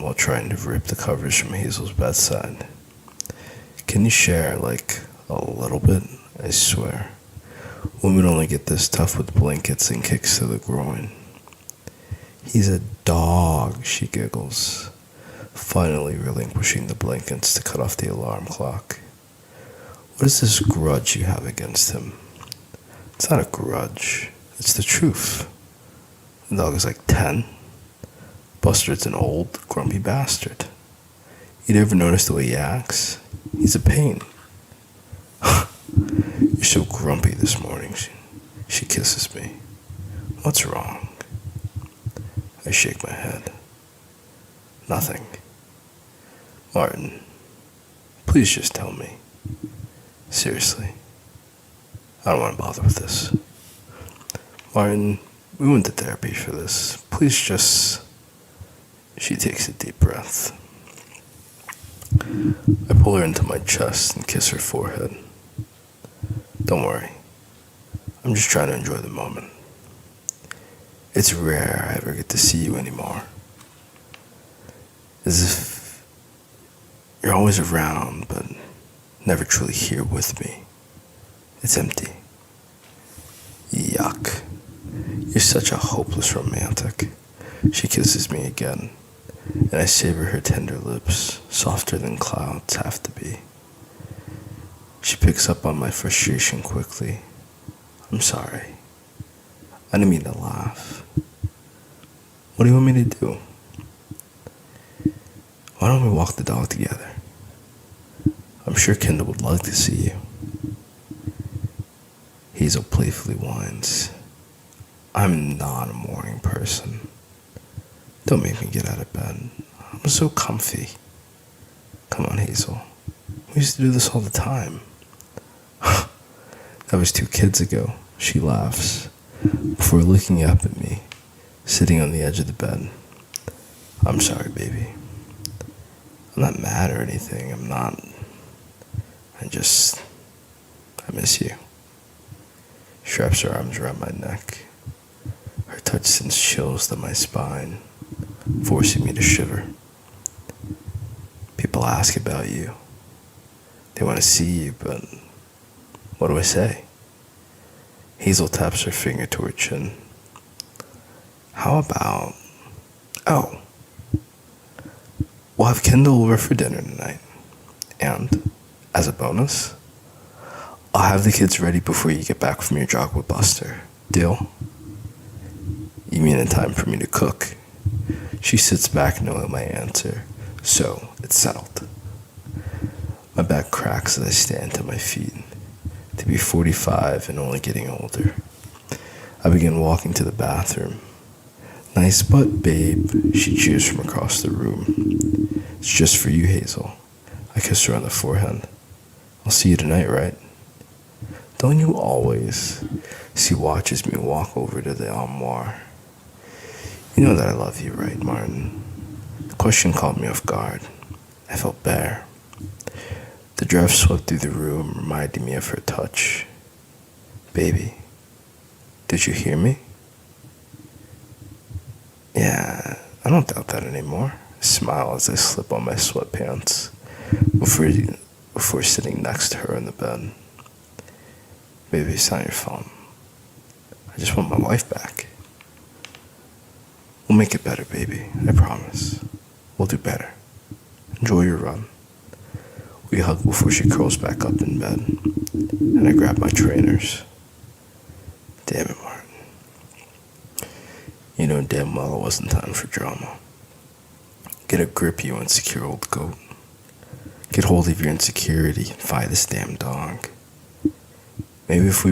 while trying to rip the covers from Hazel's bedside. Can you share, a little bit? I swear. Women only get this tough with blankets and kicks to the groin. He's a dog, she giggles, finally relinquishing the blankets to cut off the alarm clock. What is this grudge you have against him? It's not a grudge. It's the truth. The dog is 10. Buster's an old, grumpy bastard. You never notice the way he acts? He's a pain. You're so grumpy this morning. She kisses me. What's wrong? I shake my head. Nothing. Martin, please just tell me. Seriously. I don't want to bother with this. Martin, we went to therapy for this. Please just... She takes a deep breath. I pull her into my chest and kiss her forehead. Don't worry. I'm just trying to enjoy the moment. It's rare I ever get to see you anymore. As if you're always around, but never truly here with me. It's empty. Yuck. You're such a hopeless romantic. She kisses me again, and I savor her tender lips, softer than clouds have to be. She picks up on my frustration quickly. I'm sorry. I didn't mean to laugh. What do you want me to do? Why don't we walk the dog together? I'm sure Kendall would love to see you. Hazel playfully whines. I'm not a morning person. Don't make me get out of bed. I'm so comfy. Come on, Hazel. We used to do this all the time. That was 2 kids ago, she laughs, before looking up at me, sitting on the edge of the bed. I'm sorry, baby. I'm not mad or anything. I'm not. I miss you. She wraps her arms around my neck. Her touch sends chills down my spine, forcing me to shiver. People ask about you. They want to see you, but what do I say? Hazel taps her finger to her chin. How about... Oh. We'll have Kendall over for dinner tonight. And, as a bonus, I'll have the kids ready before you get back from your jog with Buster. Deal? You mean in time for me to cook? She sits back knowing my answer. So, it's settled. My back cracks as I stand to my feet. To be 45 and only getting older. I begin walking to the bathroom. Nice butt, babe, she cheers from across the room. It's just for you, Hazel. I kiss her on the forehead. I'll see you tonight, right? Don't you always? She watches me walk over to the armoire. You know that I love you, right, Martin? The question caught me off guard. I felt bare. The draft swept through the room, reminding me of her touch. Baby, did you hear me? Yeah, I don't doubt that anymore. I smile as I slip on my sweatpants before sitting next to her in the bed. Baby, it's not your fault. I just want my wife back. We'll make it better, baby. I promise. We'll do better. Enjoy your run. We hug before she curls back up in bed, and I grab my trainers. Damn it, Martin. You know damn well it wasn't time for drama. Get a grip, you insecure old goat. Get hold of your insecurity and fight this damn dog. Maybe if we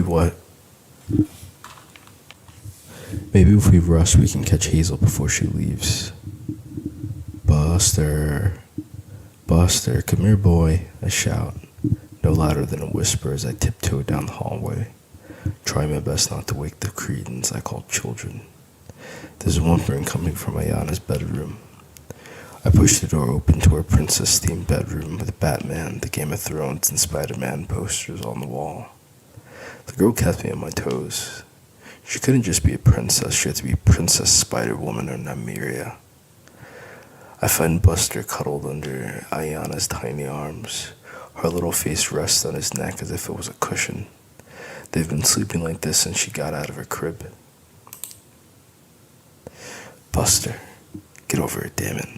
rush, we can catch Hazel before she leaves. Buster, come here, boy, I shout, no louder than a whisper as I tiptoe down the hallway, trying my best not to wake the cretins I call children. There's whimpering coming from Ayana's bedroom. I push the door open to her princess-themed bedroom with Batman, the Game of Thrones, and Spider-Man posters on the wall. The girl kept me on my toes. She couldn't just be a princess, she had to be Princess Spider-Woman or Nymeria. I find Buster cuddled under Ayana's tiny arms. Her little face rests on his neck as if it was a cushion. They've been sleeping like this since she got out of her crib. Buster, get over it, damn it.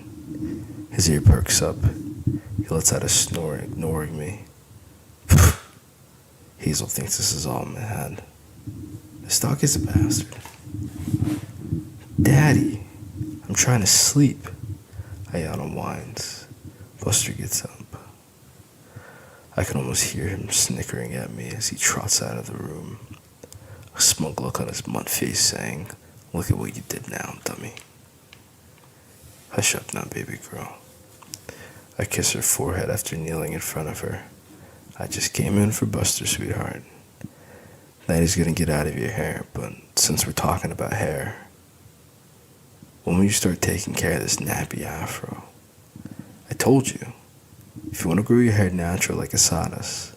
His ear perks up. He lets out a snore, ignoring me. Hazel thinks this is all in my head. This dog is a bastard. Daddy, I'm trying to sleep. Ayana whines. Buster gets up. I can almost hear him snickering at me as he trots out of the room. A smug look on his mud face saying, "Look at what you did now, dummy." Hush up now, baby girl. I kiss her forehead after kneeling in front of her. I just came in for Buster, sweetheart. Nighty's gonna get out of your hair, but since we're talking about hair, when will you start taking care of this nappy afro? I told you, if you want to grow your hair natural like Asada's,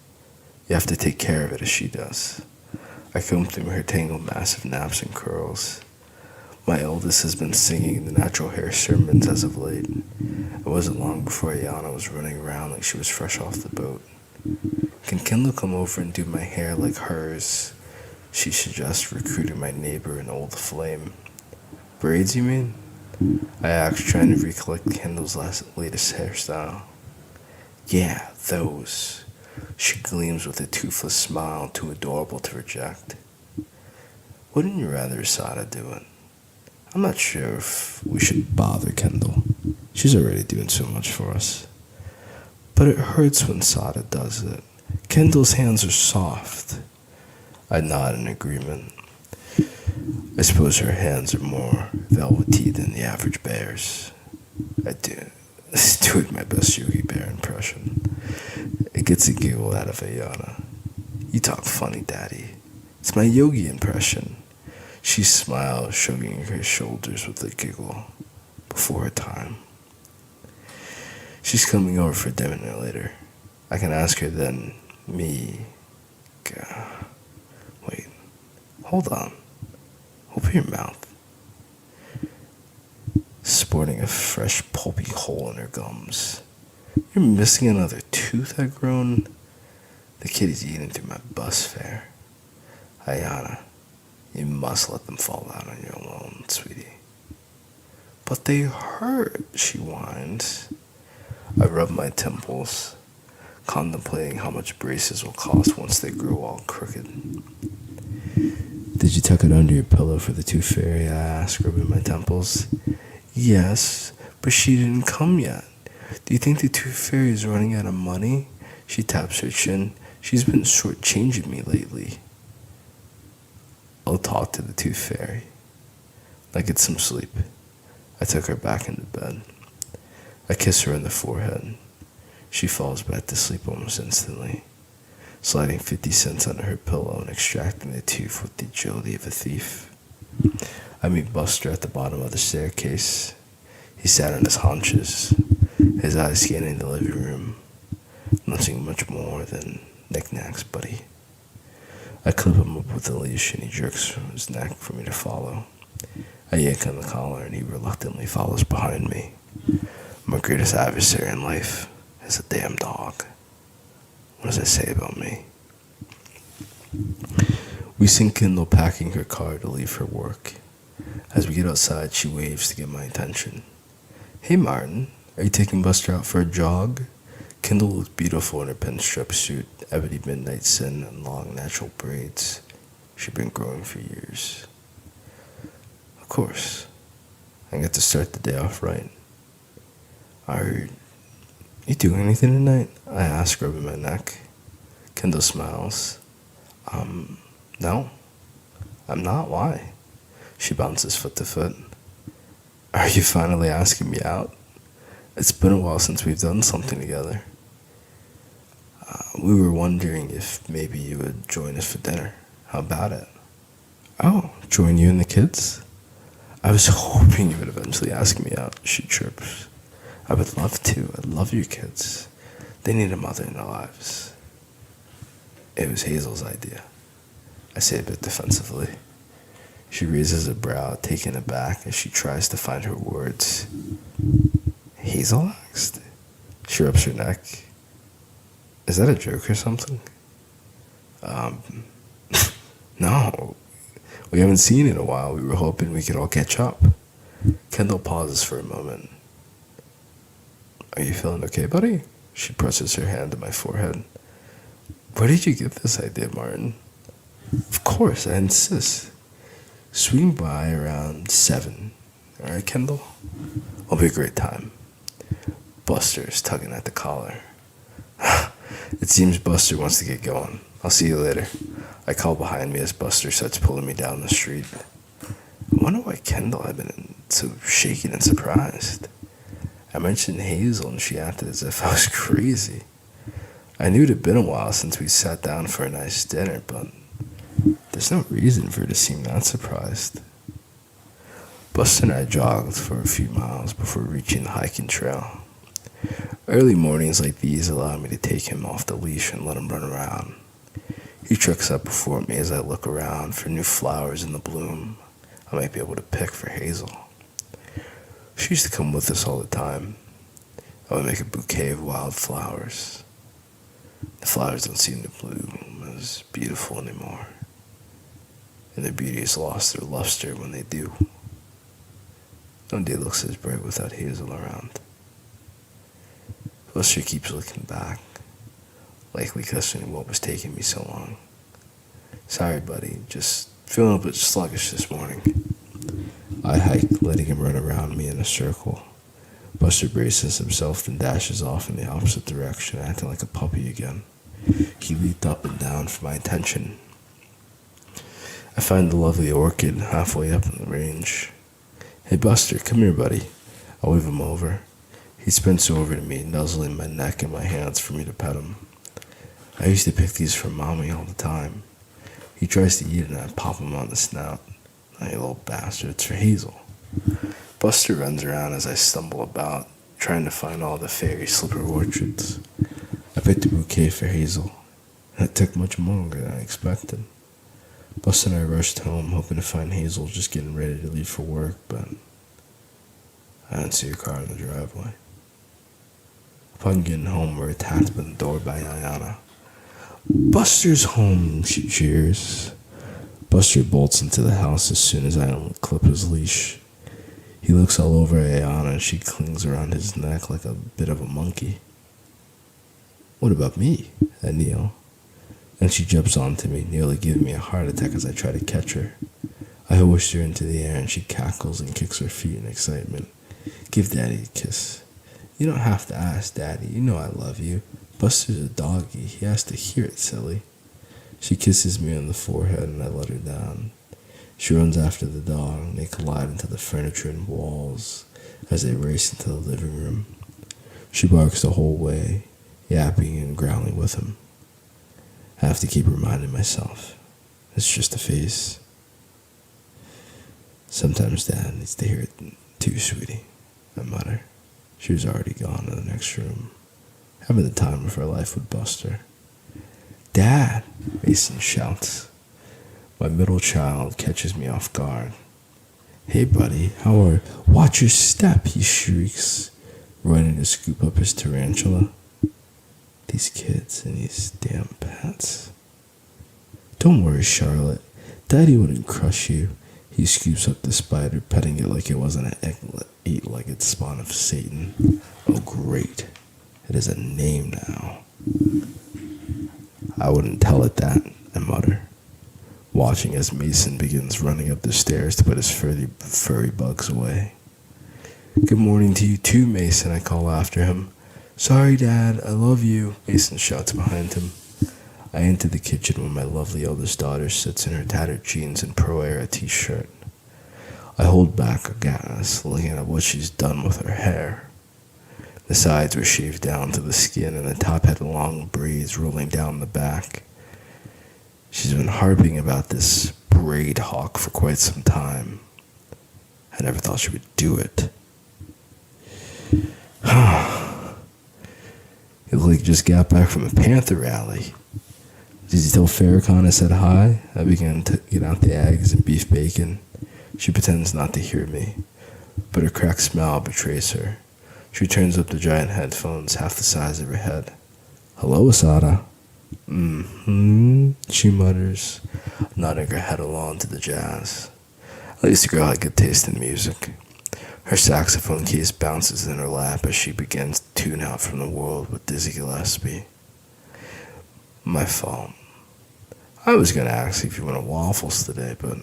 you have to take care of it as she does. I combed through her tangled mass of naps and curls. My eldest has been singing the natural hair sermons as of late. It wasn't long before Ayana was running around like she was fresh off the boat. Can Kendall come over and do my hair like hers? She suggests, recruiting my neighbor, an old flame. Braids, you mean? I asked, trying to recollect Kendall's latest hairstyle. Yeah, those. She gleams with a toothless smile, too adorable to reject. Wouldn't you rather Asada do it? I'm not sure if we should bother Kendall. She's already doing so much for us. But it hurts when Sada does it. Kendall's hands are soft. I nod in agreement. I suppose her hands are more velvety than the average bear's. I do doing my best Yogi Bear impression. It gets a giggle out of Ayana. You talk funny, Daddy. It's my Yogi impression. She smiles, shrugging her shoulders with a giggle. Before her time. She's coming over for dinner later. I can ask her then. Wait. Hold on. Open your mouth. Sporting a fresh pulpy hole in her gums. You're missing another tooth, I groan. The kitty's eating through my bus fare. Ayana, you must let them fall out on you alone, sweetie. But they hurt, she whines. I rub my temples, contemplating how much braces will cost once they grow all crooked. Did you tuck it under your pillow for the tooth fairy? I asked, rubbing my temples. Yes, but she didn't come yet. Do you think the tooth fairy is running out of money? She taps her chin. She's been shortchanging me lately. I'll talk to the tooth fairy. I get some sleep. I took her back into bed. I kiss her on the forehead. She falls back to sleep almost instantly, sliding 50 cents under her pillow and extracting the tooth with the agility of a thief. I meet Buster at the bottom of the staircase. He sat on his haunches, his eyes scanning the living room. Nothing much more than knickknacks, buddy. I clip him up with a leash and he jerks from his neck for me to follow. I yank on the collar and he reluctantly follows behind me. My greatest adversary in life is a damn dog. What does that say about me? We see Kendall packing her car to leave for work. As we get outside, she waves to get my attention. Hey Martin, are you taking Buster out for a jog? Kendall looks beautiful in her pinstripe suit, ebony midnight sin, and long natural braids. She'd been growing for years. Of course. I get to start the day off right. Are you doing anything tonight? I ask, rubbing my neck. Kendall smiles. No. I'm not. Why? She bounces foot to foot. Are you finally asking me out? It's been a while since we've done something together. We were wondering if maybe you would join us for dinner. How about it? Oh, join you and the kids? I was hoping you would eventually ask me out, she chirps. I would love to. I love your kids. They need a mother in their lives. It was Hazel's idea. I say a bit defensively. She raises a brow, taken aback as she tries to find her words. Hazel asked. She rubs her neck. Is that a joke or something? No. We haven't seen in a while. We were hoping we could all catch up. Kendall pauses for a moment. Are you feeling okay, buddy? She presses her hand to my forehead. Where did you get this idea, Martin? Of course, I insist. Swing by around 7. Alright, Kendall? It'll be a great time. Buster is tugging at the collar. It seems Buster wants to get going. I'll see you later. I call behind me as Buster starts pulling me down the street. I wonder why Kendall had been so shaken and surprised. I mentioned Hazel and she acted as if I was crazy. I knew it had been a while since we sat down for a nice dinner, but there's no reason for her to seem that surprised. Buster and I jogged for a few miles before reaching the hiking trail. Early mornings like these allow me to take him off the leash and let him run around. He trucks up before me as I look around for new flowers in the bloom I might be able to pick for Hazel. She used to come with us all the time. I would make a bouquet of wildflowers. The flowers don't seem to bloom as beautiful anymore, and their beauty has lost their luster when they do. No day looks as bright without Hazel around. Buster keeps looking back, likely questioning what was taking me so long. Sorry, buddy, just feeling a bit sluggish this morning. I hike, letting him run around me in a circle. Buster braces himself and dashes off in the opposite direction, acting like a puppy again. He leaped up and down for my attention. I find the lovely orchid halfway up in the range. Hey, Buster, come here, buddy. I wave him over. He sprints over to me, nuzzling my neck and my hands for me to pet him. I used to pick these for Mommy all the time. He tries to eat it and I pop him on the snout. Oh, you little bastard, it's for Hazel. Buster runs around as I stumble about, trying to find all the fairy slipper orchards. I picked a bouquet for Hazel, and it took much longer than I expected. Buster and I rushed home, hoping to find Hazel just getting ready to leave for work, but I didn't see her car in the driveway. Upon getting home, we're attacked by the door by Ayana. Buster's home, she cheers. Buster bolts into the house as soon as I unclip his leash. He looks all over Ayana and she clings around his neck like a bit of a monkey. What about me? I kneel. And she jumps onto me, nearly giving me a heart attack as I try to catch her. I hoist her into the air and she cackles and kicks her feet in excitement. Give Daddy a kiss. You don't have to ask, Daddy. You know I love you. Buster's a doggy. He has to hear it, silly. She kisses me on the forehead and I let her down. She runs after the dog and they collide into the furniture and walls as they race into the living room. She barks the whole way, yapping and growling with him. I have to keep reminding myself, it's just a phase. Sometimes Dad needs to hear it too, sweetie, I mutter. She was already gone to the next room, having the time of her life with Buster. Dad, Mason shouts. My middle child catches me off guard. Hey, buddy, how are... Watch your step, he shrieks, running to scoop up his tarantula. These kids and these damn pets. Don't worry, Charlotte. Daddy wouldn't crush you. He scoops up the spider, petting it like it wasn't an eight-legged spawn of Satan. Oh, great. It has a name now. I wouldn't tell it that, I mutter, watching as Mason begins running up the stairs to put his furry bugs away. Good morning to you too, Mason, I call after him. Sorry, Dad, I love you, Mason shouts behind him. I enter the kitchen where my lovely eldest daughter sits in her tattered jeans and Pro-Era t-shirt. I hold back aghast, looking at what she's done with her hair. The sides were shaved down to the skin and the top had long braids rolling down the back. She's been harping about this braid hawk for quite some time. I never thought she would do it. You look like you just got back from a Panther rally. Did you tell Farrakhan I said hi? I began to get out the eggs and beef bacon. She pretends not to hear me, but her cracked smile betrays her. She turns up the giant headphones half the size of her head. "Hello, Asada." "Mm-hmm," she mutters, nodding her head along to the jazz. At least the girl had good taste in music. Her saxophone case bounces in her lap as she begins to tune out from the world with Dizzy Gillespie. My fault. I was going to ask if you wanted waffles today, but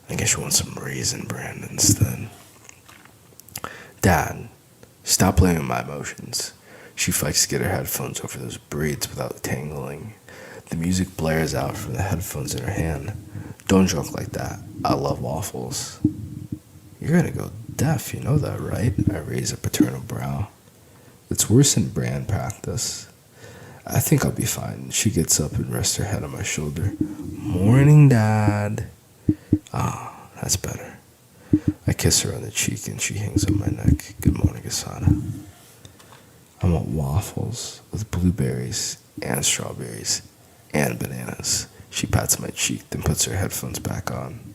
I guess you want some Raisin Bran instead. Dad, stop playing with my emotions. She fights to get her headphones over those braids without tangling. The music blares out from the headphones in her hand. Don't joke like that. I love waffles. You're gonna go deaf, you know that, right? I raise a paternal brow. It's worse than brand practice. I think I'll be fine. She gets up and rests her head on my shoulder. Morning, Dad. Ah, that's better. I kiss her on the cheek and she hangs on my neck. Good morning, Asada. I want waffles with blueberries and strawberries and bananas. She pats my cheek, then puts her headphones back on.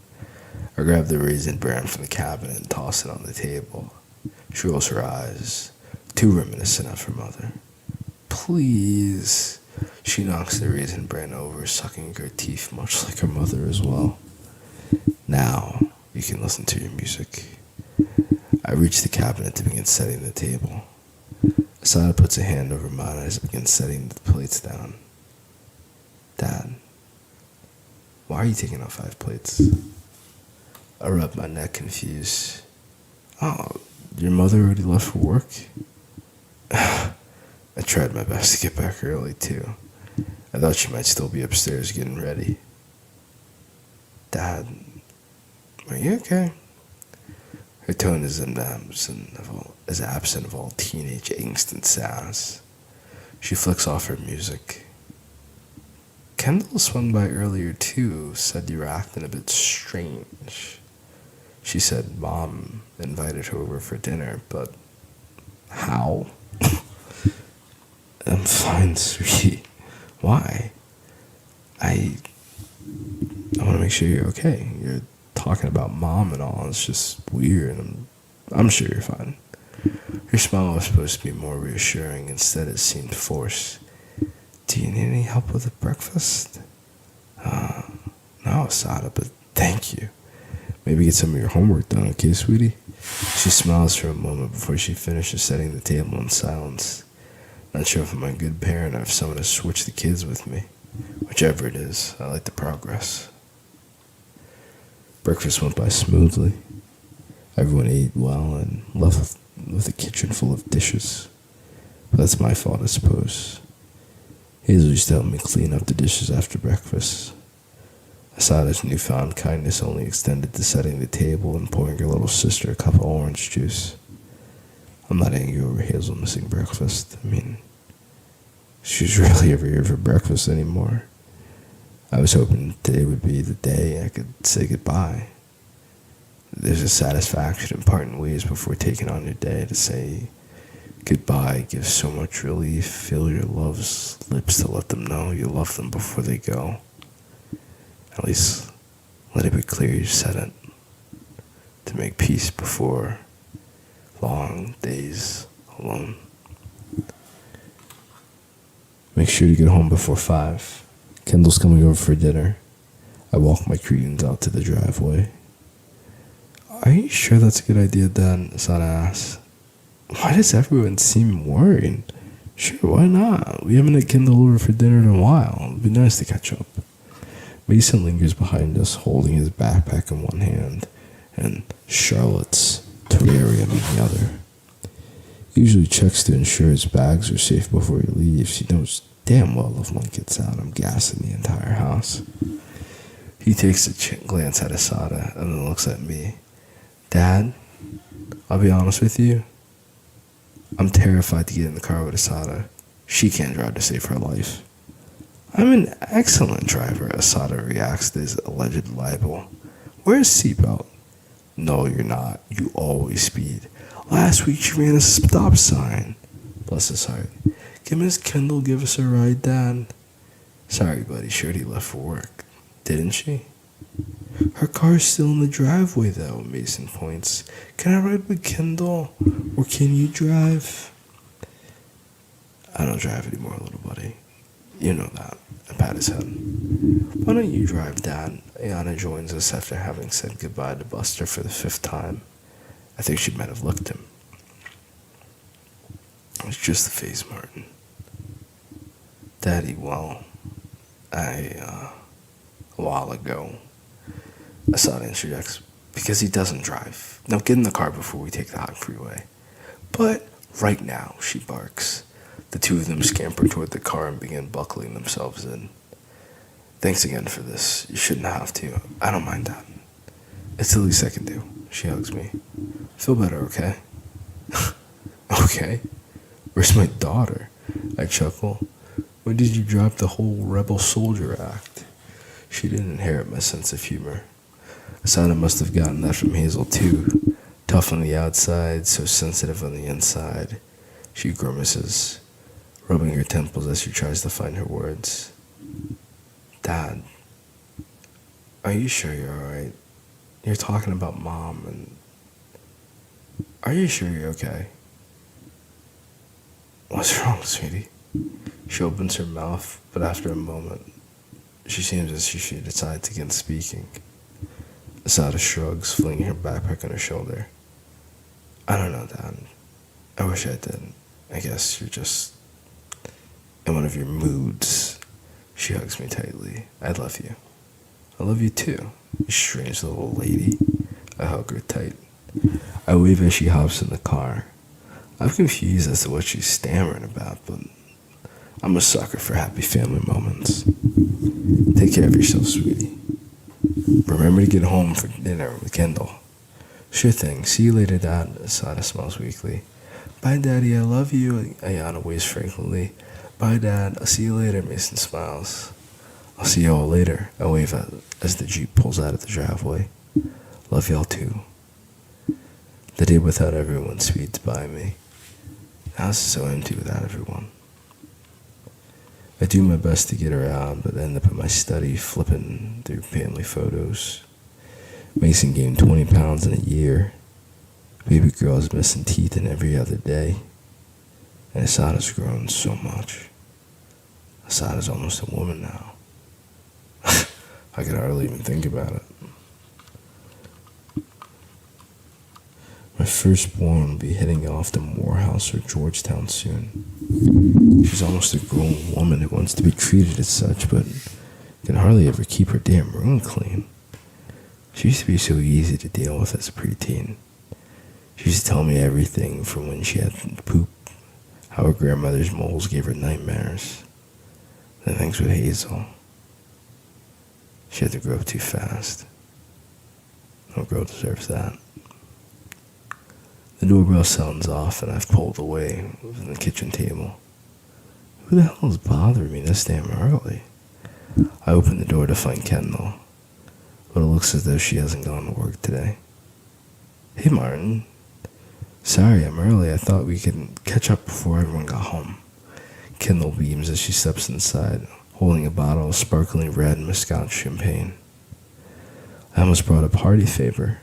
I grab the Raisin Bran from the cabinet and toss it on the table. She rolls her eyes, too reminiscent of her mother. Please. She knocks the Raisin Bran over, sucking her teeth much like her mother as well. Now you can listen to your music. I reach the cabinet to begin setting the table. Asada puts a hand over mine as I begin setting the plates down. Dad, why are you taking out 5 plates? I rub my neck confused. Oh, your mother already left for work? I tried my best to get back early, too. I thought she might still be upstairs getting ready. Dad, are you okay? Her tone is absent of all teenage angst and sass. She flicks off her music. Kendall swung by earlier, too, said you were acting a bit strange. She said Mom invited her over for dinner, but how? I'm fine, sweetie. Why? I want to make sure you're okay. You're talking about Mom and all. It's just weird. I'm sure you're fine. Her smile was supposed to be more reassuring. Instead, it seemed forced. Do you need any help with the breakfast? No, Asada, but thank you. Maybe get some of your homework done, okay, sweetie? She smiles for a moment before she finishes setting the table in silence. Not sure if I'm a good parent or if someone has switched the kids with me. Whichever it is, I like the progress. Breakfast went by smoothly. Everyone ate well and left with a kitchen full of dishes. But that's my fault, I suppose. Hazel used to help me clean up the dishes after breakfast. Asada's newfound kindness only extended to setting the table and pouring her little sister a cup of orange juice. I'm not angry over Hazel missing breakfast. I mean, she's rarely ever here for breakfast anymore. I was hoping today would be the day I could say goodbye. There's a satisfaction in parting ways before taking on your day. To say goodbye gives so much relief. Feel your love's lips to let them know you love them before they go. At least let it be clear you said it. To make peace before long days alone. Make sure to get home before 5. Kendall's coming over for dinner. I walk my Cretans out to the driveway. Are you sure that's a good idea, Dad? Asada asks. Why does everyone seem worried? Sure, why not? We haven't had Kendall over for dinner in a while. It'd be nice to catch up. Mason lingers behind us, holding his backpack in one hand and Charlotte's terrarium in the other. He usually checks to ensure his bags are safe before he leaves. He knows damn well if one gets out, I'm gassing the entire house. He takes a glance at Asada and then looks at me. Dad, I'll be honest with you. I'm terrified to get in the car with Asada. She can't drive to save her life. I'm an excellent driver, Asada reacts to his alleged libel. Where's seatbelt? No, you're not. You always speed. Last week she ran a stop sign. Bless his heart. Can Miss Kendall give us a ride, Dad? Sorry, buddy. Shorty left for work. Didn't she? Her car's still in the driveway, though, Mason points. Can I ride with Kendall? Or can you drive? I don't drive anymore, little buddy. You know that. I pat his head. Why don't you drive, Dad? Ayana joins us after having said goodbye to Buster for the 5th time. I think she might have licked him. It's just the face, Martin. Daddy, well, a while ago, Asada interjects, because he doesn't drive. Now get in the car before we take the hot freeway. But right now, she barks. The two of them scamper toward the car and begin buckling themselves in. Thanks again for this. You shouldn't have to. I don't mind that. It's the least I can do. She hugs me. Feel better, okay? Okay? Where's my daughter? I chuckle. When did you drop the whole rebel soldier act? She didn't inherit my sense of humor. Asada must have gotten that from Hazel too. Tough on the outside, so sensitive on the inside. She grimaces, rubbing her temples as she tries to find her words. Dad, are you sure you're alright? You're talking about Mom and... Are you sure you're okay? What's wrong, sweetie? She opens her mouth, but after a moment, she seems as if she decides against speaking. Asada shrugs, flinging her backpack on her shoulder. I don't know, Dad. I wish I did. I guess you're just in one of your moods. She hugs me tightly. I love you. I love you too, you strange little lady. I hug her tight. I wave as she hops in the car. I'm confused as to what she's stammering about, but I'm a sucker for happy family moments. Take care of yourself, sweetie. Remember to get home for dinner with Kendall. Sure thing. See you later, Dad. Asada smiles weakly. Bye, Daddy. I love you. Ayana waves frankly. Bye, Dad. I'll see you later. Mason smiles. I'll see you all later. I wave as the Jeep pulls out of the driveway. Love y'all too. The day without everyone speeds by me. The house is so empty without everyone. I do my best to get around, but end up in my study flipping through family photos. Mason gained 20 pounds in a year. Baby girl is missing teeth in every other day. And Asada's grown so much. Asada's almost a woman now. I can hardly even think about it. My firstborn will be heading off to Morehouse or Georgetown soon. She's almost a grown woman who wants to be treated as such, but can hardly ever keep her damn room clean. She used to be so easy to deal with as a preteen. She used to tell me everything from when she had poop, how her grandmother's moles gave her nightmares, then things with Hazel. She had to grow up too fast. No girl deserves that. The doorbell sounds off and I've pulled away from the kitchen table. Who the hell is bothering me this damn early? I open the door to find Kendall, but it looks as though she hasn't gone to work today. Hey, Martin. Sorry, I'm early. I thought we could catch up before everyone got home. Kendall beams as she steps inside, holding a bottle of sparkling red Moscow champagne. I almost brought a party favor.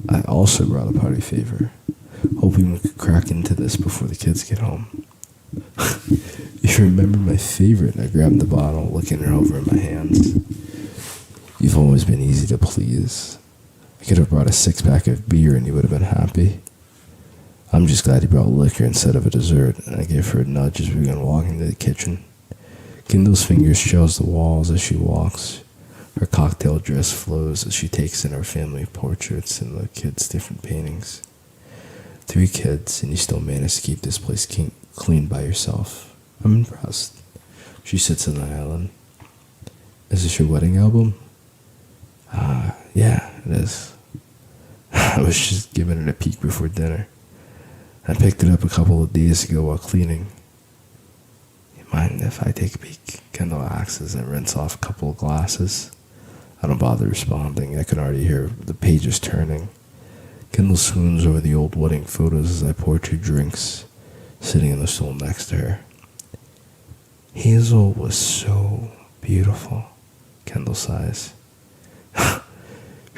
I also brought a party favor, hoping we could crack into this before the kids get home. You remember my favorite? I grabbed the bottle, looking her over in my hands. You've always been easy to please. I could have brought a 6-pack of beer and you would have been happy. I'm just glad you brought liquor instead of a dessert, and I gave her a nudge as we began walking to the kitchen. Kendall's fingers trails the walls as she walks. Her cocktail dress flows as she takes in our family portraits and the kids' different paintings. 3 kids, and you still manage to keep this place clean by yourself. I'm impressed. She sits on the island. Is this your wedding album? Yeah, it is. I was just giving it a peek before dinner. I picked it up a couple of days ago while cleaning. You mind if I take a peek? Kendall asks as I rinse off a couple of glasses. I don't bother responding. I can already hear the pages turning. Kendall swoons over the old wedding photos as I pour 2 drinks, sitting on the stool next to her. Hazel was so beautiful, Kendall sighs.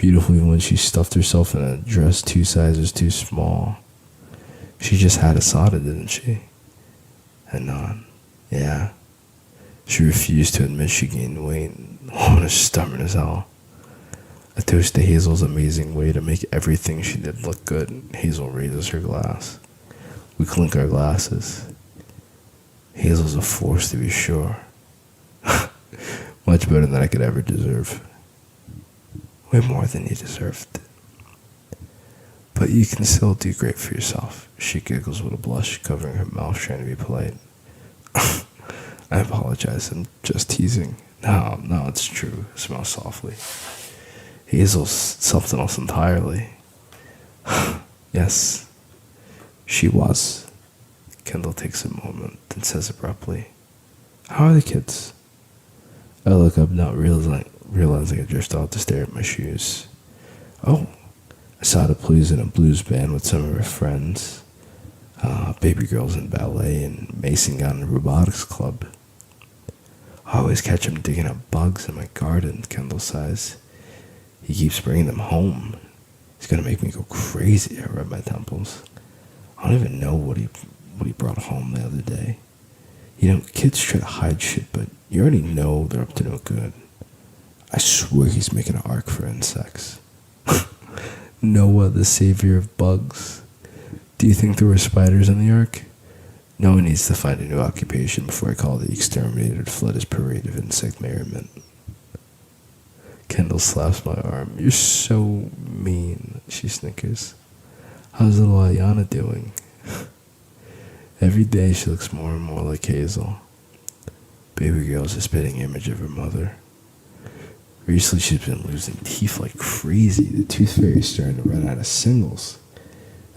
Beautiful even when she stuffed herself in a dress 2 sizes too small. She just had Asada, didn't she? And none. Yeah. She refused to admit she gained weight. The woman is stubborn as hell. A toast to Hazel's amazing way to make everything she did look good. Hazel raises her glass. We clink our glasses. Hazel's a force, to be sure. Much better than I could ever deserve. Way more than you deserved. But you can still do great for yourself. She giggles with a blush, covering her mouth, trying to be polite. I apologize, I'm just teasing. No, it's true. Smile softly. Hazel's something else entirely. Yes, she was. Kendall takes a moment, then says abruptly, "How are the kids?" I look up, not realizing I just out to stare at my shoes. Oh, Asada plays in a blues band with some of her friends. Baby girls in ballet, and Mason got in a robotics club. I always catch him digging up bugs in my garden, Kendall sighs. He keeps bringing them home. He's gonna make me go crazy. I rub my temples. I don't even know what he brought home the other day. You know, kids try to hide shit, but you already know they're up to no good. I swear he's making an ark for insects. Noah, the savior of bugs. Do you think there were spiders in the ark? Noah needs to find a new occupation before I call the exterminator to flood his parade of insect merriment. Kendall slaps my arm. You're so mean, she snickers. How's little Ayana doing? Every day she looks more and more like Hazel. Baby girl's a spitting image of her mother. Recently she's been losing teeth like crazy. The tooth fairy's starting to run out of singles.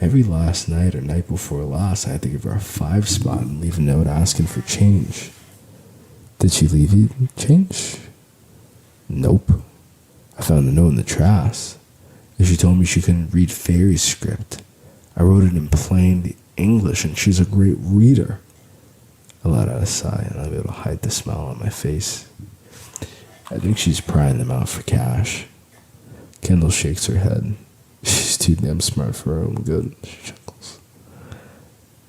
Every last night or night before last, I had to give her a 5 spot and leave a note asking for change. Did she leave you change? Nope. I found the note in the trash. And she told me she couldn't read fairy script. I wrote it in plain English, and she's a great reader. I let out a sigh, and I'm able to hide the smile on my face. I think she's prying them out for cash. Kendall shakes her head. She's too damn smart for her own good.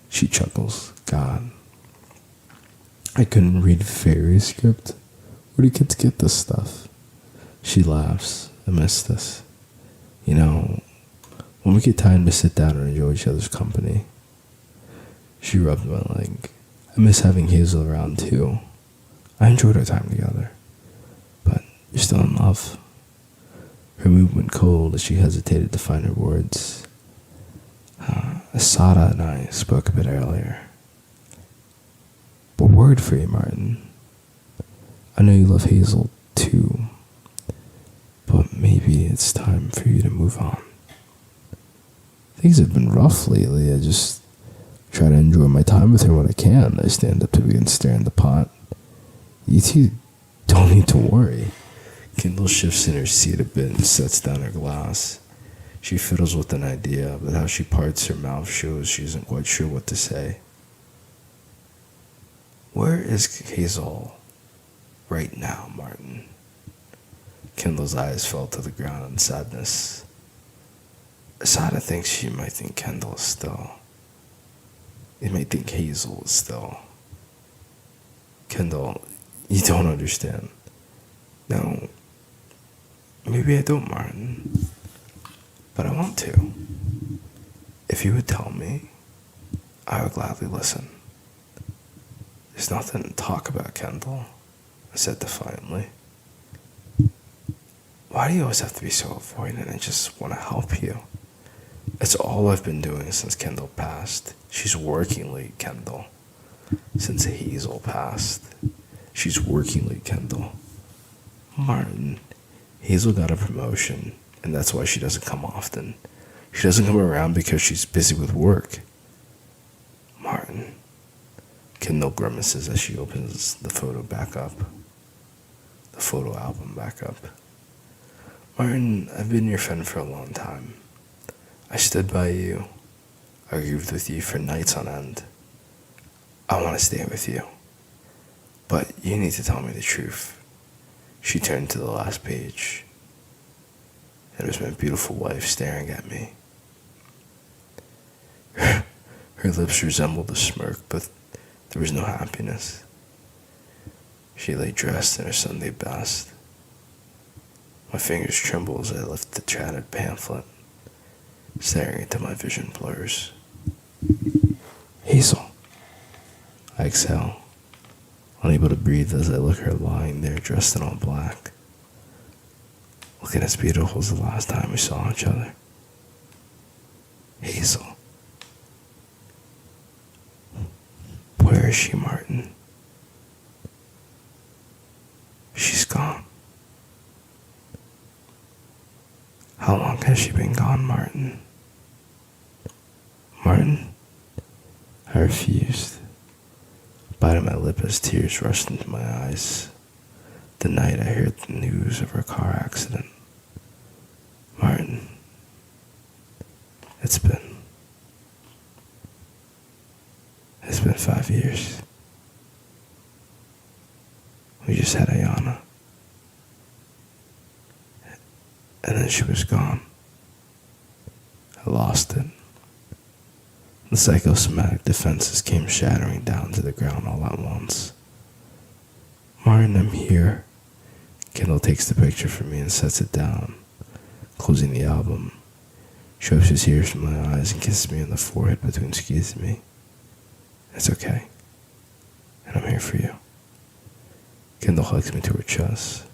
She chuckles. God. I couldn't read fairy script? Where do kids get this stuff? She laughs. I miss this. You know, when we get time to sit down and enjoy each other's company. She rubbed my leg. I miss having Hazel around too. I enjoyed our time together. But you're still in love. Her mood went cold as she hesitated to find her words. Asada and I spoke a bit earlier. A word for you, Martin. I know you love Hazel too, but maybe it's time for you to move on. Things have been rough lately. I just try to enjoy my time with her when I can. I stand up to begin stirring the pot. You two don't need to worry. Kendall shifts in her seat a bit and sets down her glass. She fiddles with an idea, but how she parts her mouth shows she isn't quite sure what to say. Where is Hazel right now, Martin? Kendall's eyes fell to the ground in sadness. Asada thinks she might think Kendall is still. They might think Hazel is still. Kendall, you don't understand. No. Maybe I don't, Martin. But I want to. If you would tell me, I would gladly listen. There's nothing to talk about, Kendall, I said defiantly. Why do you always have to be so avoidant? I just want to help you. It's all I've been doing since Kendall passed. She's working late, Kendall. Since Hazel passed. She's working late, Kendall. Martin, Hazel got a promotion, and that's why she doesn't come often. She doesn't come around because she's busy with work. Martin. Kendall grimaces as she opens the photo back up. The photo album back up. Martin, I've been your friend for a long time. I stood by you. I grieved with you for nights on end. I want to stay with you. But you need to tell me the truth. She turned to the last page. and it was my beautiful wife staring at me. Her lips resembled a smirk, but there was no happiness. She lay dressed in her Sunday best. My fingers trembled as I lifted the tattered pamphlet, staring into my vision blurs. Hazel. I exhale, unable to breathe as I look at her lying there dressed in all black, looking as beautiful as the last time we saw each other. Hazel. Where is she, Martin? She's gone. How long has she been gone, Martin? Martin? I refused, biting my lip as tears rushed into my eyes. The night I heard the news of her car accident. Martin, it's been 5 years. We just had Ayana. And then she was gone. I lost it. The psychosomatic defenses came shattering down to the ground all at once. Martin, I'm here. Kendall takes the picture from me and sets it down, closing the album. She wipes his tears from my eyes and kisses me on the forehead between squeezing me. It's okay. And I'm here for you. Kendall hugs me to her chest,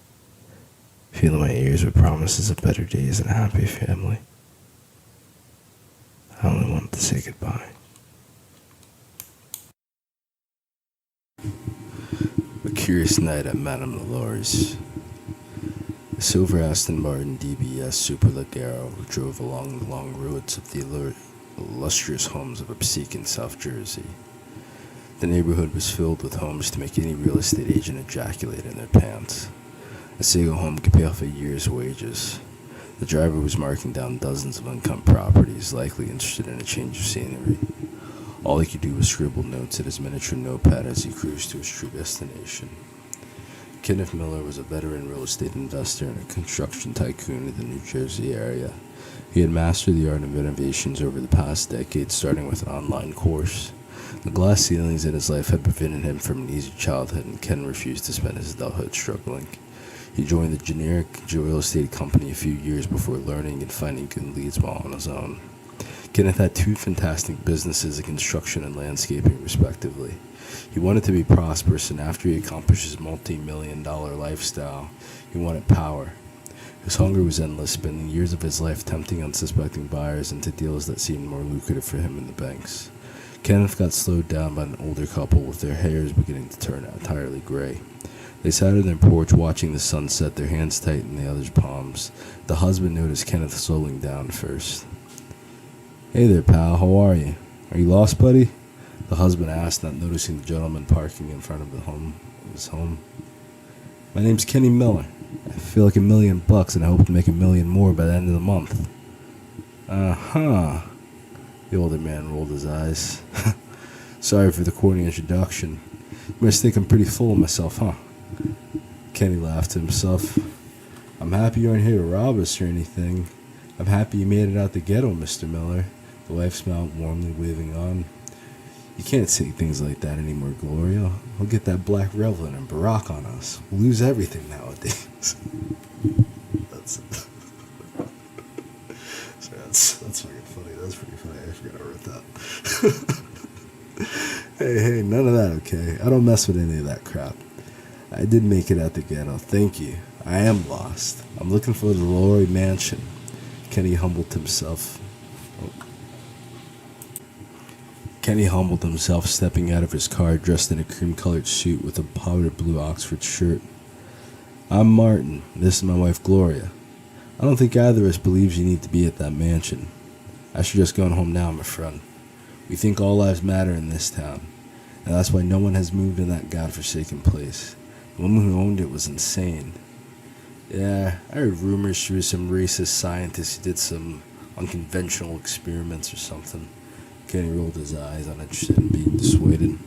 filling my ears with promises of better days and a happy family. I only wanted to say goodbye. A curious night at Madame LaLaurie's. A silver Aston Martin DBS Superleggero drove along the long roads of the illustrious homes of Absecon, South Jersey. The neighborhood was filled with homes to make any real estate agent ejaculate in their pants. A single home could pay off a year's wages. The driver was marking down dozens of uncut properties, likely interested in a change of scenery. All he could do was scribble notes at his miniature notepad as he cruised to his true destination. Kenneth Miller was a veteran real estate investor and a construction tycoon in the New Jersey area. He had mastered the art of renovations over the past decade, starting with an online course. The glass ceilings in his life had prevented him from an easy childhood, and Ken refused to spend his adulthood struggling. He joined the generic real estate company a few years before learning and finding good leads while on his own. Kenneth had two fantastic businesses in construction and landscaping, respectively. He wanted to be prosperous, and after he accomplished his multi-million-dollar lifestyle, he wanted power. His hunger was endless, spending years of his life tempting unsuspecting buyers into deals that seemed more lucrative for him in the banks. Kenneth got slowed down by an older couple with their hairs beginning to turn entirely gray. They sat on their porch watching the sun set, their hands tight in the other's palms. The husband noticed Kenneth slowing down first. "Hey there, pal, how are you? Are you lost, buddy?" The husband asked, not noticing the gentleman parking in front of his home. "My name's Kenny Miller. I feel like $1 million, and I hope to make $1 million more by the end of the month." "Uh-huh." The older man rolled his eyes. "Sorry for the corny introduction. You must think I'm pretty full of myself, huh?" Kenny laughed to himself. "I'm happy you aren't here to rob us or anything. I'm happy you made it out the ghetto, Mr. Miller." The wife smiled warmly, waving on. "You can't say things like that anymore, Gloria. We'll get that black reverend and Barack on us. We'll lose everything nowadays." That's fucking funny. That's pretty funny. I forgot I wrote that. Hey, none of that, okay? I don't mess with any of that crap. I did make it out the ghetto. Thank you. I am lost. I'm looking for the LaLaurie mansion. Kenny humbled himself, stepping out of his car, dressed in a cream-colored suit with a powder blue Oxford shirt. "I'm Martin. This is my wife, Gloria. I don't think either of us believes you need to be at that mansion. I should just go home now, my friend. We think all lives matter in this town, and that's why no one has moved in that godforsaken place. The woman who owned it was insane. Yeah, I heard rumors she was some racist scientist who did some unconventional experiments or something." Kenny rolled his eyes, uninterested in being dissuaded.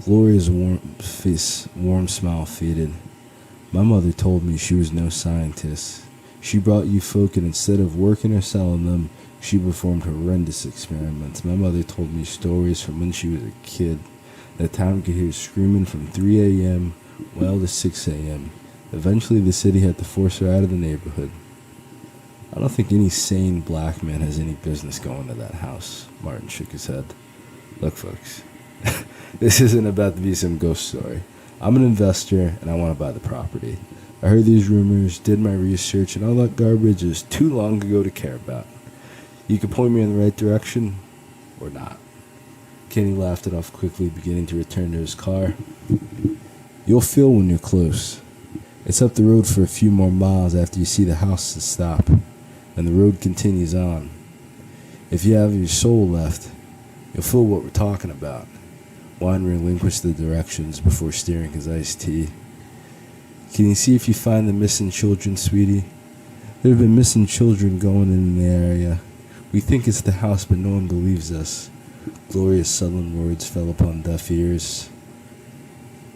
Gloria's warm smile faded. "My mother told me she was no scientist. She brought you folk, and instead of working or selling them, she performed horrendous experiments. My mother told me stories from when she was a kid. The town could hear screaming from 3 a.m. well to 6 a.m. Eventually, the city had to force her out of the neighborhood. I don't think any sane black man has any business going to that house. Martin shook his head. Look, folks, this isn't about to be some ghost story. I'm an investor, and I want to buy the property. I heard these rumors, did my research, and all that garbage is too long ago to care about. You can point me in the right direction, or not. Kenny laughed it off quickly, beginning to return to his car. You'll feel when you're close. It's up the road for a few more miles after you see the houses stop, and the road continues on. If you have your soul left, you'll feel what we're talking about. Wine relinquished the directions before stirring his iced tea. Can you see if you find the missing children, sweetie? There have been missing children going in the area. We think it's the house, but no one believes us. Gloria's sullen words fell upon deaf ears.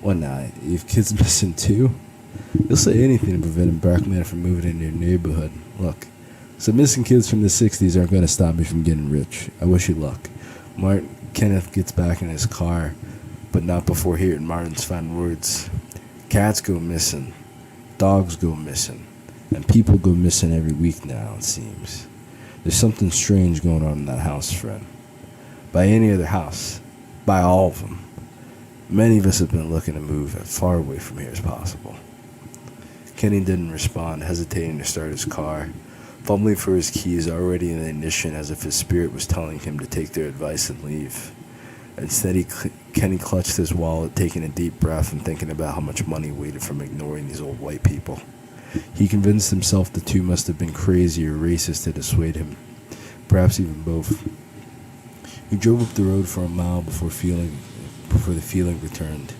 What now? You have kids missing too? You'll say anything to prevent a black man from moving into your neighborhood. Look, some missing kids from the 60s aren't going to stop me from getting rich. I wish you luck. Kenneth gets back in his car, but not before hearing Martin's final words. Cats go missing, dogs go missing, and people go missing every week now, it seems. There's something strange going on in that house, friend. By any other house, by all of them. Many of us have been looking to move as far away from here as possible. Kenny didn't respond, hesitating to start his car, fumbling for his keys already in the ignition as if his spirit was telling him to take their advice and leave. Instead, Kenny clutched his wallet, taking a deep breath and thinking about how much money waited from ignoring these old white people. He convinced himself the two must have been crazy or racist to dissuade him, perhaps even both. He drove up the road for a mile before the feeling returned.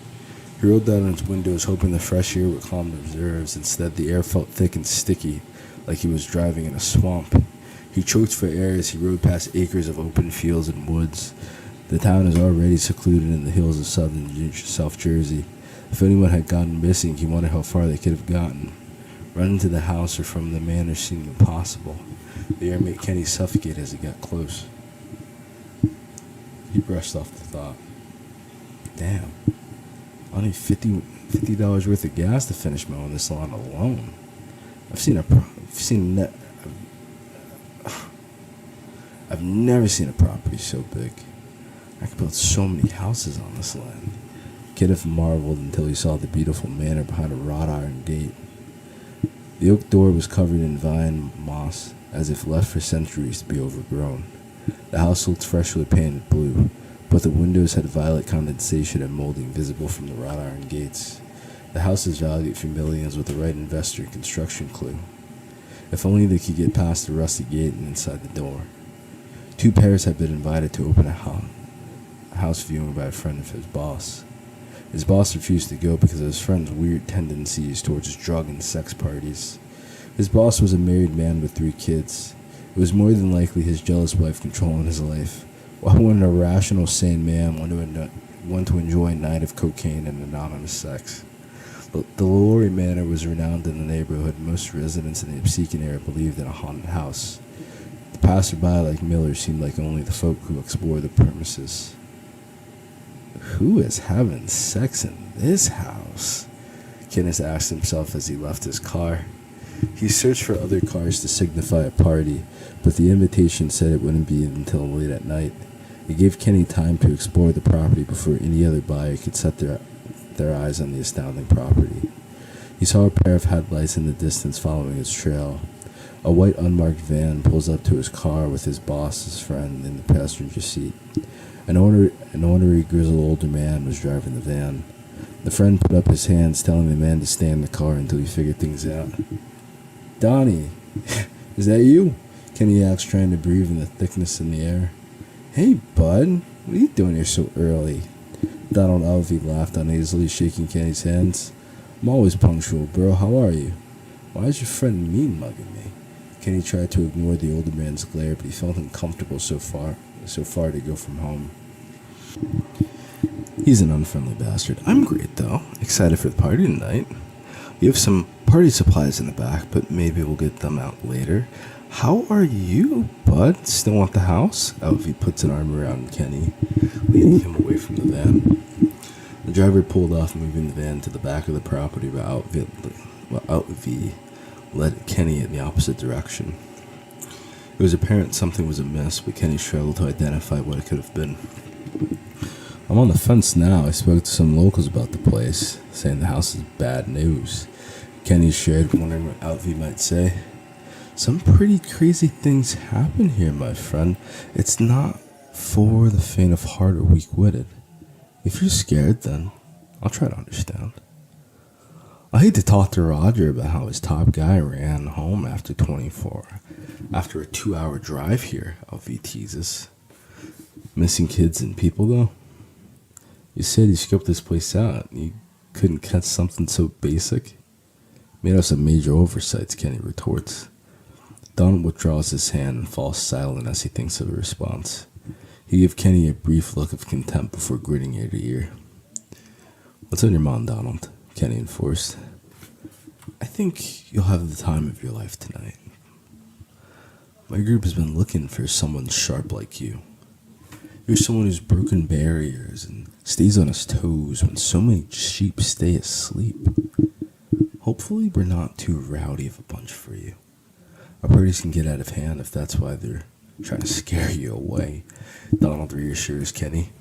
He rolled down his windows, hoping the fresh air would calm his nerves. Instead, the air felt thick and sticky, like he was driving in a swamp. He choked for air as he rode past acres of open fields and woods. The town is already secluded in the hills of South Jersey. If anyone had gone missing, he wondered how far they could have gotten. Running to the house or from the manor seemed impossible. The air made Kenny suffocate as he got close. He brushed off the thought. Damn, only $50 worth of gas to finish mowing this lawn alone. I've never seen a property so big. I could build so many houses on this land. Kenneth marveled until he saw the beautiful manor behind a wrought iron gate. The oak door was covered in vine moss, as if left for centuries to be overgrown. The house looked freshly painted blue, but the windows had violet condensation and molding visible from the wrought iron gates. The house is valued for millions with the right investor and construction clue. If only they could get past the rusty gate and inside the door. Two pairs had been invited to open a house viewing by a friend of his boss. His boss refused to go because of his friend's weird tendencies towards drug and sex parties. His boss was a married man with 3 kids. It was more than likely his jealous wife controlling his life. Why wouldn't a rational, sane man want to enjoy a night of cocaine and anonymous sex? The LaLaurie manor was renowned in the neighborhood. Most residents in the Obsequian area believed in a haunted house. The passerby, like Miller, seemed like only the folk who explored the premises. Who is having sex in this house? Kenneth asked himself as he left his car. He searched for other cars to signify a party, but the invitation said it wouldn't be until late at night. It gave Kenny time to explore the property before any other buyer could set their eyes on the astounding property. He saw a pair of headlights in the distance following his trail. A white unmarked van pulls up to his car with his boss's friend in the passenger seat. An ornery, grizzled older man was driving the van. The friend put up his hands, telling the man to stay in the car until he figured things out. Donnie, is that you? Kenny asked, trying to breathe in the thickness in the air. Hey, bud, what are you doing here so early? Donald Alvey laughed uneasily, shaking Kenny's hands. I'm always punctual, bro. How are you? Why is your friend mean-mugging me? Kenny tried to ignore the older man's glare, but he felt uncomfortable so far to go from home. He's an unfriendly bastard. I'm great, though. Excited for the party tonight. You have some party supplies in the back, but maybe we'll get them out later. How are you, bud? Still want the house? Alfie puts an arm around Kenny, leading him away from the van. The driver pulled off, moving the van to the back of the property, while Alfie led Kenny in the opposite direction. It was apparent something was amiss, but Kenny struggled to identify what it could have been. I'm on the fence now. I spoke to some locals about the place, saying the house is bad news. Kenny shared, wondering what Alfie might say. Some pretty crazy things happen here, my friend. It's not for the faint of heart or weak-witted. If you're scared, then I'll try to understand. I hate to talk to Roger about how his top guy ran home after a 2-hour drive here, Alfie teases. Missing kids and people, though? You said you scoped this place out. You couldn't catch something so basic? Made us some major oversights, Kenny retorts. Donald withdraws his hand and falls silent as he thinks of a response. He gives Kenny a brief look of contempt before grinning ear to ear. What's on your mind, Donald? Kenny enforced. I think you'll have the time of your life tonight. My group has been looking for someone sharp like you. You're someone who's broken barriers and stays on his toes when so many sheep stay asleep. Hopefully we're not too rowdy of a bunch for you. Our parties can get out of hand if that's why they're trying to scare you away. Donald reassures Kenny.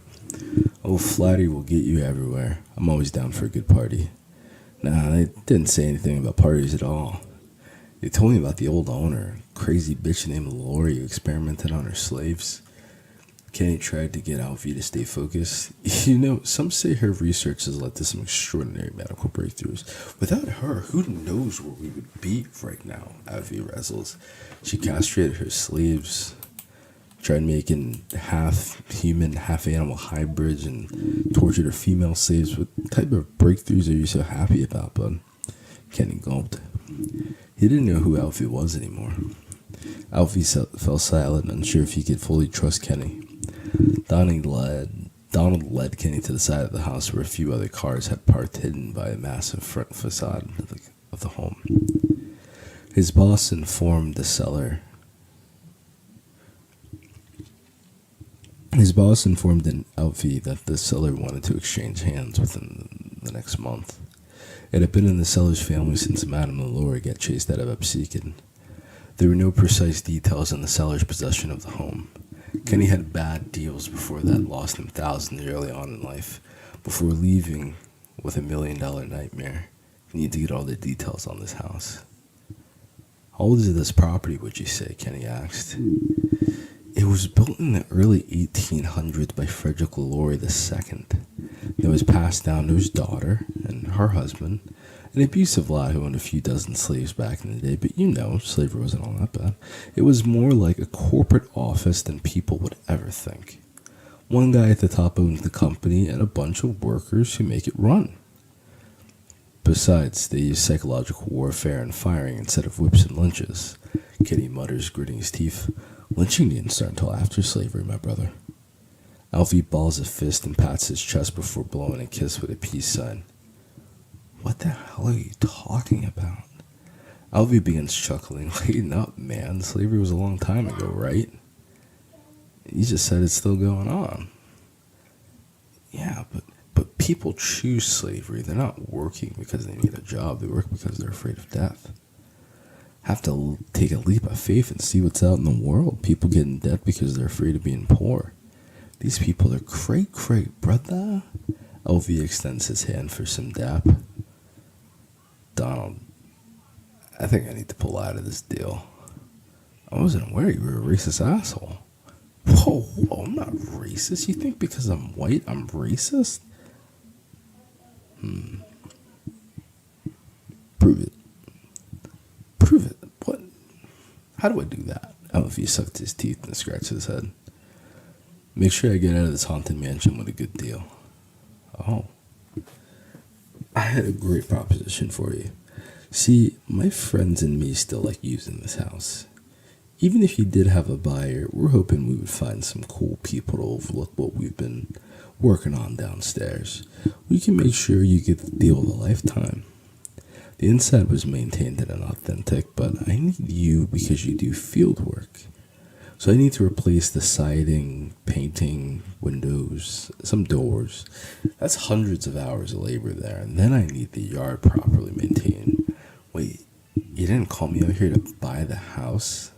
Oh, flattery will get you everywhere. I'm always down for a good party. Nah, they didn't say anything about parties at all. They told me about the old owner, a crazy bitch named LaLaurie who experimented on her slaves. Kenny tried to get Alfie to stay focused. You know, some say her research has led to some extraordinary medical breakthroughs. Without her, who knows where we would be right now, Alfie wrestles. She castrated her slaves, tried making half-human, half-animal hybrids, and tortured her female slaves. What type of breakthroughs are you so happy about, bud? Kenny gulped. He didn't know who Alfie was anymore. Alfie fell silent, unsure if he could fully trust Kenny. Donald led Kenny to the side of the house where a few other cars had parked hidden by a massive front facade of the home. His boss informed Alfie that the seller wanted to exchange hands within the next month. It had been in the seller's family since Madame LaLaurie got chased out of Upseekin. There were no precise details on the seller's possession of the home. Kenny had bad deals before that lost him thousands early on in life. Before leaving with $1 million nightmare, you need to get all the details on this house. How old is this property, would you say? Kenny asked. It was built in the early 1800s by Frederick LaLaurie II. It was passed down to his daughter and her husband, an abusive lad who owned a few dozen slaves back in the day, but you know, slavery wasn't all that bad. It was more like a corporate office than people would ever think. One guy at the top owns the company and a bunch of workers who make it run. Besides, they use psychological warfare and firing instead of whips and lynches. Kenny mutters, gritting his teeth. Lynching didn't start until after slavery, my brother. Alfie balls a fist and pats his chest before blowing a kiss with a peace sign. What the hell are you talking about? Alfie begins chuckling. Lighten up, man. Slavery was a long time ago, right? You just said it's still going on. Yeah, but people choose slavery. They're not working because they need a job. They work because they're afraid of death. Have to take a leap of faith and see what's out in the world. People get in debt because they're afraid of being poor. These people are cray, brother. Alfie extends his hand for some dap. Donald, I think I need to pull out of this deal. I wasn't aware you were a racist asshole. Whoa, I'm not racist. You think because I'm white, I'm racist? Prove it. Prove it. What? How do I do that? Alfie sucked his teeth and scratched his head. Make sure I get out of this haunted mansion with a good deal. Oh. I had a great proposition for you. See, my friends and me still like using this house. Even if you did have a buyer, we're hoping we would find some cool people to overlook what we've been working on downstairs. We can make sure you get the deal of a lifetime. The inside was maintained and authentic, but I need you because you do field work. So I need to replace the siding, painting, windows, some doors. That's hundreds of hours of labor there. And then I need the yard properly maintained. Wait, you didn't call me out here to buy the house?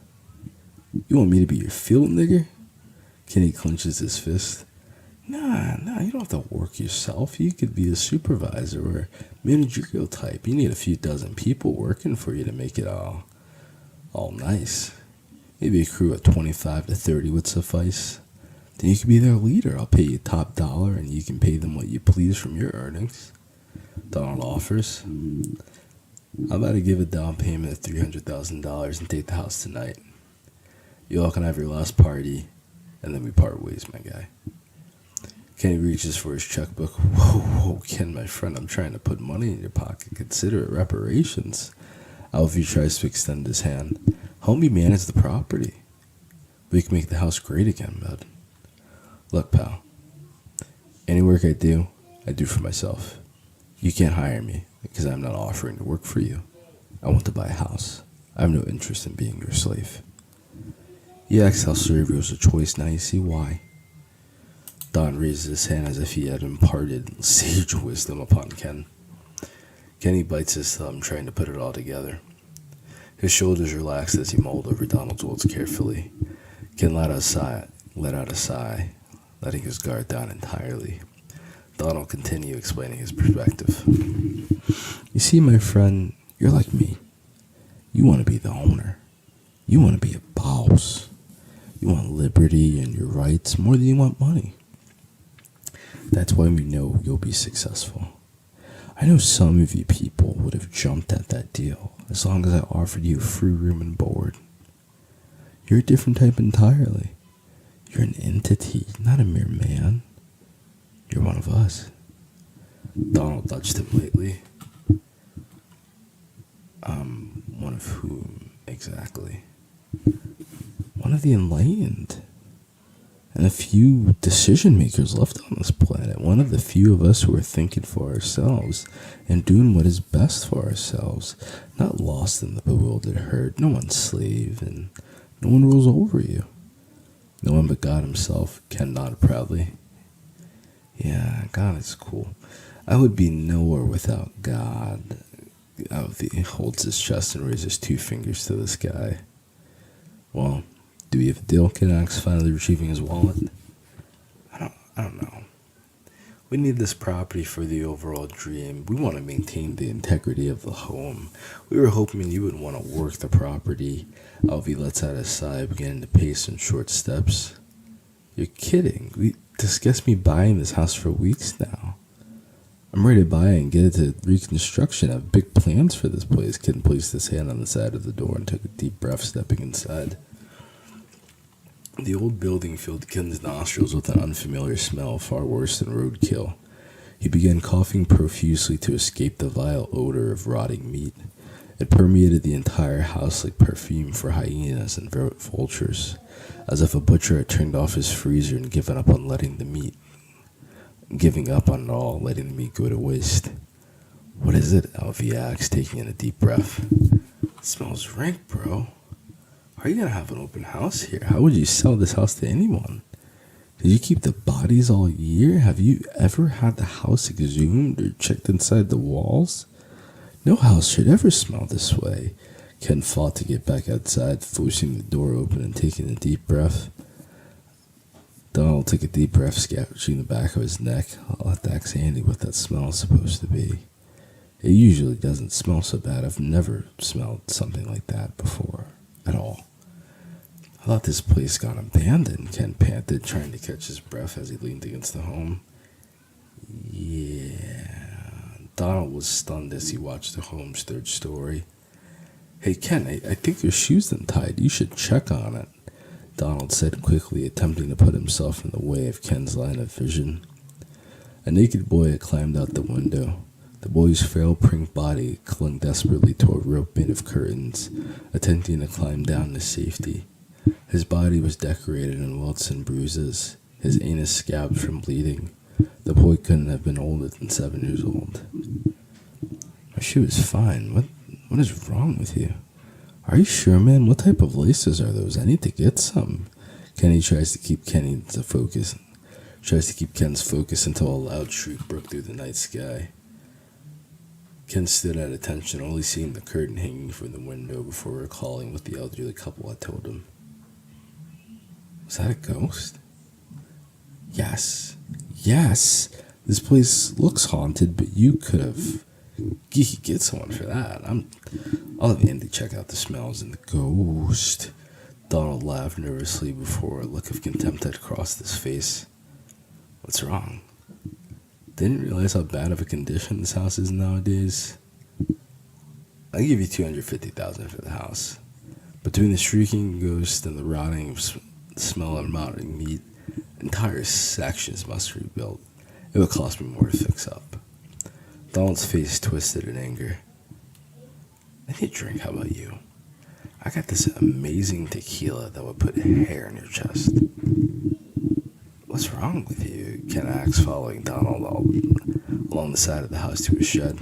You want me to be your field nigger? Kenny clenches his fist. Nah, you don't have to work yourself. You could be a supervisor or managerial type. You need a few dozen people working for you to make it all nice. Maybe a crew of 25 to 30 would suffice. Then you could be their leader. I'll pay you top dollar and you can pay them what you please from your earnings. Donald offers. I'm about to give a down payment of $300,000 and take the house tonight. You all can have your last party, and then we part ways, my guy. Kenny reaches for his checkbook. Whoa, Ken, my friend, I'm trying to put money in your pocket. Consider it reparations. Alfie tries to extend his hand. Help me manage the property. We can make the house great again, bud. Look, pal, any work I do for myself. You can't hire me because I'm not offering to work for you. I want to buy a house. I have no interest in being your slave. He asks how slavery was a choice. Now you see why. Don raises his hand as if he had imparted sage wisdom upon Ken. Kenny bites his thumb, trying to put it all together. His shoulders relaxed as he mulled over Donald's words carefully. Ken let out a sigh, letting his guard down entirely. Donald continued explaining his perspective. You see, my friend, you're like me. You want to be the owner. You want to be a boss. You want liberty and your rights more than you want money. That's why we know you'll be successful. I know some of you people would have jumped at that deal as long as I offered you free room and board. You're a different type entirely. You're an entity, not a mere man. You're one of us. Donald nudged him lightly. One of whom exactly? One of the enlightened. And a few decision makers left on this planet. One of the few of us who are thinking for ourselves and doing what is best for ourselves. Not lost in the bewildered herd. No one's slave and no one rules over you. No one but God himself. Ken nodded proudly. Yeah, God is cool. I would be nowhere without God. Alfie holds his chest and raises 2 fingers to the sky. Well, do we have a deal? Ken asks, finally retrieving his wallet. I don't know. We need this property for the overall dream. We want to maintain the integrity of the home. We were hoping you would want to work the property. Alfie lets out a sigh, beginning to pace in short steps. You're kidding. We discussed me buying this house for weeks now. I'm ready to buy it and get it to reconstruction. I have big plans for this place. Ken placed his hand on the side of the door and took a deep breath, stepping inside. The old building filled Ken's nostrils with an unfamiliar smell, far worse than roadkill. He began coughing profusely to escape the vile odor of rotting meat. It permeated the entire house like perfume for hyenas and vultures, as if a butcher had turned off his freezer and given up on letting the meat go to waste. What is it? Alfie asked, taking in a deep breath. It smells rank, bro. Are you going to have an open house here? How would you sell this house to anyone? Did you keep the bodies all year? Have you ever had the house exhumed or checked inside the walls? No house should ever smell this way. Ken fought to get back outside, forcing the door open and taking a deep breath. Donald took a deep breath, scratching the back of his neck. I'll have to ask Andy what that smell is supposed to be. It usually doesn't smell so bad. I've never smelled something like that before, at all. I thought this place got abandoned, Ken panted, trying to catch his breath as he leaned against the home. Yeah. Donald was stunned as he watched the home's 3rd story. Hey, Ken, I think your shoe's untied. You should check on it, Donald said quickly, attempting to put himself in the way of Ken's line of vision. A naked boy had climbed out the window. The boy's frail pink body clung desperately to a rope made of curtains, attempting to climb down to safety. His body was decorated in welts and bruises, his anus scabbed from bleeding. The boy couldn't have been older than 7 years old. My She was fine. What is wrong with you? Are you sure, man? What type of laces are those? I need to get some. Kenny tries to keep Ken's focus until a loud shriek broke through the night sky. Ken stood at attention, only seeing the curtain hanging from the window before recalling what the elderly couple had told him. Was that a ghost? Yes. This place looks haunted, but you could have... You could get someone for that. I'll have Andy check out the smells and the ghost. Donald laughed nervously before a look of contempt had crossed his face. What's wrong? Didn't realize how bad of a condition this house is nowadays. I'll give you $250,000 for the house. Between the shrieking ghost and the rotting smell of rotting meat, entire sections must rebuild. It would cost me more to fix up. Donald's face twisted in anger. I need a drink, how about you? I got this amazing tequila that would put hair in your chest. What's wrong with you? Ken asked, following Donald along the side of the house to his shed.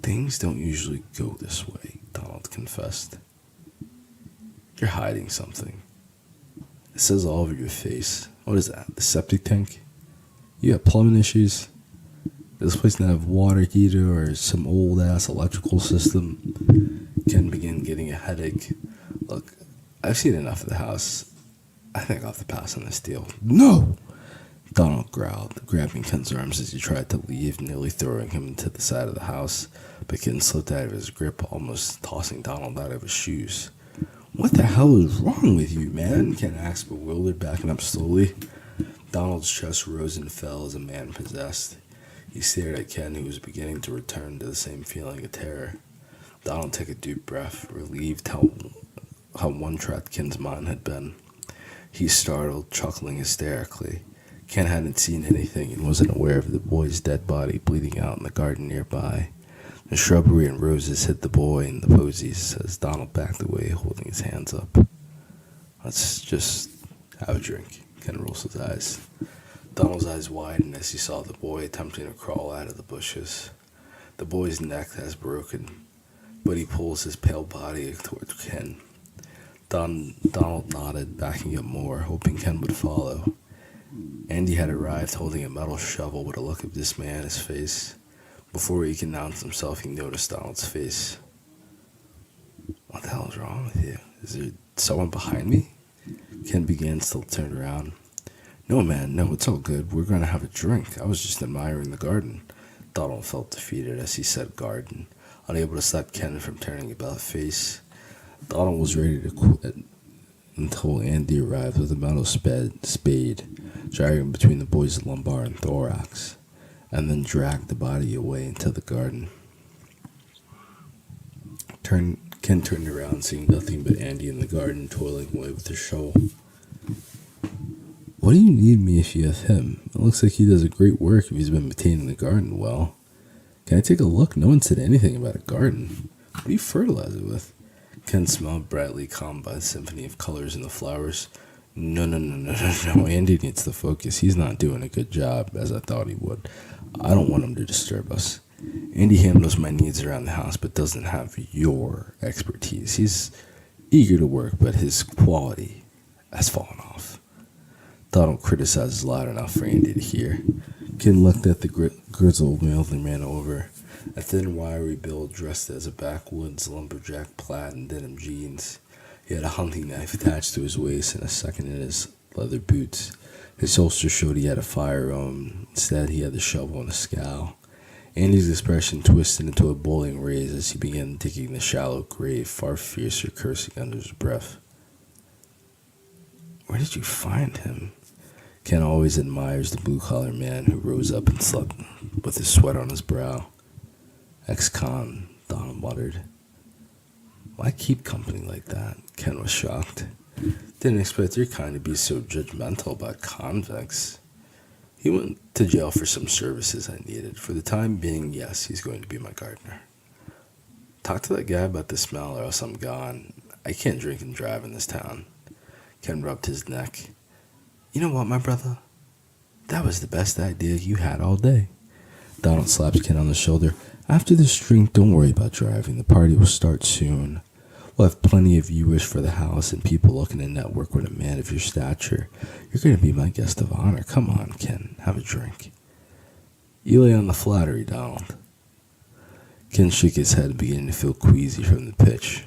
Things don't usually go this way, Donald confessed. You're hiding something. It says all over your face. What is that, the septic tank? You have plumbing issues? Does this place not have water heater or some old-ass electrical system? Ken began getting a headache. Look, I've seen enough of the house. I think I'll have to pass on this deal. No! Donald growled, grabbing Ken's arms as he tried to leave, nearly throwing him into the side of the house. But Ken slipped out of his grip, almost tossing Donald out of his shoes. What the hell is wrong with you, man? Ken asked, bewildered, backing up slowly. Donald's chest rose and fell as a man possessed. He stared at Ken, who was beginning to return to the same feeling of terror. Donald took a deep breath, relieved how one-track Ken's mind had been. He startled, chuckling hysterically. Ken hadn't seen anything and wasn't aware of the boy's dead body bleeding out in the garden nearby. The shrubbery and roses hid the boy and the posies as Donald backed away, holding his hands up. Let's just have a drink. Ken rolls his eyes. Donald's eyes widened as he saw the boy attempting to crawl out of the bushes. The boy's neck has broken, but he pulls his pale body toward Ken. Donald nodded, backing up more, hoping Ken would follow. Andy had arrived holding a metal shovel with a look of dismay on his face. Before he could announce himself, he noticed Donald's face. What the hell is wrong with you? Is there someone behind me? Ken began, still turned around. No, man, no, it's all good. We're going to have a drink. I was just admiring the garden. Donald felt defeated as he said garden, unable to stop Ken from turning about face. Donald was ready to quit until Andy arrived with a metal spade, dragging between the boy's lumbar and thorax, and then dragged the body away into the garden. Ken turned around, seeing nothing but Andy in the garden, toiling away with his shovel. What do you need me if you have him? It looks like he does a great work if he's been maintaining the garden well. Can I take a look? No one said anything about a garden. What do you fertilize it with? Ken smiled brightly, calmed by the symphony of colors in the flowers. No. Andy needs to focus. He's not doing a good job, as I thought he would. I don't want him to disturb us. Andy handles my needs around the house, but doesn't have your expertise. He's eager to work, but his quality has fallen off. Donald criticizes loud enough for Andy to hear. Ken looked at the grizzled mailman over. A thin, wiry build dressed as a backwoods lumberjack, plaid and denim jeans. He had a hunting knife attached to his waist and a second in his leather boots. His holster showed he had a firearm. Instead, he had the shovel and a scowl. Andy's expression twisted into a bowling raise as he began digging the shallow grave, far fiercer, cursing under his breath. Where did you find him? Ken always admires the blue-collar man who rose up and slept with his sweat on his brow. Ex-con, Donald muttered. Why keep company like that? Ken was shocked. Didn't expect your kind to be so judgmental about convicts. He went to jail for some services I needed. For the time being, yes, he's going to be my gardener. Talk to that guy about the smell or else I'm gone. I can't drink and drive in this town. Ken rubbed his neck. You know what, my brother? That was the best idea you had all day. Donald slaps Ken on the shoulder. After this drink, don't worry about driving. The party will start soon. We'll have plenty of viewers for the house and people looking to network with a man of your stature. You're going to be my guest of honor. Come on, Ken, have a drink. You lay on the flattery, Donald. Ken shook his head, beginning to feel queasy from the pitch.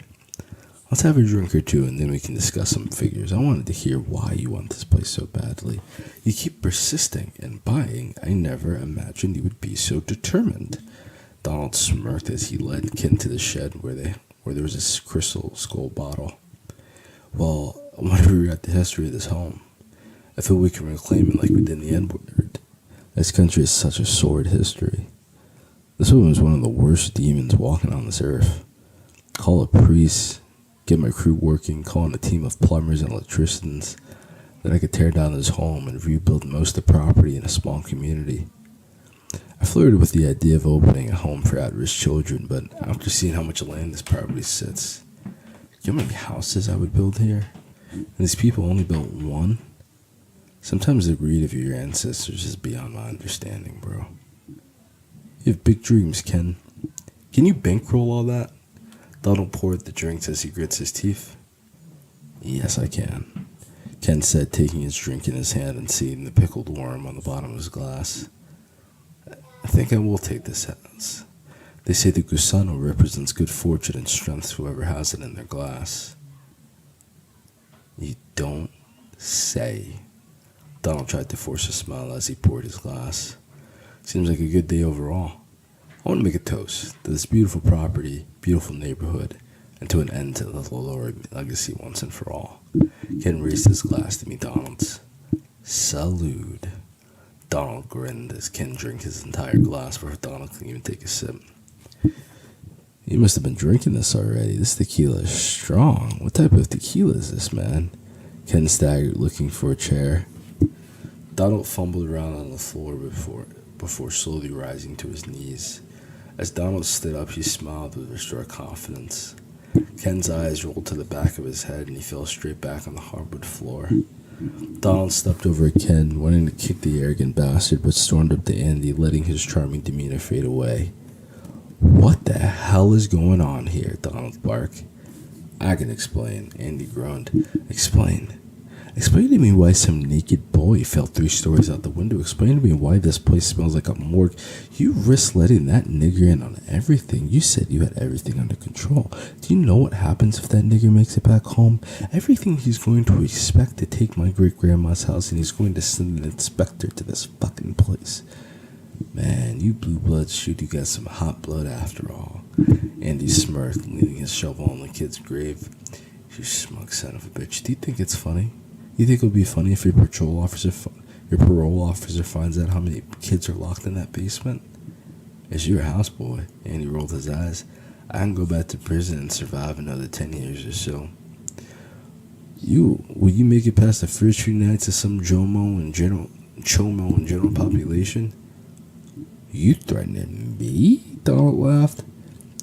Let's have a drink or two, and then we can discuss some figures. I wanted to hear why you want this place so badly. You keep persisting and buying. I never imagined you would be so determined. Donald smirked as he led Ken to the shed where there was a crystal skull bottle. Well, I want to read the history of this home. I feel we can reclaim it like we did in the N-word. This country has such a sordid history. This woman is one of the worst demons walking on this earth. Call a priest, get my crew working, call in a team of plumbers and electricians, then I could tear down this home and rebuild most of the property in a small community. I flirted with the idea of opening a home for at-risk children, but after seeing how much land this property sits, you know how many houses I would build here? And these people only built one? Sometimes the greed of your ancestors is beyond my understanding, bro. You have big dreams, Ken. Can you bankroll all that? Donald poured the drinks as he grits his teeth. Yes, I can, Ken said, taking his drink in his hand and seeing the pickled worm on the bottom of his glass. I think I will take this house. They say the gusano represents good fortune and strength to whoever has it in their glass. You don't say. Donald tried to force a smile as he poured his glass. Seems like a good day overall. I want to make a toast to this beautiful property, beautiful neighborhood, and to an end to the LaLaurie legacy once and for all. Ken raised his glass to meet Donald's. Salud. Donald grinned as Ken drank his entire glass before Donald couldn't even take a sip. You must have been drinking this already. This tequila is strong. What type of tequila is this, man? Ken staggered, looking for a chair. Donald fumbled around on the floor before slowly rising to his knees. As Donald stood up, he smiled with restored confidence. Ken's eyes rolled to the back of his head, and he fell straight back on the hardwood floor. Donald stepped over at Ken, wanting to kick the arrogant bastard, but stormed up to Andy, letting his charming demeanor fade away. What the hell is going on here? Donald barked. I can explain, Andy groaned. Explain. Explain to me why some naked boy fell 3 stories out the window. Explain to me why this place smells like a morgue. You risked letting that nigger in on everything. You said you had everything under control. Do you know what happens if that nigger makes it back home? Everything he's going to expect to take my great-grandma's house, and he's going to send an inspector to this fucking place. Man, you blue bloods shoot, you got some hot blood after all. Andy smirked, leaning his shovel on the kid's grave. You smug son of a bitch. Do you think it's funny? You think it would be funny if your parole officer finds out how many kids are locked in that basement? It's your house, boy. Andy rolled his eyes. I can go back to prison and survive another 10 years or so. Will you make it past the first few nights of some chomo and general population? You threatening me? Donald laughed.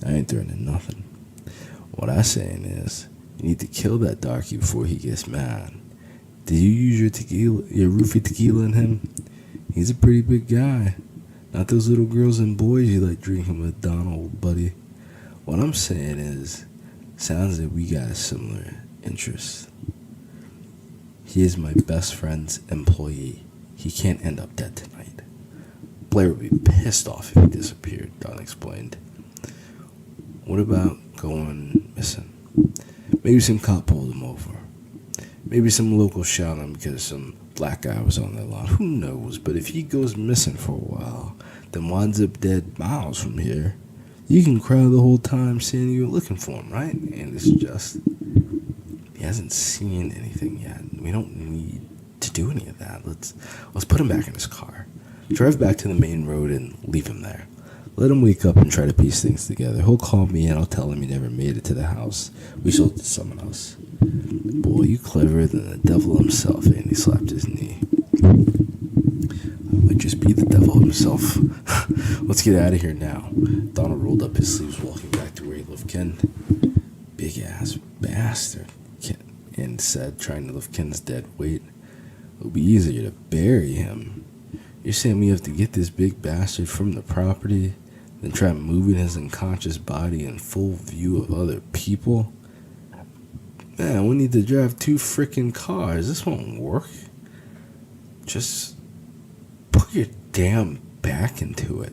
I ain't threatening nothing. What I'm saying is, you need to kill that darky before he gets mad. Did you use your roofie tequila in him? He's a pretty big guy. Not those little girls and boys you like drinking with, Donald, buddy. What I'm saying is, sounds like we got a similar interest. He is my best friend's employee. He can't end up dead tonight. Blair would be pissed off if he disappeared, Don explained. What about going missing? Maybe some cop pulled him over. Maybe some local shot him because some black guy was on their lawn. Who knows? But if he goes missing for a while, then winds up dead miles from here, you can cry the whole time saying you were looking for him, right? And it's just, he hasn't seen anything yet. We don't need to do any of that. Let's put him back in his car. Drive back to the main road and leave him there. Let him wake up and try to piece things together. He'll call me and I'll tell him he never made it to the house. We sold it to someone else. Boy, you cleverer than the devil himself. Andy slapped his knee. I might just be the devil himself. Let's get out of here now. Donald rolled up his sleeves, walking back to where he left Ken. Big ass bastard, Andy said, trying to lift Ken's dead weight. It would be easier to bury him. You're saying we have to get this big bastard from the property, then try moving his unconscious body in full view of other people? Man, we need to drive 2 freaking cars. This won't work. Just put your damn back into it.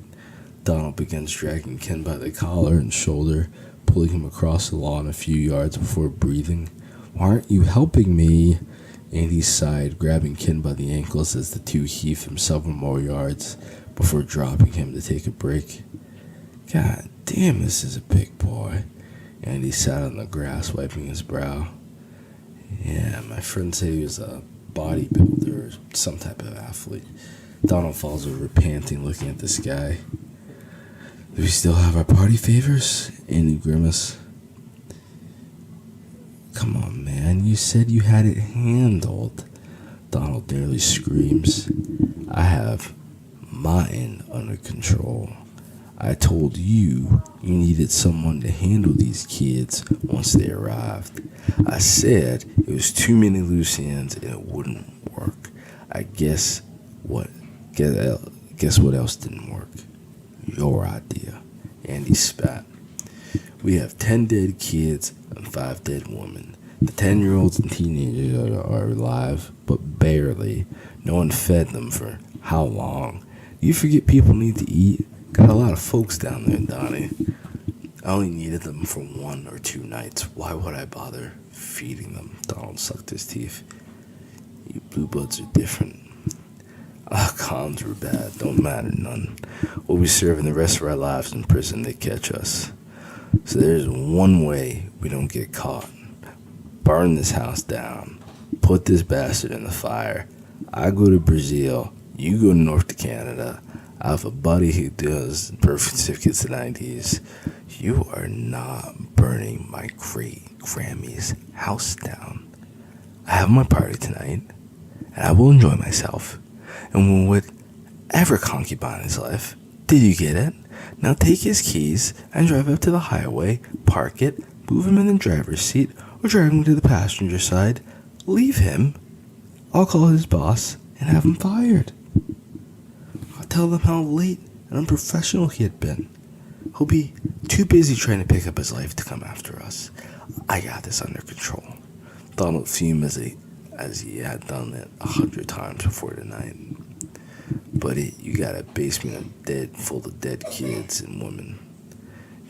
Donald begins dragging Ken by the collar and shoulder, pulling him across the lawn a few yards before breathing. Why aren't you helping me? Andy sighed, grabbing Ken by the ankles as the two heaved him several more yards before dropping him to take a break. God damn, this is a big boy. Andy sat on the grass, wiping his brow. Yeah, my friend said he was a bodybuilder or some type of athlete. Donald falls over, panting, looking at the sky. Do we still have our party favors? Andy grimaced. Come on, man. You said you had it handled. Donald nearly screams. I have mine under control. I told you you needed someone to handle these kids once they arrived. I said it was too many loose ends and it wouldn't work. I guess what else didn't work? Your idea. Andy spat. We have 10 dead kids and 5 dead women. The 10-year-olds and teenagers are alive, but barely. No one fed them for how long? You forget people need to eat? Got a lot of folks down there, Donnie. I only needed them for 1 or 2 nights. Why would I bother feeding them? Donald sucked his teeth. You blue bloods are different. Cons were bad. Don't matter none. We'll be serving the rest of our lives in prison. They catch us. So there's one way we don't get caught. Burn this house down. Put this bastard in the fire. I go to Brazil. You go north to Canada. I have a buddy who does birth certificates in the 90s. You are not burning my great Grammy's house down. I have my party tonight, and I will enjoy myself. And with whatever concubine is left, did you get it? Now take his keys and drive up to the highway, park it, move him in the driver's seat, or drive him to the passenger side. Leave him. I'll call his boss and have him fired. I'll tell them how late and unprofessional he had been. He'll be too busy trying to pick up his life to come after us. I got this under control. Donald fumed as he had done it 100 times before tonight. But you got a basement full of dead kids and women.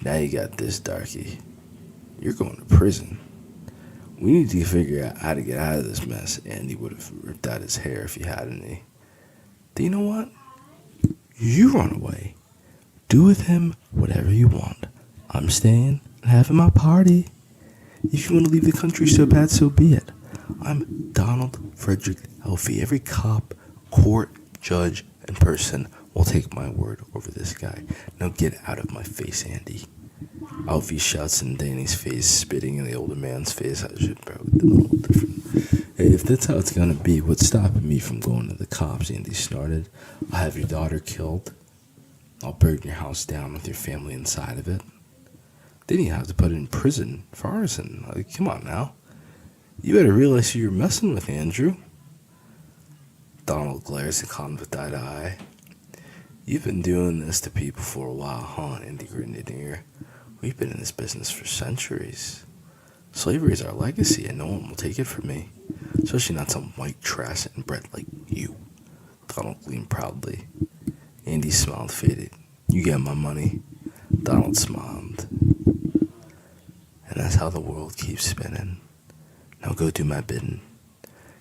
Now you got this, darky. You're going to prison. We need to figure out how to get out of this mess. Andy would have ripped out his hair if he had any. Do you know what? You run away. Do with him whatever you want. I'm staying and having my party. If you want to leave the country so bad, so be it. I'm Donald Frederick Elfie. Every cop, court, judge, and person will take my word over this guy. Now get out of my face, Andy. Alfie shouts in Danny's face, spitting in the older man's face. I should probably do a little different. Hey, if that's how it's gonna be, what's stopping me from going to the cops? Andy snorted. I'll have your daughter killed. I'll burn your house down with your family inside of it. Then you have to put it in prison for arson. Like, come on now. You better realize who you're messing with, Andrew. Donald glares at Con with that eye. You've been doing this to people for a while, huh? Andy grinned in ear. We've been in this business for centuries. Slavery is our legacy, and no one will take it from me. Especially not some white trash and bred like you. Donald gleamed proudly. Andy smiled faded. You get my money. Donald smiled. And that's how the world keeps spinning. Now go do my bidding.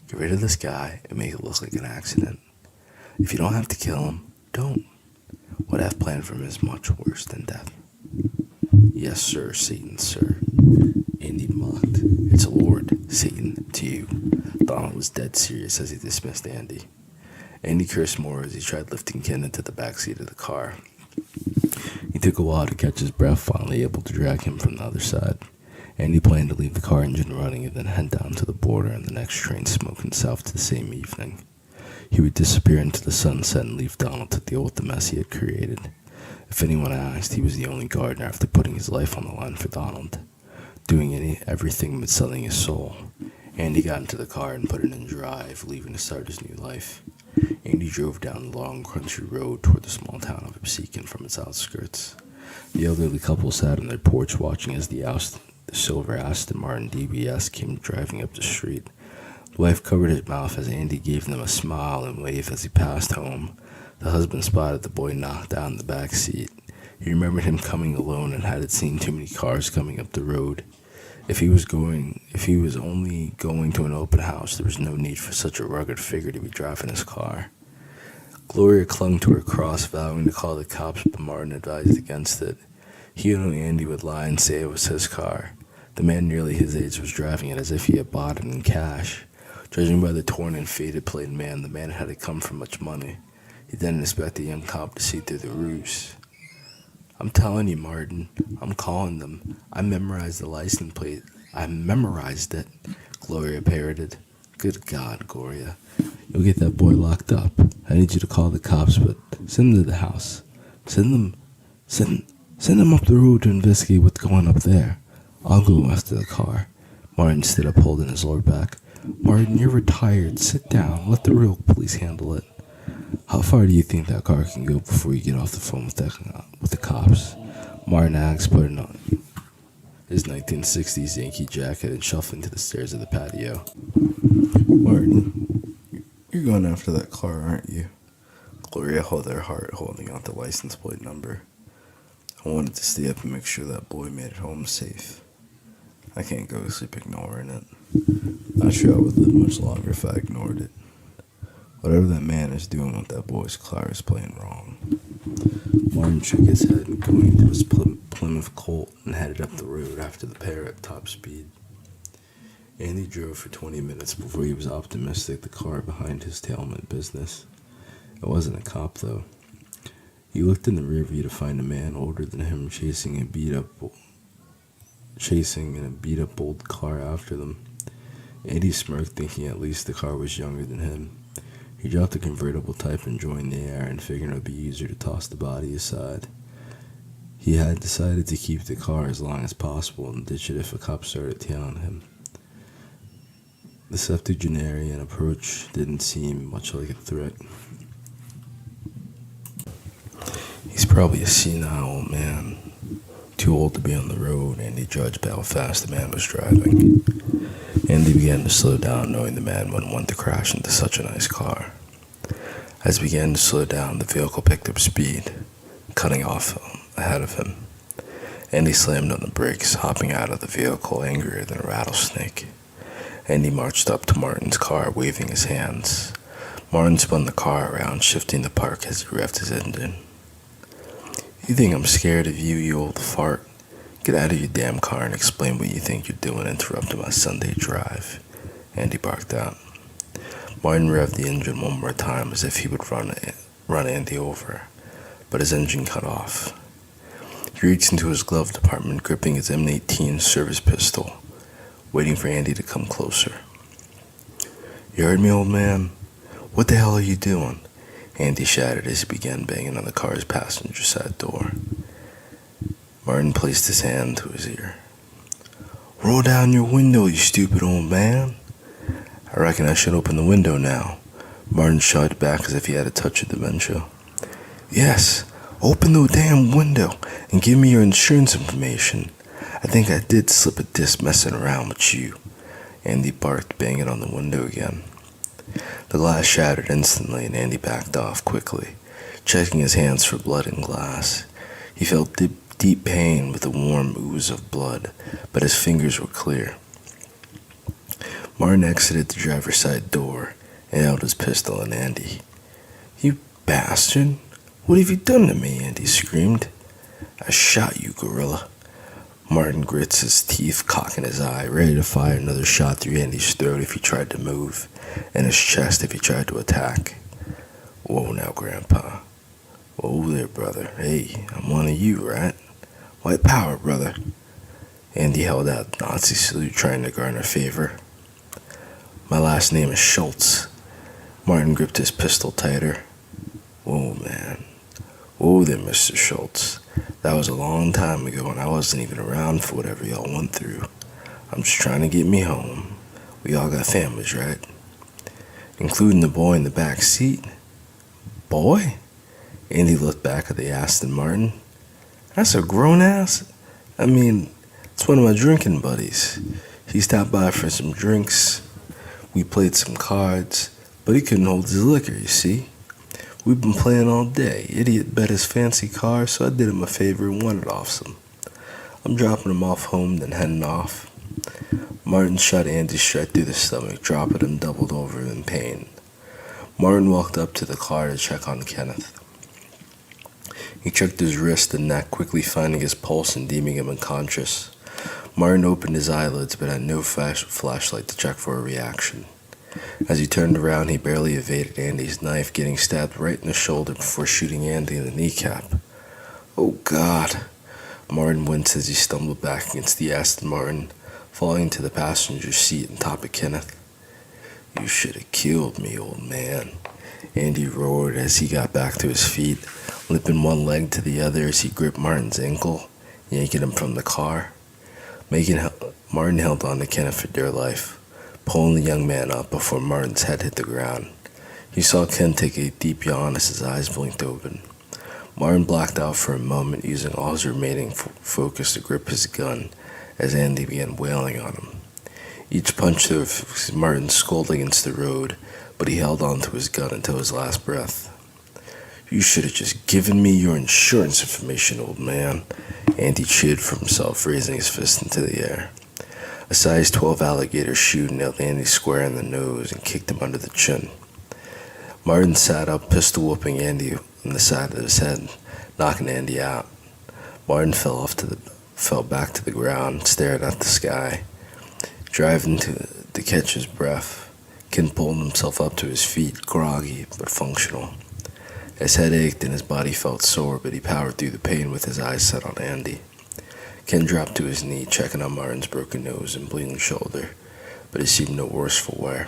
Get rid of this guy and make it look like an accident. If you don't have to kill him, don't. What I've planned for him is much worse than death. Yes, sir, Satan, sir. Andy mocked. It's Lord Satan to you. Donald was dead serious as he dismissed Andy. Andy cursed more as he tried lifting Ken into the backseat of the car. He took a while to catch his breath, finally able to drag him from the other side. Andy planned to leave the car engine running and then head down to the border and the next train smoking south the same evening. He would disappear into the sunset and leave Donald to deal with the mess he had created. If anyone asked, he was the only gardener after putting his life on the line for Donald, doing everything but selling his soul. Andy got into the car and put it in drive, leaving to start his new life. Andy drove down the long country road toward the small town of Absecon from its outskirts. The elderly couple sat on their porch watching as the silver Aston Martin DBS came driving up the street. The wife covered his mouth as Andy gave them a smile and wave as he passed home. The husband spotted the boy knocked out in the back seat. He remembered him coming alone and hadn't seen too many cars coming up the road. If he was only going to an open house, there was no need for such a rugged figure to be driving his car. Gloria clung to her cross, vowing to call the cops, but Martin advised against it. He knew Andy would lie and say it was his car. The man nearly his age was driving it as if he had bought it in cash. Judging by the torn and faded plate the man hadn't come from much money. He didn't expect the young cop to see through the ruse. "I'm telling you, Martin, I'm calling them. I memorized the license plate. I memorized it," Gloria parroted. "Good God, Gloria. You'll get that boy locked up. I need you to call the cops, but send them to the house. Send them up the road to investigate what's going up there. I'll go after the car." Martin stood up holding his lower back. "Martin, you're retired. Sit down. Let the real police handle it. How far do you think that car can go before you get off the phone with the cops?" Martin asked, putting on his 1960s Yankee jacket and shuffling to the stairs of the patio. "Martin, you're going after that car, aren't you?" Gloria held her heart, holding out the license plate number. "I wanted to stay up and make sure that boy made it home safe. I can't go to sleep ignoring it. Not sure I would live much longer if I ignored it. Whatever that man is doing with that boy's car is plain wrong." Martin shook his head and going into his Plymouth Colt and headed up the road after the pair at top speed. Andy drove for 20 minutes before he was optimistic the car behind his tail meant business. It wasn't a cop, though. He looked in the rear view to find a man older than him chasing in a beat-up old car after them. Andy smirked, thinking at least the car was younger than him. He dropped the convertible type and joined the air, and figured it would be easier to toss the body aside. He had decided to keep the car as long as possible and ditch it if a cop started tailing him. The septuagenarian approach didn't seem much like a threat. "He's probably a senile old man, too old to be on the road," Andy judged by how fast the man was driving. Andy began to slow down, knowing the man wouldn't want to crash into such a nice car. As he began to slow down, the vehicle picked up speed, cutting off ahead of him. Andy slammed on the brakes, hopping out of the vehicle angrier than a rattlesnake. Andy marched up to Martin's car, waving his hands. Martin spun the car around, shifting the park as he revved his engine. "You think I'm scared of you, you old fart? Get out of your damn car and explain what you think you're doing interrupting my Sunday drive," Andy barked out. Martin revved the engine one more time as if he would run Andy over, but his engine cut off. He reached into his glove compartment, gripping his M18 service pistol, waiting for Andy to come closer. "You heard me, old man? What the hell are you doing?" Andy shouted as he began banging on the car's passenger side door. Martin placed his hand to his ear. "Roll down your window, you stupid old man." "I reckon I should open the window now." Martin shot back as if he had a touch of dementia. "Yes, open the damn window and give me your insurance information. I think I did slip a disc messing around with you," Andy barked, banging on the window again. The glass shattered instantly and Andy backed off quickly, checking his hands for blood and glass. He felt deep pain with a warm ooze of blood, but his fingers were clear. Martin exited the driver's side door and held his pistol at Andy. "You bastard! What have you done to me?" Andy screamed. "I shot you, gorilla." Martin grits his teeth, cocking his eye, ready to fire another shot through Andy's throat if he tried to move, and his chest if he tried to attack. "Whoa now, Grandpa. Whoa there, brother. Hey, I'm one of you, right? White power, brother." Andy held out the Nazi salute, trying to garner favor. "My last name is Schultz." Martin gripped his pistol tighter. "Whoa, man. Whoa there, Mr. Schultz. That was a long time ago, and I wasn't even around for whatever y'all went through. I'm just trying to get me home. We all got families, right?" including the boy in the back seat. Boy? Andy looked back at the Aston Martin. That's a grown ass. I mean, it's one of my drinking buddies. He stopped by for some drinks. We played some cards, but he couldn't hold his liquor, you see. We've been playing all day. Idiot bet his fancy car, so I did him a favor and won it off some. I'm dropping him off home, then heading off. Martin shot Andy straight through the stomach, dropping him doubled over in pain. Martin walked up to the car to check on Kenneth. He checked his wrist and neck, quickly finding his pulse and deeming him unconscious. Martin opened his eyelids, but had no flashlight to check for a reaction. As he turned around, he barely evaded Andy's knife, getting stabbed right in the shoulder before shooting Andy in the kneecap. Oh, God. Martin winced as he stumbled back against the Aston Martin, falling into the passenger seat on top of Kenneth. You should have killed me, old man. Andy roared as he got back to his feet, lipping one leg to the other as he gripped Martin's ankle, yanking him from the car. Martin held on to Kenneth for dear life, pulling the young man up before Martin's head hit the ground. He saw Ken take a deep yawn as his eyes blinked open. Martin blacked out for a moment, using all his remaining focus to grip his gun as Andy began wailing on him. Each punch threw Martin's skull against the road, but he held on to his gun until his last breath. You should have just given me your insurance information, old man. Andy cheered for himself, raising his fist into the air. A size 12 alligator shoe nailed Andy square in the nose and kicked him under the chin. Martin sat up, pistol whooping Andy on the side of his head, knocking Andy out. Martin fell back to the ground, staring at the sky, driving to catch his breath. Ken pulled himself up to his feet, groggy but functional. His head ached and his body felt sore, but he powered through the pain with his eyes set on Andy. Ken dropped to his knee, checking on Martin's broken nose and bleeding shoulder, but it seemed no worse for wear.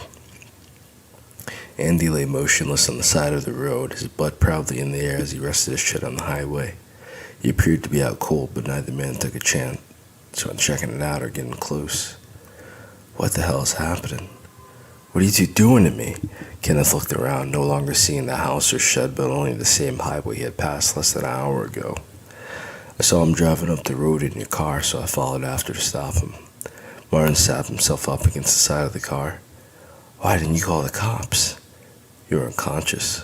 Andy lay motionless on the side of the road, his butt proudly in the air as he rested his chin on the highway. He appeared to be out cold, but neither man took a chance on checking it out or getting close. What the hell is happening? What are you two doing to me? Kenneth looked around, no longer seeing the house or shed, but only the same highway he had passed less than an hour ago. I saw him driving up the road in your car, so I followed after to stop him. Martin sat himself up against the side of the car. Why didn't you call the cops? You were unconscious.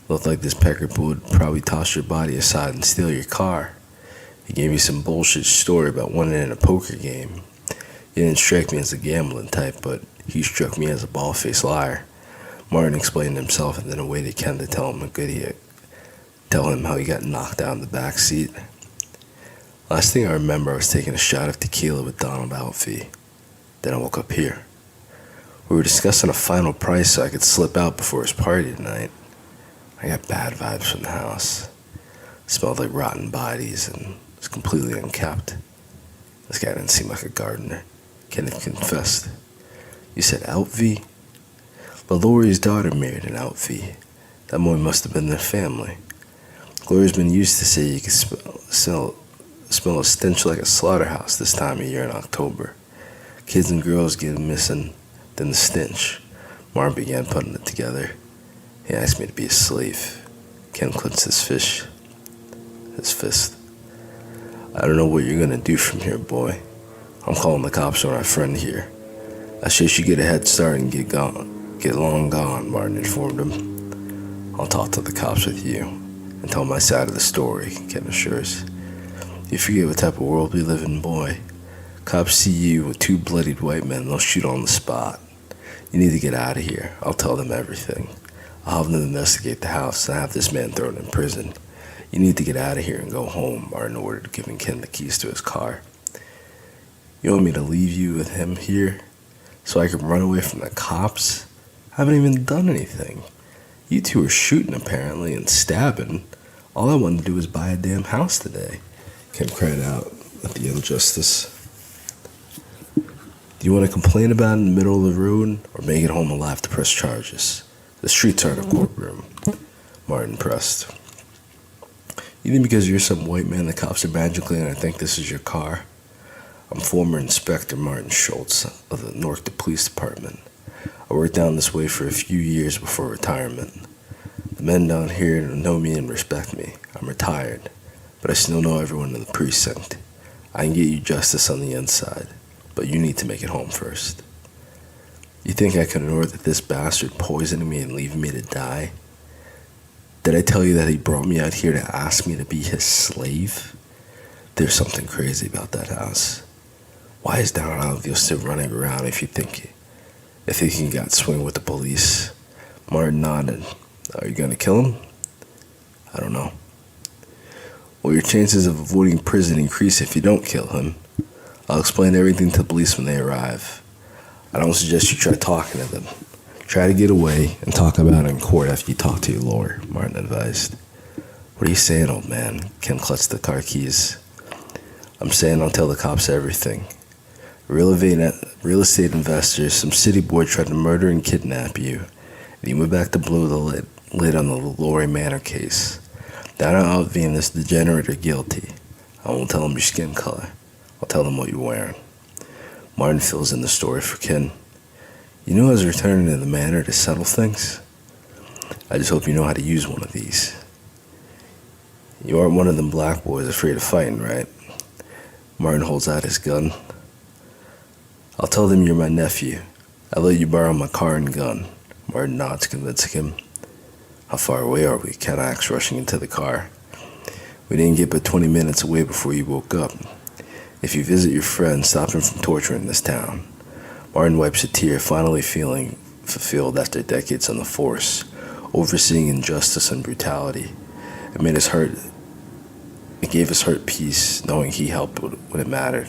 Looked like this pecker would probably toss your body aside and steal your car. He gave me some bullshit story about winning in a poker game. He didn't strike me as a gambling type, but he struck me as a bald-faced liar. Martin explained himself and then awaited Ken to tell him how he got knocked out in the back seat. Last thing I remember, I was taking a shot of tequila with Donald Outfee. Then I woke up here. We were discussing a final price so I could slip out before his party tonight. I got bad vibes from the house. It smelled like rotten bodies and was completely unkept. This guy didn't seem like a gardener. Kenneth confessed. You said Outfee? LaLaurie's daughter married an Outfee. That boy must have been their family. Gloria's been used to say you could smell a stench like a slaughterhouse this time of year in October. Kids and girls get missing, then the stench. Martin began putting it together. He asked me to be a slave. Ken clenched his fist. I don't know what you're gonna do from here, boy. I'm calling the cops on our friend here. I suggest you get a head start and get long gone, Martin informed him. I'll talk to the cops with you and tell my side of the story, Ken assures. You forget what type of world we live in, boy. Cops see you with two bloodied white men, they'll shoot on the spot. You need to get out of here. I'll tell them everything. I'll have them investigate the house and have this man thrown in prison. You need to get out of here and go home, Martin ordered, giving Ken the keys to his car. You want me to leave you with him here so I can run away from the cops? I haven't even done anything. You two are shooting, apparently, and stabbing. All I wanted to do was buy a damn house today. Ken cried out at the injustice. Do you want to complain about it in the middle of the road or make it home alive to press charges? The streets aren't a courtroom, Martin pressed. You think because you're some white man the cops are magically going to think this is your car? I'm former Inspector Martin Schultz of the North Police Department. I worked down this way for a few years before retirement. The men down here know me and respect me. I'm retired, but I still know everyone in the precinct. I can get you justice on the inside, but you need to make it home first. You think I can ignore that this bastard poisoned me and leaving me to die? Did I tell you that he brought me out here to ask me to be his slave? There's something crazy about that house. Why is Daryl Alvio still running around if you think he got swing with the police? Martin nodded. Are you gonna kill him? I don't know. Well, your chances of avoiding prison increase if you don't kill him. I'll explain everything to the police when they arrive. I don't suggest you try talking to them. Try to get away and talk about it in court after you talk to your lawyer, Martin advised. What are you saying, old man? Ken clutched the car keys. I'm saying I'll tell the cops everything. Real estate investors, some city boy tried to murder and kidnap you, and you went back to blow the lid on the LaLaurie Manor case. Daryl Alvio and this degenerate are guilty. I won't tell them your skin color. I'll tell them what you're wearing. Martin fills in the story for Ken. You know I was returning to the manor to settle things? I just hope you know how to use one of these. You aren't one of them black boys afraid of fighting, right? Martin holds out his gun. I'll tell them you're my nephew. I'll let you borrow my car and gun. Martin nods, convincing him. How far away are we? Ken asks, rushing into the car. We didn't get but 20 minutes away before you woke up. If you visit your friend, stop him from torturing this town. Martin wipes a tear, finally feeling fulfilled after decades on the force, overseeing injustice and brutality. It gave his heart peace, knowing he helped when it mattered,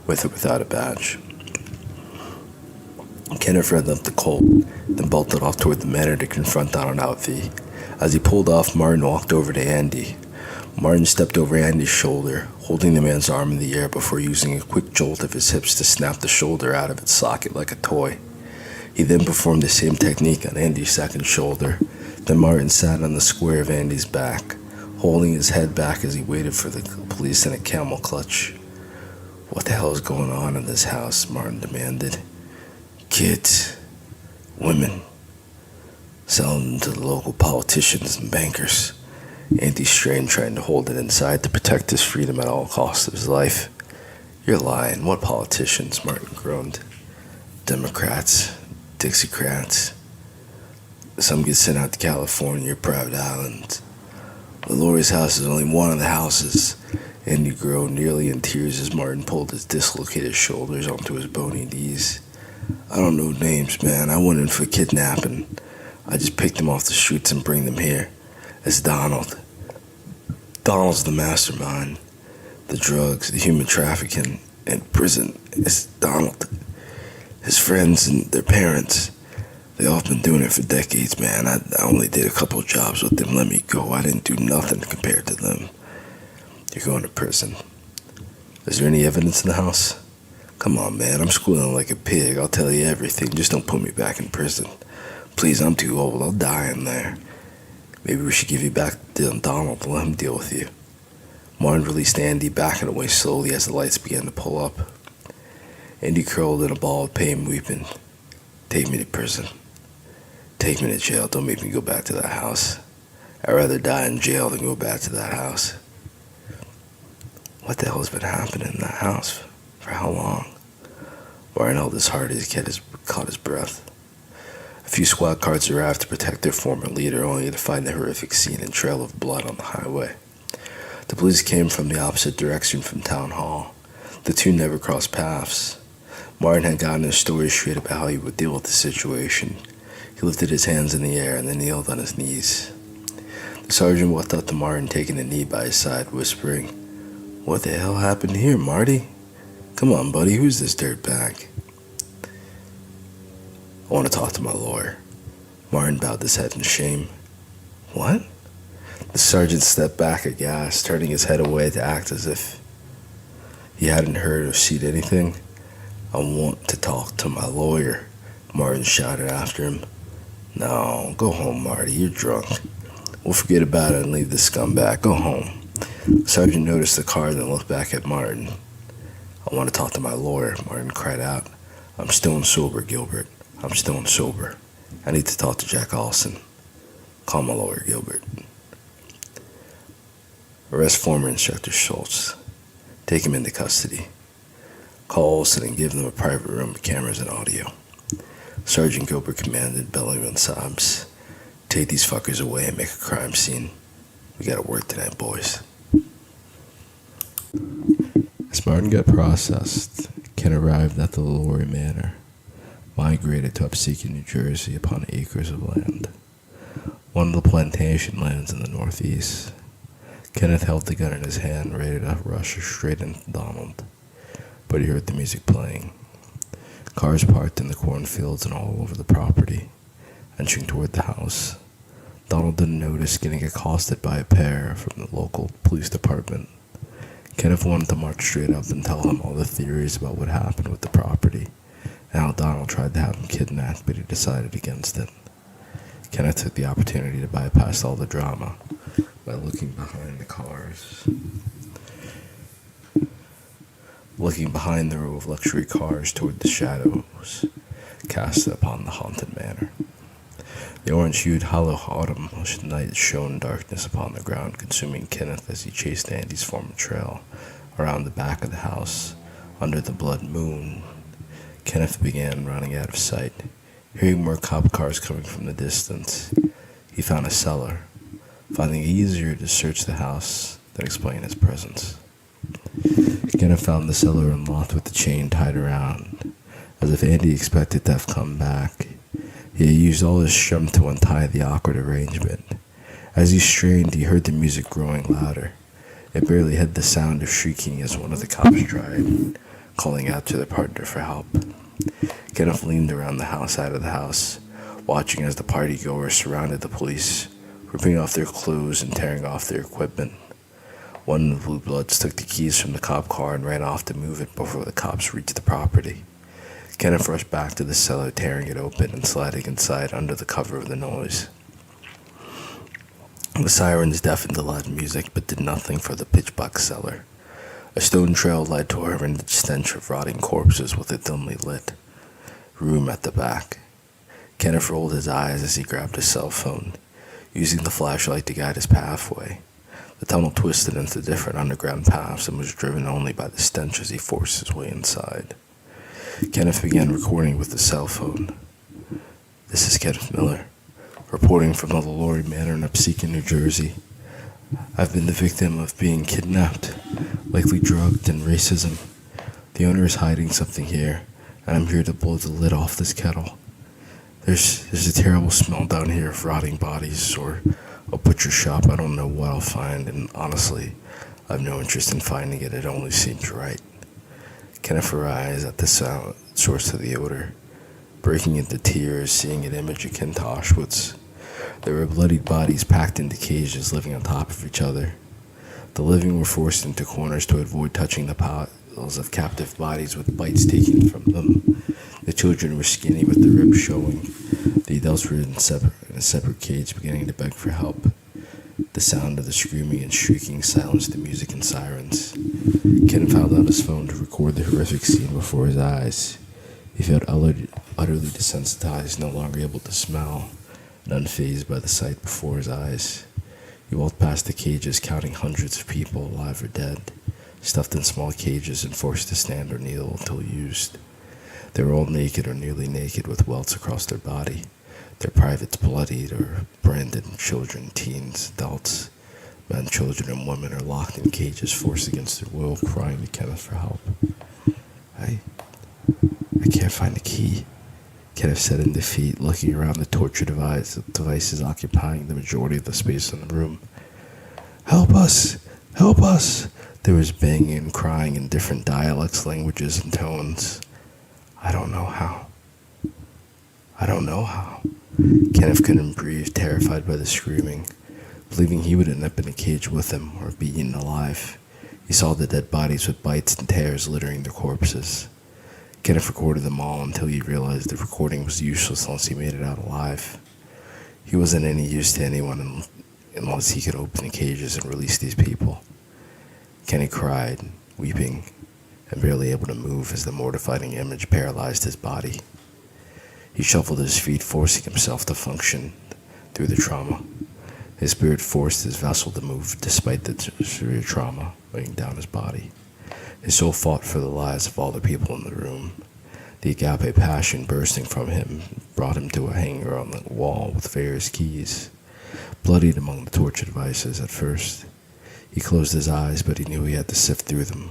with or without a badge. Kenneth read up the Colt, then bolted off toward the manor to confront Daryl Alvio. As he pulled off, Martin walked over to Andy. Martin stepped over Andy's shoulder, holding the man's arm in the air before using a quick jolt of his hips to snap the shoulder out of its socket like a toy. He then performed the same technique on Andy's second shoulder. Then Martin sat on the square of Andy's back, holding his head back as he waited for the police in a camel clutch. What the hell is going on in this house? Martin demanded. Kids, women, selling them to the local politicians and bankers. Andy strained, trying to hold it inside to protect his freedom at all costs of his life. You're lying. What politicians? Martin groaned. Democrats, Dixiecrats. Some get sent out to California or private islands. LaLaurie's house is only one of the houses. Andy groaned, nearly in tears as Martin pulled his dislocated shoulders onto his bony knees. I don't know names, man. I went in for kidnapping. I just picked them off the streets and bring them here. It's Donald. Donald's the mastermind. The drugs, the human trafficking, and prison. It's Donald. His friends and their parents. They all been doing it for decades, man. I only did a couple of jobs with them. Let me go. I didn't do nothing compared to them. You're going to prison. Is there any evidence in the house? Come on, man. I'm squealing like a pig. I'll tell you everything. Just don't put me back in prison. Please, I'm too old. I'll die in there. Maybe we should give you back to Donald and let him deal with you. Martin released Andy, backing away slowly as the lights began to pull up. Andy curled in a ball of pain, weeping. Take me to prison. Take me to jail. Don't make me go back to that house. I'd rather die in jail than go back to that house. What the hell has been happening in that house? For how long? Martin held his heart as he caught his breath. A few squad cars arrived to protect their former leader, only to find the horrific scene and trail of blood on the highway. The police came from the opposite direction from Town Hall. The two never crossed paths. Martin had gotten his story straight about how he would deal with the situation. He lifted his hands in the air and then kneeled on his knees. The sergeant walked up to Martin, taking a knee by his side, whispering, "What the hell happened here, Marty? Come on, buddy, who's this dirtbag?" "I want to talk to my lawyer." Martin bowed his head in shame. "What?" The sergeant stepped back aghast, turning his head away to act as if he hadn't heard or seen anything. "I want to talk to my lawyer," Martin shouted after him. "No, go home, Marty, you're drunk. We'll forget about it and leave this scumbag. Go home." The sergeant noticed the car and then looked back at Martin. "I want to talk to my lawyer," Martin cried out. "I'm stone sober, Gilbert. I'm stone sober. I need to talk to Jack Olson. Call my lawyer, Gilbert. Arrest former instructor Schultz. Take him into custody. Call Olson and give them a private room with cameras and audio. Sergeant Gilbert commanded, bellowing on sobs. Take these fuckers away and make a crime scene. We gotta work tonight, boys. As Martin got processed, Ken arrived at the LaLaurie Manor, migrated to Upstate, New Jersey upon acres of land. One of the plantation lands in the northeast. Kenneth held the gun in his hand, ready to rush straight into Donald, but he heard the music playing. Cars parked in the cornfields and all over the property, inching toward the house. Donald didn't notice getting accosted by a pair from the local police department. Kenneth wanted to march straight up and tell him all the theories about what happened with the property, and how Donald tried to have him kidnapped, but he decided against it. Kenneth took the opportunity to bypass all the drama by looking behind the cars. Looking behind the row of luxury cars toward the shadows cast upon the haunted manor. The orange-hued hollow autumn night shone darkness upon the ground, consuming Kenneth as he chased Andy's former trail around the back of the house. Under the blood moon, Kenneth began running out of sight. Hearing more cop cars coming from the distance, he found a cellar, finding it easier to search the house than explain its presence. Kenneth found the cellar unlocked with the chain tied around, as if Andy expected to have come back. He had used all his strength to untie the awkward arrangement. As he strained, he heard the music growing louder. It barely had the sound of shrieking as one of the cops tried, calling out to their partner for help. Kenneth leaned around the house out of the house, watching as the partygoers surrounded the police, ripping off their clothes and tearing off their equipment. One of the Blue Bloods took the keys from the cop car and ran off to move it before the cops reached the property. Kenneth rushed back to the cellar, tearing it open and sliding inside under the cover of the noise. The sirens deafened the loud music, but did nothing for the pitch-black cellar. A stone trail led to a horrendous stench of rotting corpses with a dimly lit room at the back. Kenneth rolled his eyes as he grabbed his cell phone, using the flashlight to guide his pathway. The tunnel twisted into different underground paths and was driven only by the stench as he forced his way inside. Kenneth began recording with the cell phone. This is Kenneth Miller, reporting from the LaLaurie Manor in Upstate, New Jersey. I've been the victim of being kidnapped, likely drugged, and racism. The owner is hiding something here, and I'm here to blow the lid off this kettle. There's a terrible smell down here of rotting bodies, or a butcher shop. I don't know what I'll find, and honestly, I have no interest in finding it. It only seems right. Kenneth eyes at the source of the odor, breaking into tears, seeing an image akin to Auschwitz. There were bloodied bodies packed into cages, living on top of each other. The living were forced into corners to avoid touching the piles of captive bodies with bites taken from them. The children were skinny with the ribs showing. The adults were in a separate cage, beginning to beg for help. The sound of the screaming and shrieking silenced the music and sirens. Ken held out his phone to record the horrific scene before his eyes. He felt utterly desensitized, no longer able to smell, and unfazed by the sight before his eyes. He walked past the cages, counting hundreds of people, alive or dead, stuffed in small cages and forced to stand or kneel until used. They were all naked or nearly naked, with welts across their body, their privates bloodied or branded. Children, teens, adults, men, children, and women are locked in cages, forced against their will, crying to Kenneth for help. I can't find the key, Kenneth said in defeat, looking around the torture devices occupying the majority of the space in the room. Help us! Help us! There was banging and crying in different dialects, languages, and tones. I don't know how. Kenneth couldn't breathe, terrified by the screaming, believing he would end up in a cage with them or be eaten alive. He saw the dead bodies with bites and tears littering their corpses. Kenneth recorded them all until he realized the recording was useless unless he made it out alive. He wasn't any use to anyone unless he could open the cages and release these people. Kenny cried, weeping, and barely able to move as the mortifying image paralyzed his body. He shuffled his feet, forcing himself to function through the trauma. His spirit forced his vessel to move despite the severe trauma weighing down his body. His soul fought for the lives of all the people in the room. The agape passion bursting from him brought him to a hanger on the wall with various keys, bloodied among the torture devices at first. He closed his eyes, but he knew he had to sift through them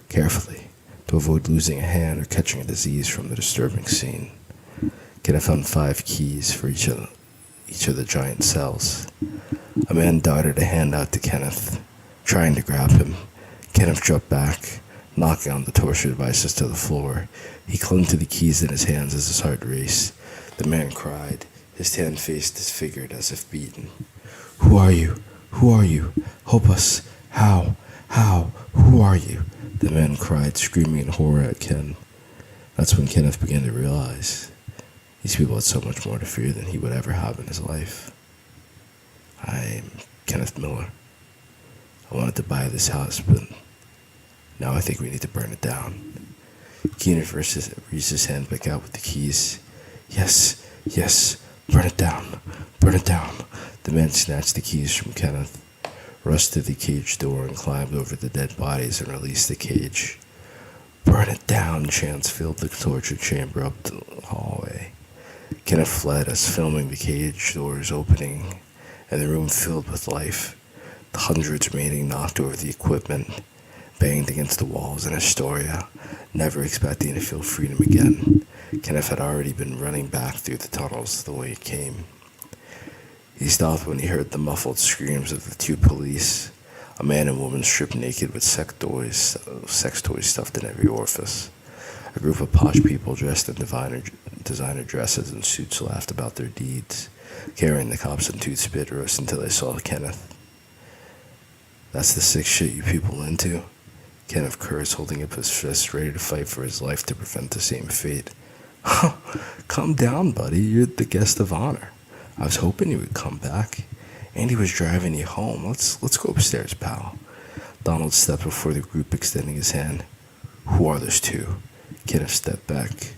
carefully to avoid losing a hand or catching a disease from the disturbing scene. Kenneth found 5 keys for each of the giant cells. A man darted a hand out to Kenneth, trying to grab him. Kenneth dropped back, knocking on the torture devices to the floor. He clung to the keys in his hands as his heart raced. The man cried, his tan face disfigured as if beaten. "Who are you? Who are you? Help us! How? How? Who are you?" The man cried, screaming in horror at Ken. That's when Kenneth began to realize these people had so much more to fear than he would ever have in his life. "I'm Kenneth Miller. I wanted to buy this house, but now I think we need to burn it down." Kenneth reached his hand back out with the keys. Yes, burn it down, burn it down." The man snatched the keys from Kenneth, rushed to the cage door and climbed over the dead bodies and released the cage. "Burn it down," chants filled the torture chamber up the hallway. Kenneth fled as filming the cage doors opening and the room filled with life. The hundreds remaining knocked over the equipment, banged against the walls in Astoria, never expecting to feel freedom again. Kenneth had already been running back through the tunnels the way he came. He stopped when he heard the muffled screams of the 2 police, a man and woman stripped naked with sex toys stuffed in every orifice. A group of posh people dressed in designer dresses and suits laughed about their deeds, carrying the cops on 2 spit roasts until they saw Kenneth. "That's the sick shit you people into?" Kenneth cursed, holding up his fist, ready to fight for his life to prevent the same fate. "Calm down, buddy. You're the guest of honor. I was hoping you would come back. Andy was driving you home. Let's go upstairs, pal." Donald stepped before the group, extending his hand. "Who are those 2? Kenneth stepped back.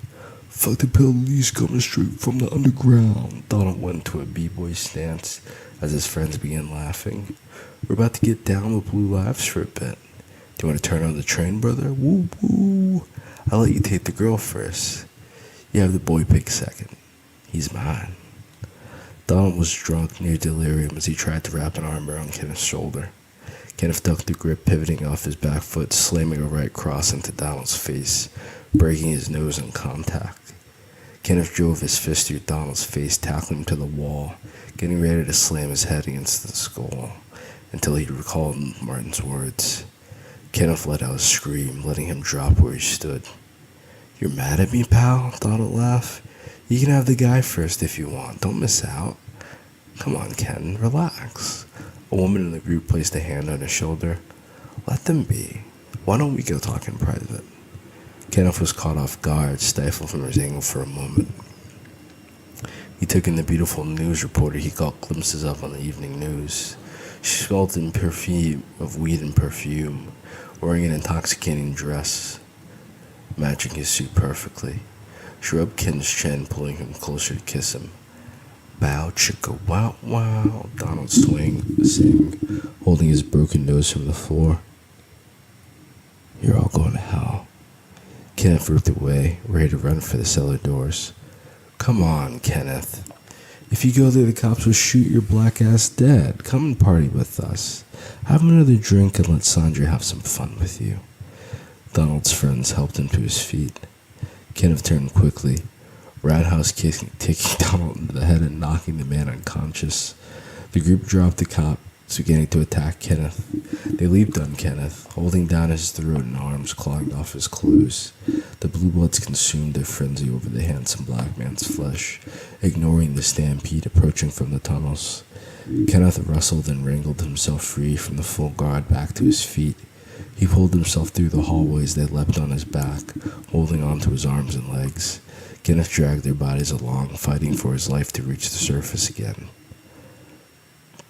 "Fuck the police coming straight from the underground." Donald went to a b-boy stance as his friends began laughing. "We're about to get down with Blue Lives for a bit. Do you want to turn on the train, brother? Woo woo. I'll let you take the girl first. You have the boy pick second. He's mine." Donald was drunk, near delirium, as he tried to wrap an arm around Kenneth's shoulder. Kenneth ducked the grip, pivoting off his back foot, slamming a right cross into Donald's face, breaking his nose on contact. Kenneth drove his fist through Donald's face, tackling him to the wall, getting ready to slam his head against the skull, until he recalled Martin's words. Kenneth let out a scream, letting him drop where he stood. "You're mad at me, pal?" Donald laughed. "You can have the guy first if you want. Don't miss out." "Come on, Ken, relax." A woman in the group placed a hand on his shoulder. "Let them be. Why don't we go talk in private?" Kenneth was caught off guard, stifled from his anger for a moment. He took in the beautiful news reporter he caught glimpses of on the evening news. She smelled in perfume of weed and perfume, wearing an intoxicating dress, matching his suit perfectly. She rubbed Ken's chin, pulling him closer to kiss him. "Bow chicka wow wow," Donald sang, holding his broken nose from the floor. "You're all going to hell." Kenneth ripped away, ready to run for the cellar doors. "Come on, Kenneth. If you go there, the cops will shoot your black ass dead. Come and party with us. Have another drink and let Sandra have some fun with you." Donald's friends helped him to his feet. Kenneth turned quickly, roundhouse kicking Donald into the head and knocking the man unconscious. The group dropped the cops, beginning to attack Kenneth. They leaped on Kenneth, holding down his throat and arms, clawing off his clothes. The blue bloods consumed their frenzy over the handsome black man's flesh, ignoring the stampede approaching from the tunnels. Kenneth wrestled and wrangled himself free from the full guard back to his feet. He pulled himself through the hallways. They leapt on his back, holding onto his arms and legs. Kenneth dragged their bodies along, fighting for his life to reach the surface again.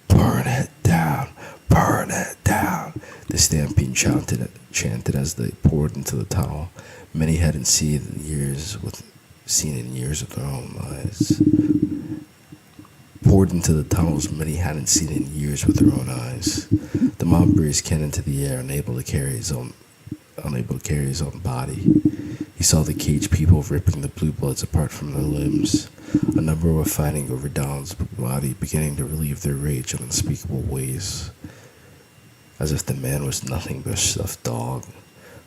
"Burn it down! Burn it down!" The stampede chanted as they poured into the tunnel. Many hadn't seen in years with seen in years with their own eyes. Poured into the tunnels many hadn't seen in years with their own eyes. The mob raised Ken into the air, unable to carry his own body. He saw the caged people ripping the blue bloods apart from their limbs. A number were fighting over Donald's body, beginning to relieve their rage in unspeakable ways, as if the man was nothing but a stuffed dog,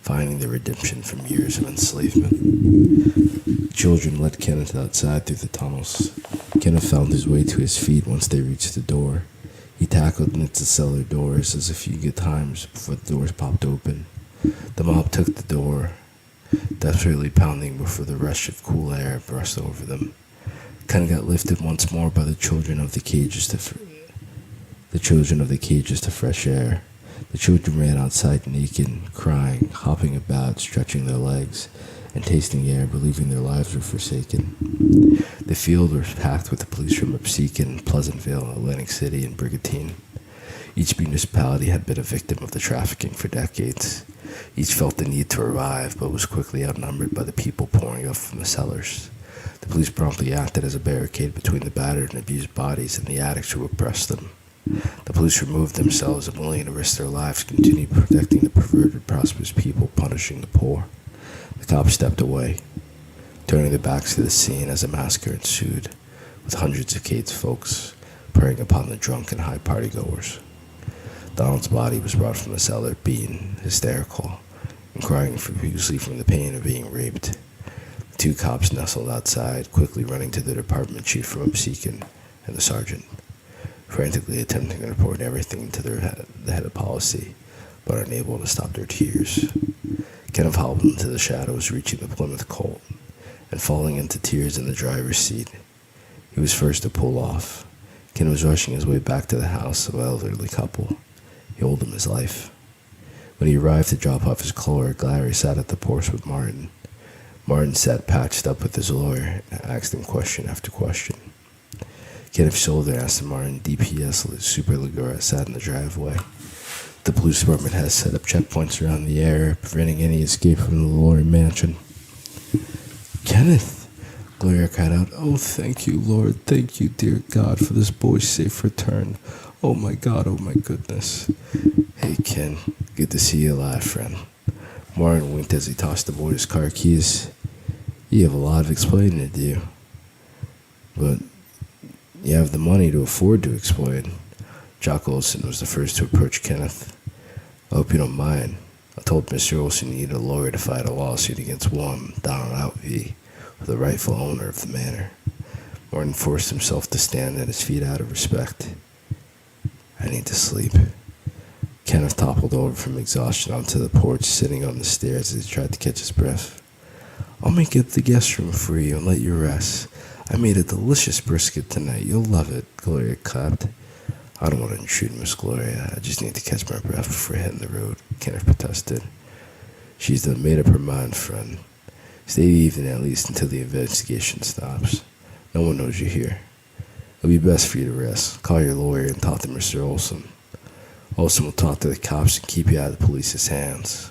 finding their redemption from years of enslavement. Children led Kenneth outside through the tunnels. Kenneth found his way to his feet once they reached the door. He tackled into the cellar doors as a few good times before the doors popped open. The mob took the door, desperately pounding before the rush of cool air brushed over them. Ken got lifted once more by the children of the cages to fresh air. The children ran outside naked, crying, hopping about, stretching their legs, and tasting air, believing their lives were forsaken. The field was packed with the police from Upseekin, Pleasantville, Atlantic City, and Brigantine. Each municipality had been a victim of the trafficking for decades. Each felt the need to arrive, but was quickly outnumbered by the people pouring up from the cellars. The police promptly acted as a barricade between the battered and abused bodies and the addicts who oppressed them. The police removed themselves and, willing to risk their lives, continued protecting the perverted, prosperous people, punishing the poor. The cops stepped away, turning their backs to the scene as a massacre ensued, with hundreds of caged folks preying upon the drunk and high partygoers. Donald's body was brought from the cellar, beaten, hysterical, and crying profusely from the pain of being raped. The two cops nestled outside, quickly running to the department chief from Upseekin and the sergeant, frantically attempting to report everything to the head of policy, but unable to stop their tears. Kenneth hobbled into the shadows, reaching the Plymouth Colt, and falling into tears in the driver's seat. He was first to pull off. Ken was rushing his way back to the house of an elderly couple. He owed them his life. When he arrived to drop off his car, LaLaurie sat at the porch with Martin. Martin sat patched up with his lawyer and asked him question after question. Kenneth shouldered Aston Martin DPS Super Leggera sat in the driveway. The police department has set up checkpoints around the area, preventing any escape from the LaLaurie mansion. Kenneth! Gloria cried out, "Oh, thank you, Lord. Thank you, dear God, for this boy's safe return. Oh my God, oh my goodness." "Hey, Ken. Good to see you alive, friend." Martin winked as he tossed the boy his car keys. "You have a lot of explaining to do. But you have the money to afford to explain." Jock Olson was the first to approach Kenneth. "I hope you don't mind. I told Mr. Olson you needed a lawyer to fight a lawsuit against one Donald Outvie, the rightful owner of the manor." Martin forced himself to stand at his feet out of respect. "I need to sleep." Kenneth toppled over from exhaustion onto the porch, sitting on the stairs as he tried to catch his breath. "I'll make up the guest room for you and let you rest. I made a delicious brisket tonight. You'll love it," Gloria clapped. "I don't want to intrude, Miss Gloria. I just need to catch my breath before hitting the road," Kenneth protested. "She's done made up her mind, friend. Stay even at least until the investigation stops. No one knows you're here. It'll be best for you to rest. Call your lawyer and talk to Mr. Olson. Olson will talk to the cops and keep you out of the police's hands.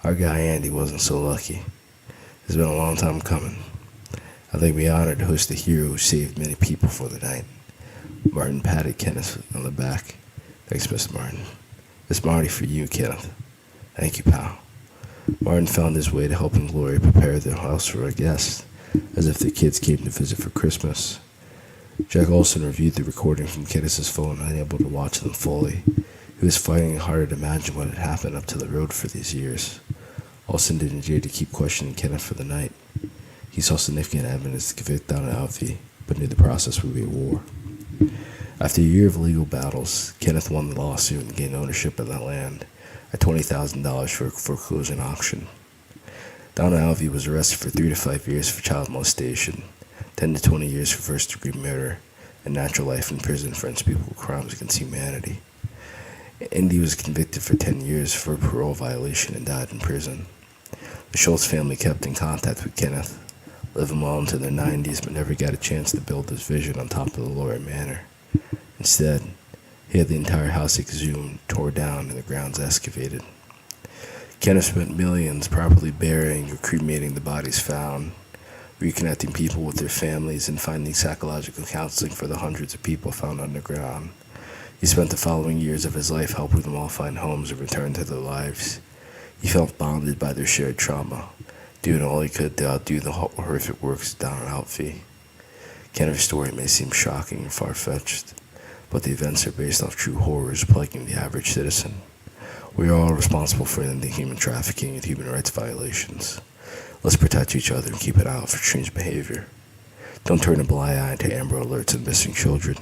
Our guy Andy wasn't so lucky. It's been a long time coming. I think we're honored to host a hero who saved many people for the night." Martin patted Kenneth on the back. "Thanks, Mr. Martin. It's Marty for you, Kenneth." "Thank you, pal." Martin found his way to helping Gloria prepare their house for a guest, as if the kids came to visit for Christmas. Jack Olson reviewed the recording from Kenneth's phone, unable to watch them fully. He was fighting hard to imagine what had happened up to the road for these years. Olson didn't dare to keep questioning Kenneth for the night. He saw significant evidence to convict Donald Outvie, but knew the process would be a war. After a year of legal battles, Kenneth won the lawsuit and gained ownership of the land at $20,000 for a foreclosure auction. Donald Outvie was arrested for 3 to 5 years for child molestation, 10 to 20 years for first-degree murder, and natural life in prison for unspeakable crimes against humanity. Andy was convicted for 10 years for a parole violation and died in prison. The Schultz family kept in contact with Kenneth, living well into their 90s, but never got a chance to build his vision on top of the LaLaurie Manor. Instead, he had the entire house exhumed, tore down, and the grounds excavated. Kenneth spent millions properly burying or cremating the bodies found. reconnecting people with their families and finding psychological counseling for the hundreds of people found underground. He spent the following years of his life helping them all find homes and return to their lives. He felt bonded by their shared trauma, doing all he could to outdo the horrific works done on Alfie. Kenner's story may seem shocking and far-fetched, but the events are based off true horrors plaguing the average citizen. We are all responsible for ending human trafficking and human rights violations. Let's protect each other and keep an eye out for strange behavior. Don't turn a blind eye to Amber Alerts and missing children.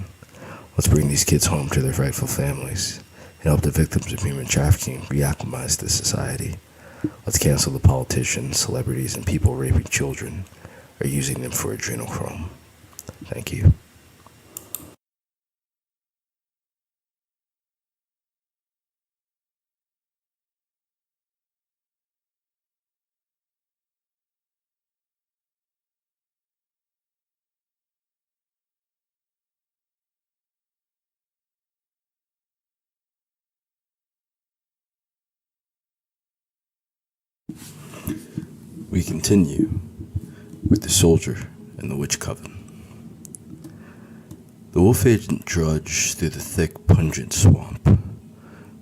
Let's bring these kids home to their rightful families and help the victims of human trafficking reacclimatize to society. Let's cancel the politicians, celebrities, and people raping children or using them for adrenochrome. Thank you. We continue with the soldier and the witch coven. The wolf agent trudged through the thick, pungent swamp.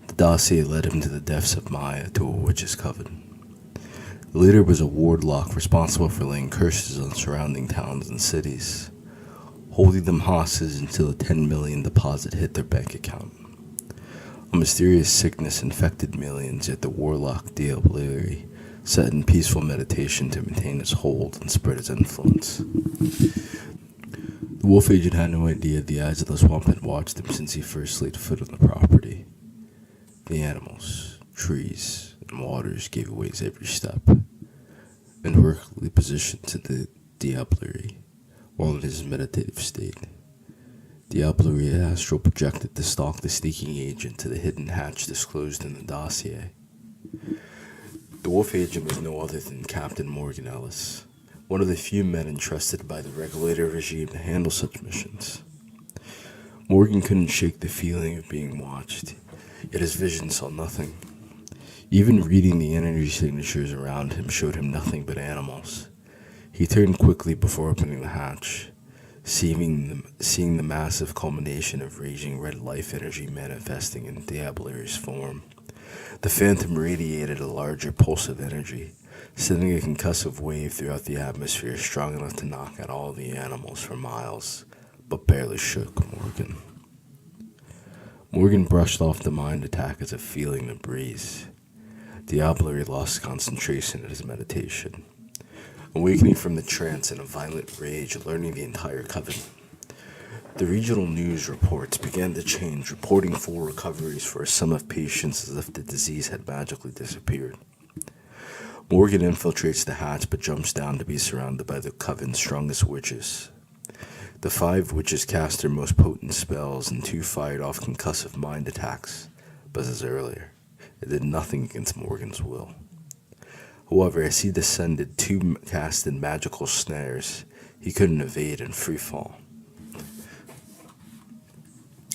The dossier led him to the depths of Maya to a witch's coven. The leader was a warlock responsible for laying curses on surrounding towns and cities, holding them hostage until a 10 million deposit hit their bank account. A mysterious sickness infected millions, yet the warlock LaLaurie sat in peaceful meditation to maintain his hold and spread his influence. The wolf agent had no idea the eyes of the swamp had watched him since he first laid foot on the property. The animals, trees, and waters gave away his every step, and vertically positioned to the LaLaurie while in his meditative state. LaLaurie astral projected to stalk the sneaking agent to the hidden hatch disclosed in the dossier. The wolf agent was no other than Captain Morgan Ellis, one of the few men entrusted by the regulator regime to handle such missions. Morgan couldn't shake the feeling of being watched, yet his vision saw nothing. Even reading the energy signatures around him showed him nothing but animals. He turned quickly before opening the hatch, seeing the massive culmination of raging red life energy manifesting in LaLaurie's form. The phantom radiated a larger pulse of energy, sending a concussive wave throughout the atmosphere strong enough to knock out all the animals for miles, but barely shook Morgan. Morgan brushed off the mind attack as if feeling the breeze. LaLaurie lost concentration in his meditation, awakening from the trance in a violent rage, learning the entire coven. The regional news reports began to change, reporting full recoveries for a sum of patients as if the disease had magically disappeared. Morgan infiltrates the hatch but jumps down to be surrounded by the coven's strongest witches. The 5 witches cast their most potent spells and 2 fired off concussive mind attacks, but as earlier, it did nothing against Morgan's will. However, as he descended, 2 casted magical snares he couldn't evade in free fall.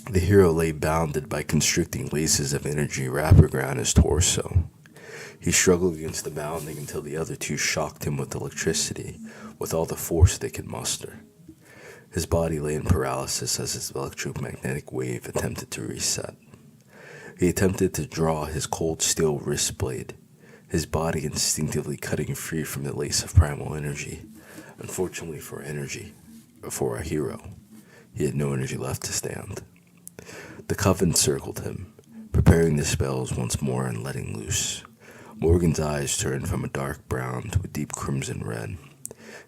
The hero lay bounded by constricting laces of energy wrapped around his torso. He struggled against the bounding until the other 2 shocked him with electricity, with all the force they could muster. His body lay in paralysis as his electromagnetic wave attempted to reset. He attempted to draw his cold steel wrist blade, his body instinctively cutting free from the lace of primal energy. Unfortunately for our hero, he had no energy left to stand. The coven circled him, preparing the spells once more and letting loose. Morgan's eyes turned from a dark brown to a deep crimson red.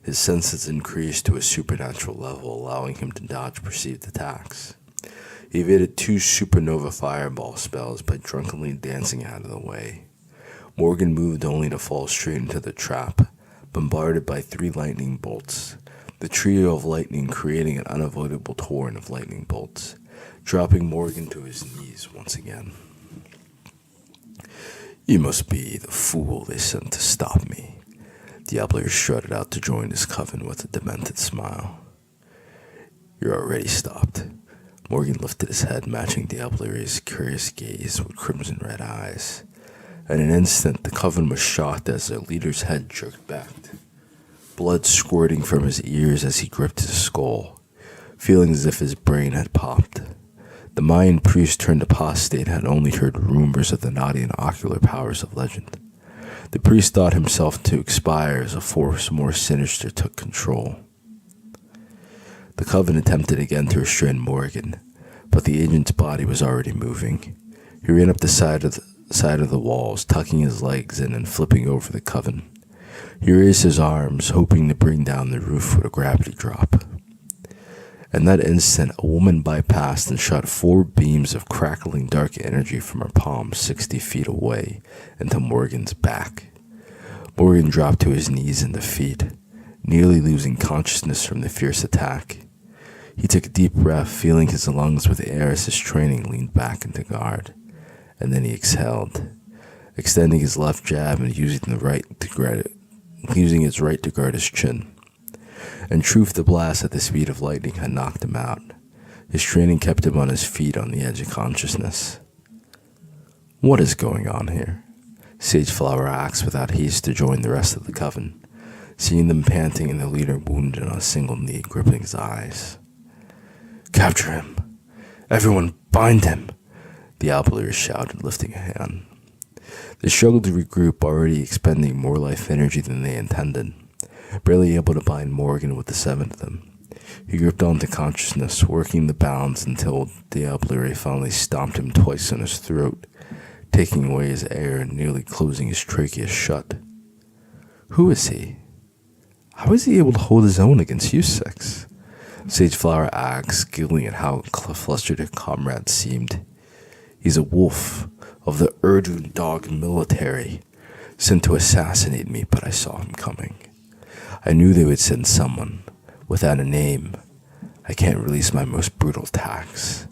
His senses increased to a supernatural level, allowing him to dodge perceived attacks. He evaded 2 supernova fireball spells by drunkenly dancing out of the way. Morgan moved only to fall straight into the trap, bombarded by 3 lightning bolts, the trio of lightning creating an unavoidable torrent of lightning bolts, dropping Morgan to his knees once again. "You must be the fool they sent to stop me." LaLaurie strutted out to join his coven with a demented smile. "You're already stopped." Morgan lifted his head, matching LaLaurie's curious gaze with crimson red eyes. In an instant, the coven was shocked as their leader's head jerked back. blood squirting from his ears as he gripped his skull, feeling as if his brain had popped. The Mayan priest turned apostate and had only heard rumors of the naughty and ocular powers of legend. The priest thought himself to expire as a force more sinister took control. The Coven attempted again to restrain Morgan, but the agent's body was already moving. He ran up the side of the walls, tucking his legs in and flipping over the Coven. He raised his arms, hoping to bring down the roof with a gravity drop. In that instant, a woman bypassed and shot 4 beams of crackling dark energy from her palm 60 feet away into Morgan's back. Morgan dropped to his knees in defeat, nearly losing consciousness from the fierce attack. He took a deep breath, filling his lungs with air as his training leaned back into guard, and then he exhaled, extending his left jab and using his right to guard his chin. In truth, the blast at the speed of lightning had knocked him out. His training kept him on his feet on the edge of consciousness. What is going on here? Sageflower asked without haste to join the rest of the Coven, seeing them panting and the leader wounded on a single knee, gripping his eyes. Capture him! Everyone bind him! The Outlier shouted, lifting a hand. They struggled to regroup, already expending more life energy than they intended, barely able to bind Morgan with the 7 of them. He gripped onto consciousness, working the bounds until Daryl finally stomped him twice on his throat, taking away his air and nearly closing his trachea shut. Who is he? How is he able to hold his own against you 6? Sageflower asked, giggling at how flustered her comrade seemed. He's a wolf of the Urdun dog military, sent to assassinate me, but I saw him coming. I knew they would send someone. Without a name, I can't release my most brutal attacks.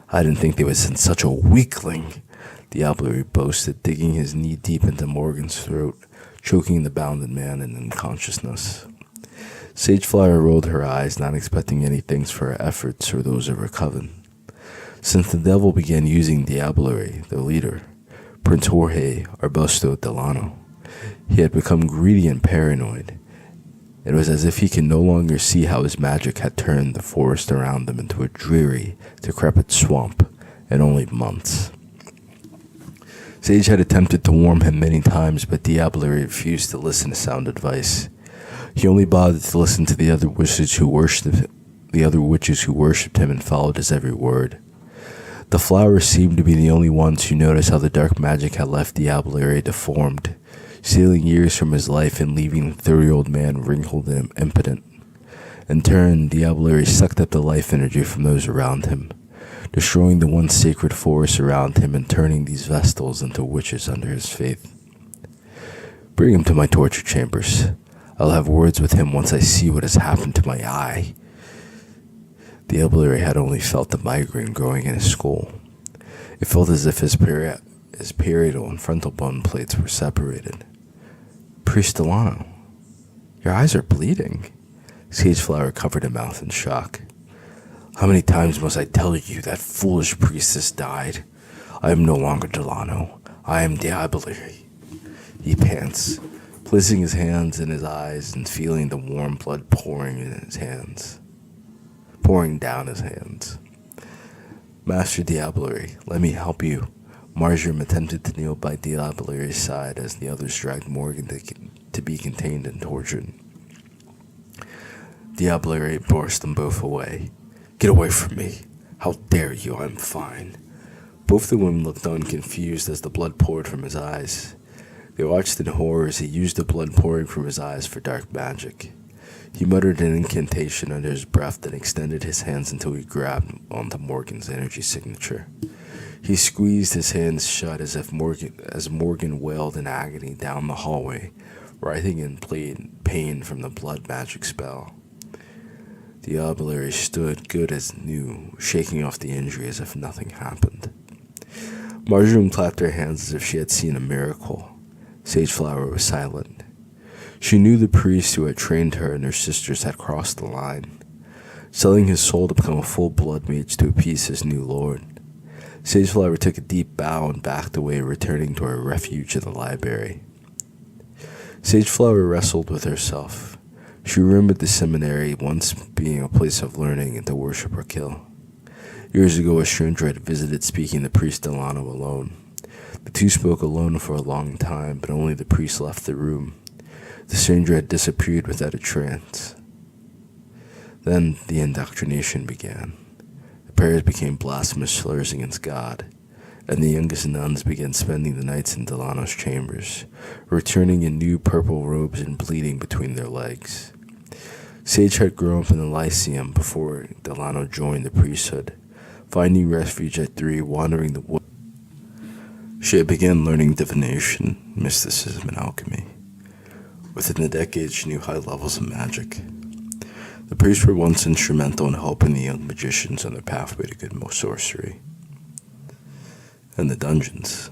I didn't think they would send such a weakling, the Outlier boasted, digging his knee deep into Morgan's throat, choking the bounded man in unconsciousness. Sageflower rolled her eyes, not expecting any thanks for her efforts or those of her Coven. Since the devil began using Daryl, their leader, Prince Jorge Arbusto Delano, he had become greedy and paranoid. It was as if he could no longer see how his magic had turned the forest around them into a dreary, decrepit swamp in only months. Sage had attempted to warn him many times, but Daryl refused to listen to sound advice. He only bothered to listen to the other witches who worshipped him and followed his every word. The flowers seemed to be the only ones who noticed how the dark magic had left Daryl deformed, stealing years from his life and leaving the 30-year-old man wrinkled and impotent. In turn, Daryl sucked up the life energy from those around him, destroying the one sacred forest around him and turning these Vestals into witches under his faith. Bring him to my torture chambers. I'll have words with him once I see what has happened to my eye. Daryl had only felt the migraine growing in his skull. It felt as if his parietal and frontal bone plates were separated. Priest Delano, your eyes are bleeding. Sageflower covered her mouth in shock. How many times must I tell you that foolish priestess died? I am no longer Delano. I am Daryl. He pants, placing his hands in his eyes and feeling the warm blood pouring down his hands. Master Daryl, let me help you. Marjoram attempted to kneel by Daryl's side as the others dragged Morgan to be contained and tortured. Daryl forced them both away. Get away from me. How dare you? I'm fine. Both the women looked on confused as the blood poured from his eyes. They watched in horror as he used the blood pouring from his eyes for dark magic. He muttered an incantation under his breath, then extended his hands until he grabbed onto Morgan's energy signature. He squeezed his hands shut as Morgan wailed in agony down the hallway, writhing in pain from the blood magic spell. Daryl stood good as new, shaking off the injury as if nothing happened. Marjoram clapped her hands as if she had seen a miracle. Sageflower was silent. She knew the priest who had trained her and her sisters had crossed the line, selling his soul to become a full blood mage to appease his new lord. Sageflower took a deep bow and backed away, returning to her refuge in the library. Sageflower wrestled with herself. She remembered the seminary once being a place of learning and to worship or kill. Years ago, a stranger had visited, speaking to priest Delano alone. The two spoke alone for a long time, but only the priest left the room. The stranger had disappeared without a trance. Then the indoctrination began. The prayers became blasphemous slurs against God, and the youngest nuns began spending the nights in Delano's chambers, returning in new purple robes and bleeding between their legs. Sage had grown up in the Lyceum before Delano joined the priesthood, finding refuge at 3, wandering the woods. She had begun learning divination, mysticism, and alchemy. Within the decades, she knew high levels of magic. The priests were once instrumental in helping the young magicians on their pathway to good sorcery. And the dungeons.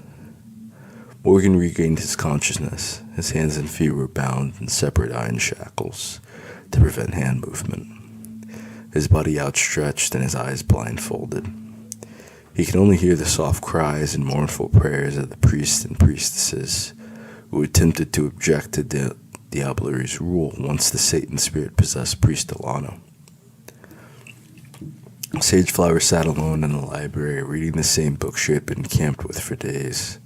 Morgan regained his consciousness. His hands and feet were bound in separate iron shackles to prevent hand movement. His body outstretched and his eyes blindfolded. He could only hear the soft cries and mournful prayers of the priests and priestesses who attempted to object to Diablery's rule once the Satan spirit possessed priest Delano. Sage Flower sat alone in the library, reading the same book she had been camped with for days.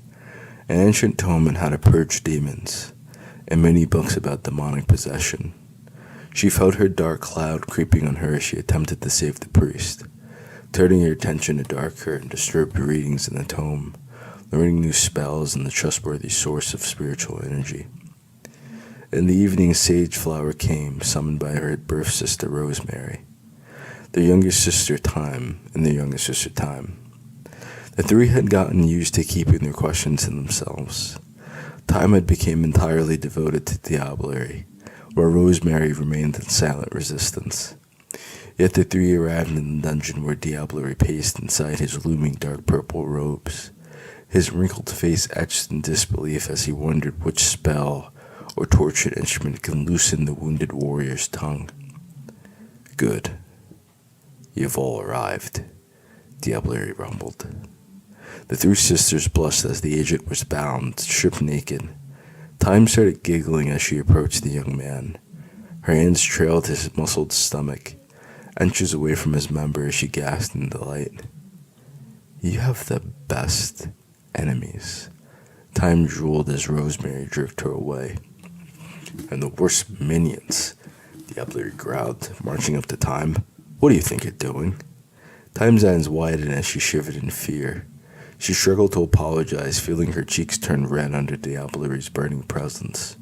An ancient tome on how to purge demons, and many books about demonic possession. She felt her dark cloud creeping on her as she attempted to save the priest, turning her attention to darker and disturbed readings in the tome, learning new spells and the trustworthy source of spiritual energy. In the evening, Sage Flower came, summoned by her birth sister Rosemary, their youngest sister Time, and their youngest sister Time. The three had gotten used to keeping their questions to themselves. Time had become entirely devoted to Diablery, where Rosemary remained in silent resistance. Yet the three arrived in the dungeon where Diablery paced inside his looming dark purple robes, his wrinkled face etched in disbelief as he wondered which spell or tortured instrument can loosen the wounded warrior's tongue. Good. You've all arrived, Diablery rumbled. The three sisters blushed as the agent was bound, stripped naked. Time started giggling as she approached the young man. Her hands trailed his muscled stomach, inches away from his member as she gasped in delight. You have the best enemies. Time drooled as Rosemary jerked her away. And the worst minions, Diablery growled, marching up to Time. What do you think you're doing? Time's eyes widened as she shivered in fear. She struggled to apologize, feeling her cheeks turn red under Diablery's burning presence.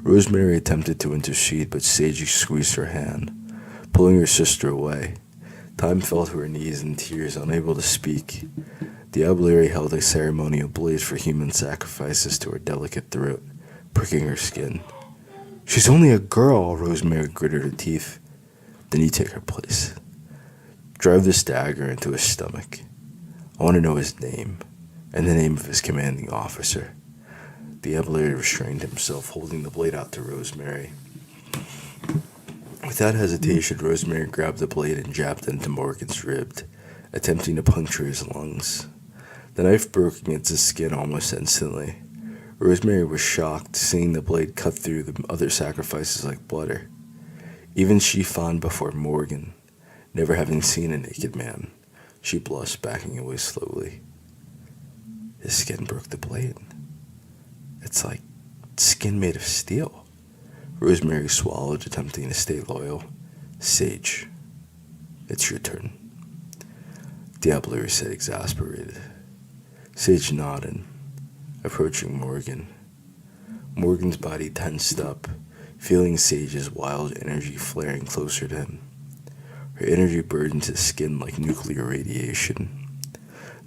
Rosemary attempted to intercede, but Sage squeezed her hand, pulling her sister away. Time fell to her knees in tears, unable to speak. Diablery held a ceremonial blade for human sacrifices to her delicate throat, pricking her skin. She's only a girl, Rosemary gritted her teeth. Then you take her place. Drive this dagger into his stomach. I want to know his name, and the name of his commanding officer. Diablery restrained himself, holding the blade out to Rosemary. Without hesitation, Rosemary grabbed the blade and jabbed it into Morgan's rib, attempting to puncture his lungs. The knife broke against his skin almost instantly. Rosemary was shocked, seeing the blade cut through the other sacrifices like butter. Even she fawned before Morgan, never having seen a naked man. She blushed, backing away slowly. His skin broke the blade. It's like skin made of steel. Rosemary swallowed, attempting to stay loyal. Sage, it's your turn. Diablery said, exasperated. Sage nodded, approaching Morgan. Morgan's body tensed up, feeling Sage's wild energy flaring closer to him. Her energy burdened his skin like nuclear radiation.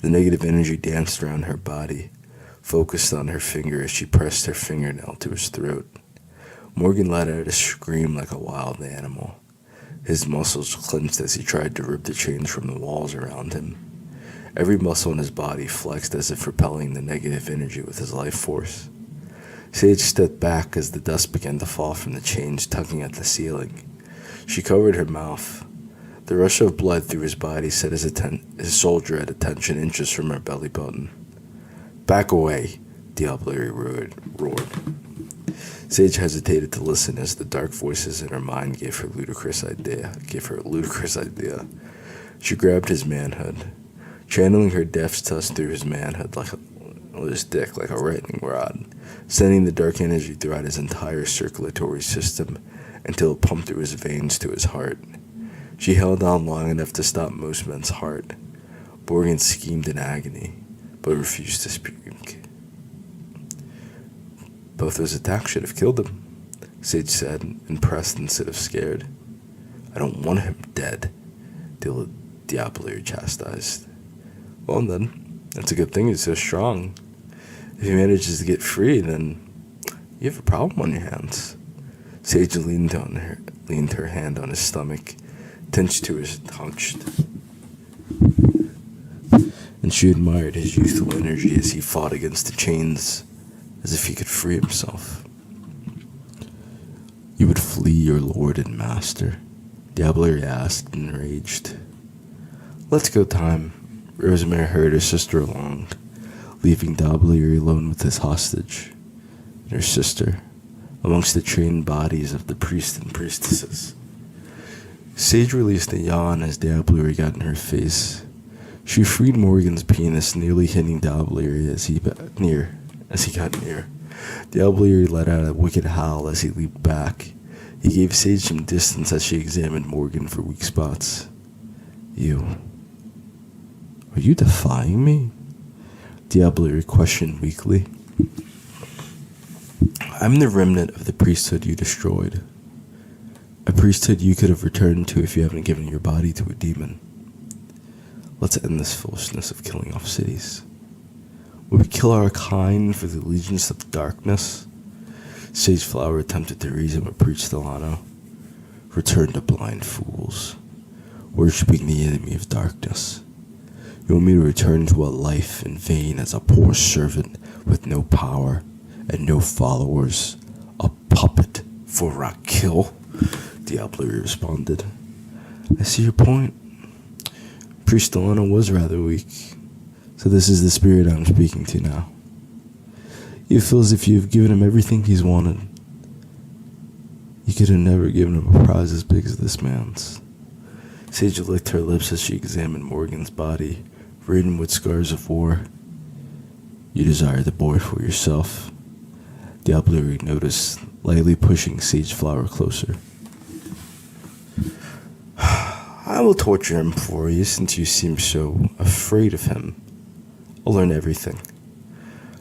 The negative energy danced around her body, focused on her finger as she pressed her fingernail to his throat. Morgan let out a scream like a wild animal. His muscles clenched as he tried to rip the chains from the walls around him. Every muscle in his body flexed as if repelling the negative energy with his life force. Sage stepped back as the dust began to fall from the chains tugging at the ceiling. She covered her mouth. The rush of blood through his body set his soldier at attention inches from her belly button. Back away, Diablery roared. Sage hesitated to listen as the dark voices in her mind gave her a ludicrous idea. She grabbed his manhood, channeling her death's touch through his manhood his dick like a lightning rod, sending the dark energy throughout his entire circulatory system until it pumped through his veins to his heart. She held on long enough to stop most men's heart. Morgan schemed in agony, but refused to speak. Both those attacks should have killed him, Sage said, impressed instead of scared. I don't want him dead, LaLaurie chastised. Well then, that's a good thing he's so strong. If he manages to get free, then you have a problem on your hands. Sage leaned her hand on his stomach, hunched, and she admired his youthful energy as he fought against the chains, as if he could free himself. You would flee your lord and master? LaLaurie asked, enraged. Let's go time. Rosemary hurried her sister along, leaving LaLaurie alone with his hostage and her sister, amongst the trained bodies of the priests and priestesses. Sage released a yawn as LaLaurie got in her face. She freed Morgan's penis, nearly hitting LaLaurie as he got near. LaLaurie let out a wicked howl as he leaped back. He gave Sage some distance as she examined Morgan for weak spots. Are you defying me? LaLaurie questioned weakly. I'm the remnant of the priesthood you destroyed. A priesthood you could have returned to if you haven't given your body to a demon. Let's end this foolishness of killing off cities. Would we kill our kind for the allegiance of the darkness? Sage Flower attempted to reason with Priest Delano. Return to blind fools, worshipping the enemy of darkness. You want me to return to a life in vain as a poor servant with no power and no followers, a puppet for a kill? LaLaurie responded. I see your point. Priest Delano was rather weak, so this is the spirit I'm speaking to now. You feel as if you've given him everything he's wanted. You could have never given him a prize as big as this man's. Sage licked her lips as she examined Morgan's body, ridden with scars of war. You desire the boy for yourself. LaLaurie noticed, lightly pushing Sage Flower closer. I will torture him for you since you seem so afraid of him. I'll learn everything.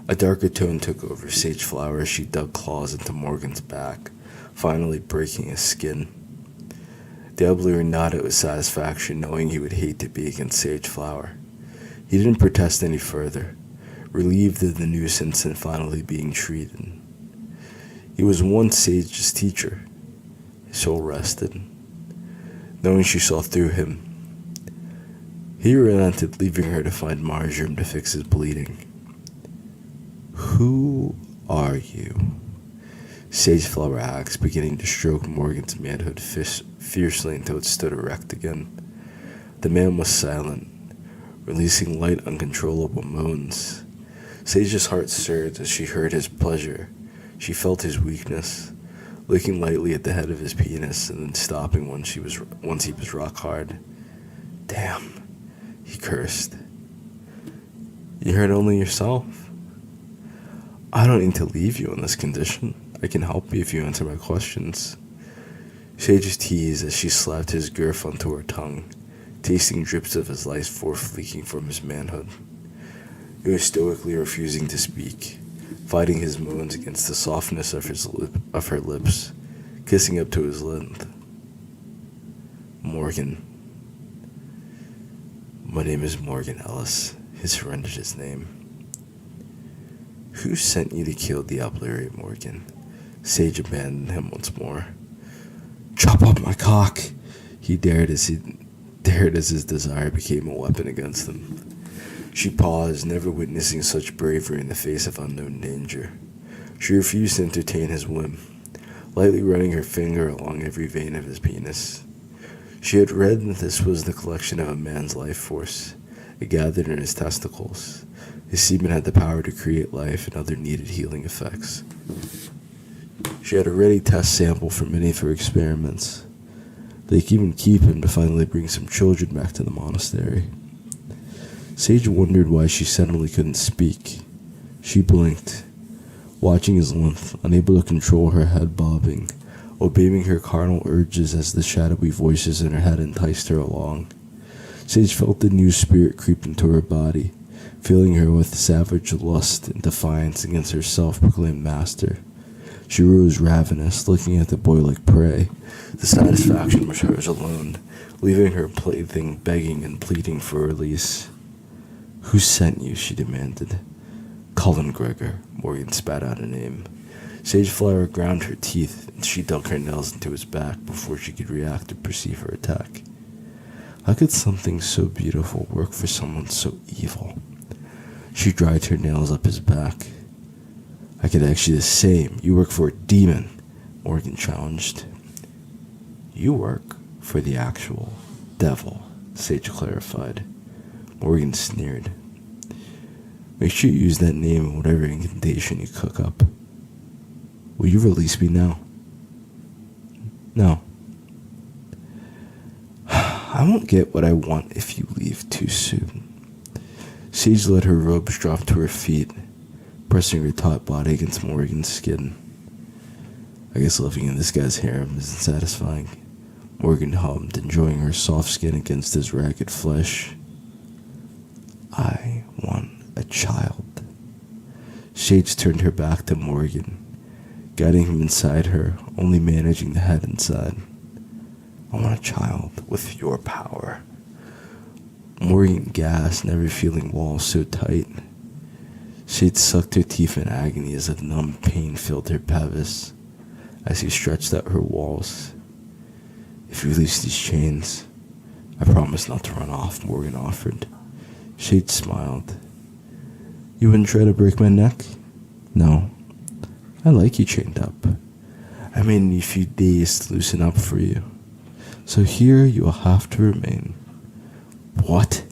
A darker tone took over Sage Flower as she dug claws into Morgan's back, finally breaking his skin. LaLaurie nodded with satisfaction, knowing he would hate to be against Sage Flower. He didn't protest any further, relieved of the nuisance and finally being treated. He was once Sage's teacher. His soul rested, knowing she saw through him. He relented, leaving her to find marjoram to fix his bleeding. Who are you? Sage Flower asked, beginning to stroke Morgan's manhood fiercely until it stood erect again. The man was silent, releasing light, uncontrollable moans. Sage's heart surged as she heard his pleasure. She felt his weakness, licking lightly at the head of his penis and then stopping once he was rock hard. Damn, he cursed. You hurt only yourself. I don't need to leave you in this condition. I can help you if you answer my questions. Sage teased as she slapped his girth onto her tongue, tasting drips of his life force leaking from his manhood. He was stoically refusing to speak, fighting his moans against the softness of her lips, kissing up to his length. Morgan. My name is Morgan Ellis. He surrendered his name. Who sent you to kill LaLaurie, Morgan? Sage abandoned him once more. Chop up my cock, he dared as his desire became a weapon against him. She paused, never witnessing such bravery in the face of unknown danger. She refused to entertain his whim, lightly running her finger along every vein of his penis. She had read that this was the collection of a man's life force. It gathered in his testicles. His semen had the power to create life and other needed healing effects. She had a ready test sample for many of her experiments. They could even keep him to finally bring some children back to the monastery. Sage wondered why she suddenly couldn't speak. She blinked, watching his lymph, unable to control her head bobbing, obeying her carnal urges as the shadowy voices in her head enticed her along. Sage felt the new spirit creep into her body, filling her with savage lust and defiance against her self-proclaimed master. She rose ravenous, looking at the boy like prey. The satisfaction was hers alone, leaving her plaything begging and pleading for release. "Who sent you?" she demanded. "Colin Gregor," Morgan spat out a name. Sageflower ground her teeth, and she dug her nails into his back before she could react or perceive her attack. How could something so beautiful work for someone so evil? She dragged her nails up his back. "I could ask you the same. You work for a demon," Morgan challenged. "You work for the actual devil," Sage clarified. Morgan sneered. "Make sure you use that name in whatever incantation you cook up. Will you release me now?" "No." "I won't get what I want if you leave too soon." Sage let her robes drop to her feet, pressing her taut body against Morgan's skin. "I guess living in this guy's harem isn't satisfying," Morgan hummed, enjoying her soft skin against his ragged flesh. "I want a child." Sage turned her back to Morgan, guiding him inside her, only managing the head inside. "I want a child with your power." Morgan gasped, never feeling walls so tight. Sage sucked her teeth in agony as a numb pain filled her pelvis as he stretched out her walls. "If you release these chains, I promise not to run off," Morgan offered. Sage smiled. "You wouldn't try to break my neck?" "No. I like you chained up. I may need a few days to loosen up for you. So here you will have to remain." "What?"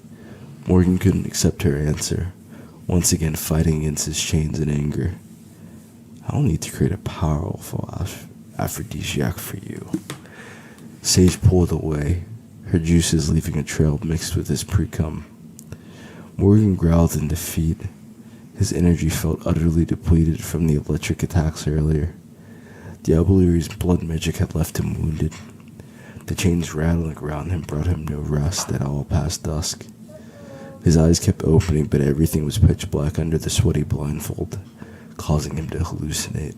Morgan couldn't accept her answer, once again fighting against his chains in anger. "I'll need to create a powerful aphrodisiac for you." Sage pulled away, her juices leaving a trail mixed with his pre-cum. Morgan growled in defeat. His energy felt utterly depleted from the electric attacks earlier. LaLaurie's blood magic had left him wounded. The chains rattling around him brought him no rest at all past dusk. His eyes kept opening, but everything was pitch black under the sweaty blindfold, causing him to hallucinate.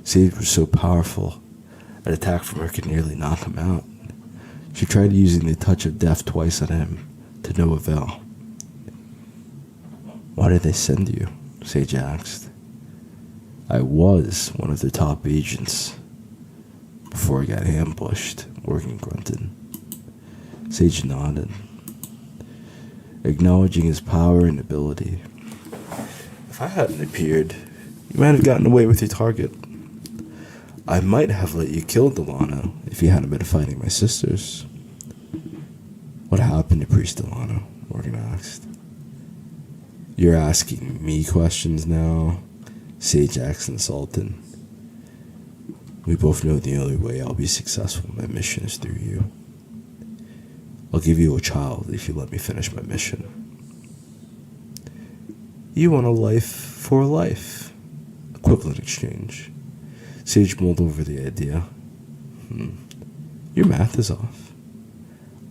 Sage was so powerful, an attack from her could nearly knock him out. She tried using the touch of death twice on him, to no avail. "Why did they send you?" Sage asked. "I was one of the top agents before I got ambushed," Morgan grunted. Sage nodded, acknowledging his power and ability. "If I hadn't appeared, you might have gotten away with your target. I might have let you kill Delano if you hadn't been fighting my sisters." "What happened to Priest Delano?" Morgan asked. "You're asking me questions now?" Sage asked, insulted. "We both know the only way I'll be successful in my mission is through you. I'll give you a child if you let me finish my mission." "You want a life for a life. Equivalent exchange." Sage mulled over the idea. Your math is off.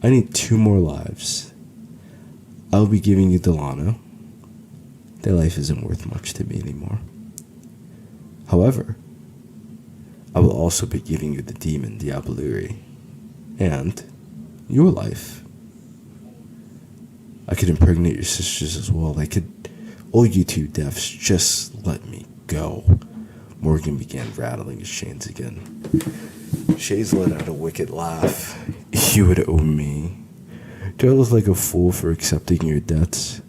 I need 2 more lives. I'll be giving you Delano. Their life isn't worth much to me anymore. However, I will also be giving you the demon LaLaurie, and your life. I could impregnate your sisters as well. I could owe you 2 deaths. Just let me go. Morgan began rattling his chains again. Shays let out a wicked laugh. "You would owe me. Do I look like a fool for accepting your debts?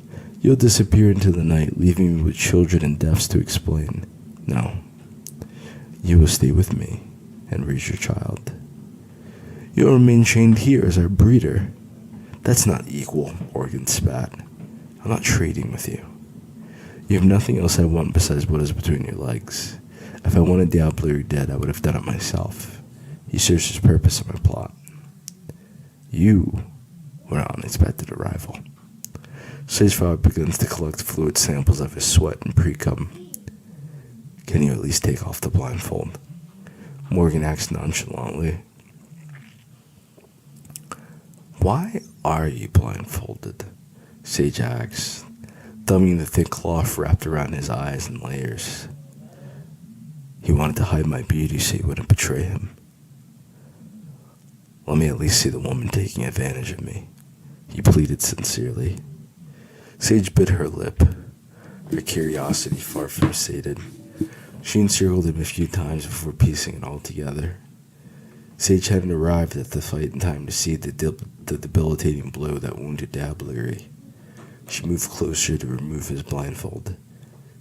You'll disappear into the night, leaving me with children and deaths to explain. No. You will stay with me and raise your child. You'll remain chained here as our breeder." "That's not equal," Morgan spat. "I'm not trading with you. You have nothing else I want besides what is between your legs. If I wanted Daryl dead, I would have done it myself. He serves his purpose in my plot. You were an unexpected arrival. Sage's father begins to collect fluid samples of his sweat and pre-cum. Can you at least take off the blindfold? Morgan acts nonchalantly. Why are you blindfolded? Sage asks, thumbing the thick cloth wrapped around his eyes in layers. He wanted to hide my beauty so he wouldn't betray him. Let me at least see the woman taking advantage of me, he pleaded sincerely. Sage bit her lip, her curiosity far from sated. She encircled him a few times before piecing it all together. Sage hadn't arrived at the fight in time to see the debilitating blow that wounded LaLaurie. She moved closer to remove his blindfold.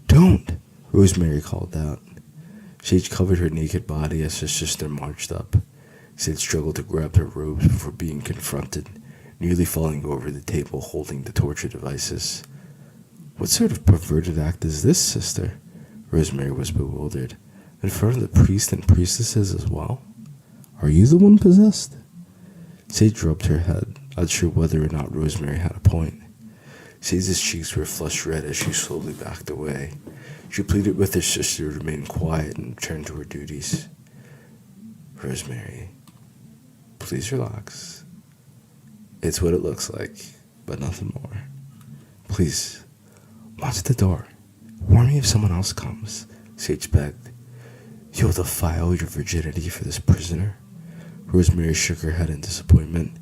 Don't! Rosemary called out. Sage covered her naked body as her sister marched up. Sage struggled to grab her robes before being confronted, nearly falling over the table holding the torture devices. What sort of perverted act is this, sister? Rosemary was bewildered. In front of the priest and priestesses as well? Are you the one possessed? Sage rubbed her head, unsure whether or not Rosemary had a point. Sage's cheeks were flushed red as she slowly backed away. She pleaded with her sister to remain quiet and return to her duties. Rosemary, please relax. It's what it looks like, but nothing more. Please, watch the door. Warn me if someone else comes, Sage begged. You'll defile your virginity for this prisoner? Rosemary shook her head in disappointment.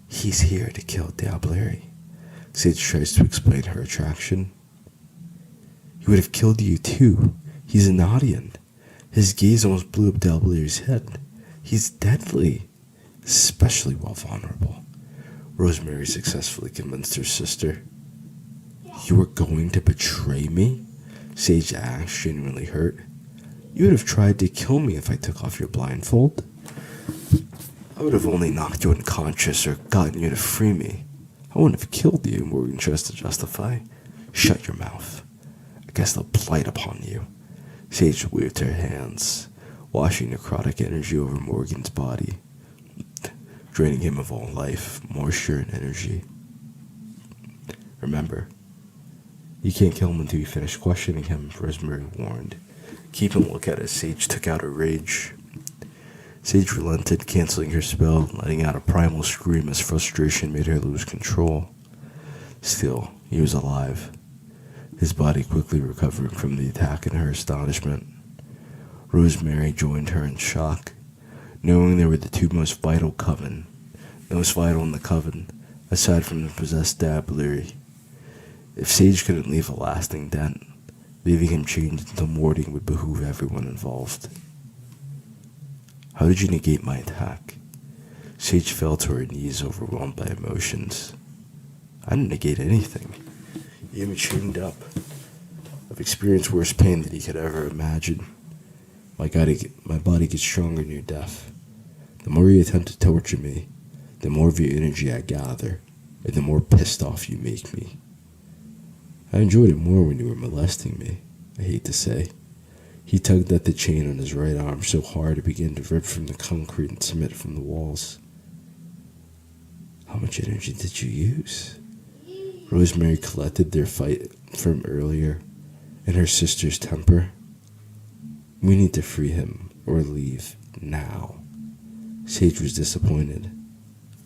He's here to kill LaLaurie. Sage tries to explain her attraction. He would have killed you too. He's an audience. His gaze almost blew up LaLaurie's head. He's deadly, especially while vulnerable. Rosemary successfully convinced her sister. You are going to betray me? Sage asked, genuinely hurt. You would have tried to kill me if I took off your blindfold. I would have only knocked you unconscious or gotten you to free me. I wouldn't have killed you, Morgan tries to justify. Shut your mouth. I guess they'll blight upon you. Sage waved her hands, washing necrotic energy over Morgan's body, draining him of all life, moisture, and energy. Remember, you can't kill him until you finish questioning him, Rosemary warned. Keep a look at as Sage took out her rage. Sage relented, canceling her spell, letting out a primal scream as frustration made her lose control. Still, he was alive, his body quickly recovering from the attack in her astonishment. Rosemary joined her in shock, knowing they were the two most vital in the Coven, aside from the possessed LaLaurie. If Sage couldn't leave a lasting dent, leaving him chained until morning would behoove everyone involved. How did you negate my attack? Sage fell to her knees, overwhelmed by emotions. I didn't negate anything. You had me chained up. I've experienced worse pain than you could ever imagine. My body gets stronger near death. The more you attempt to torture me, the more of your energy I gather, and the more pissed off you make me. I enjoyed it more when you were molesting me, I hate to say. He tugged at the chain on his right arm so hard it began to rip from the concrete and cement from the walls. How much energy did you use? Rosemary collected their fight from earlier and her sister's temper. We need to free him or leave now. Sage was disappointed.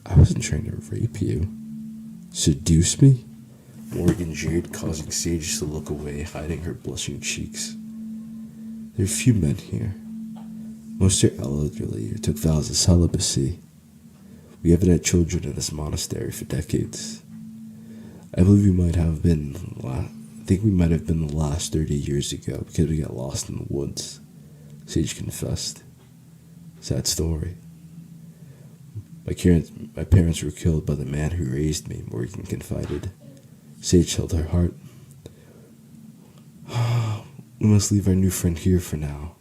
I wasn't trying to rape you. Seduce me? Morgan jeered, causing Sage to look away, hiding her blushing cheeks. There are few men here. Most are elderly or took vows of celibacy. We haven't had children in this monastery for decades. I believe we might have been the last 30 years ago because we got lost in the woods, Sage confessed. Sad story. My parents were killed by the man who raised me, Morgan confided. Sage held her heart. We must leave our new friend here for now.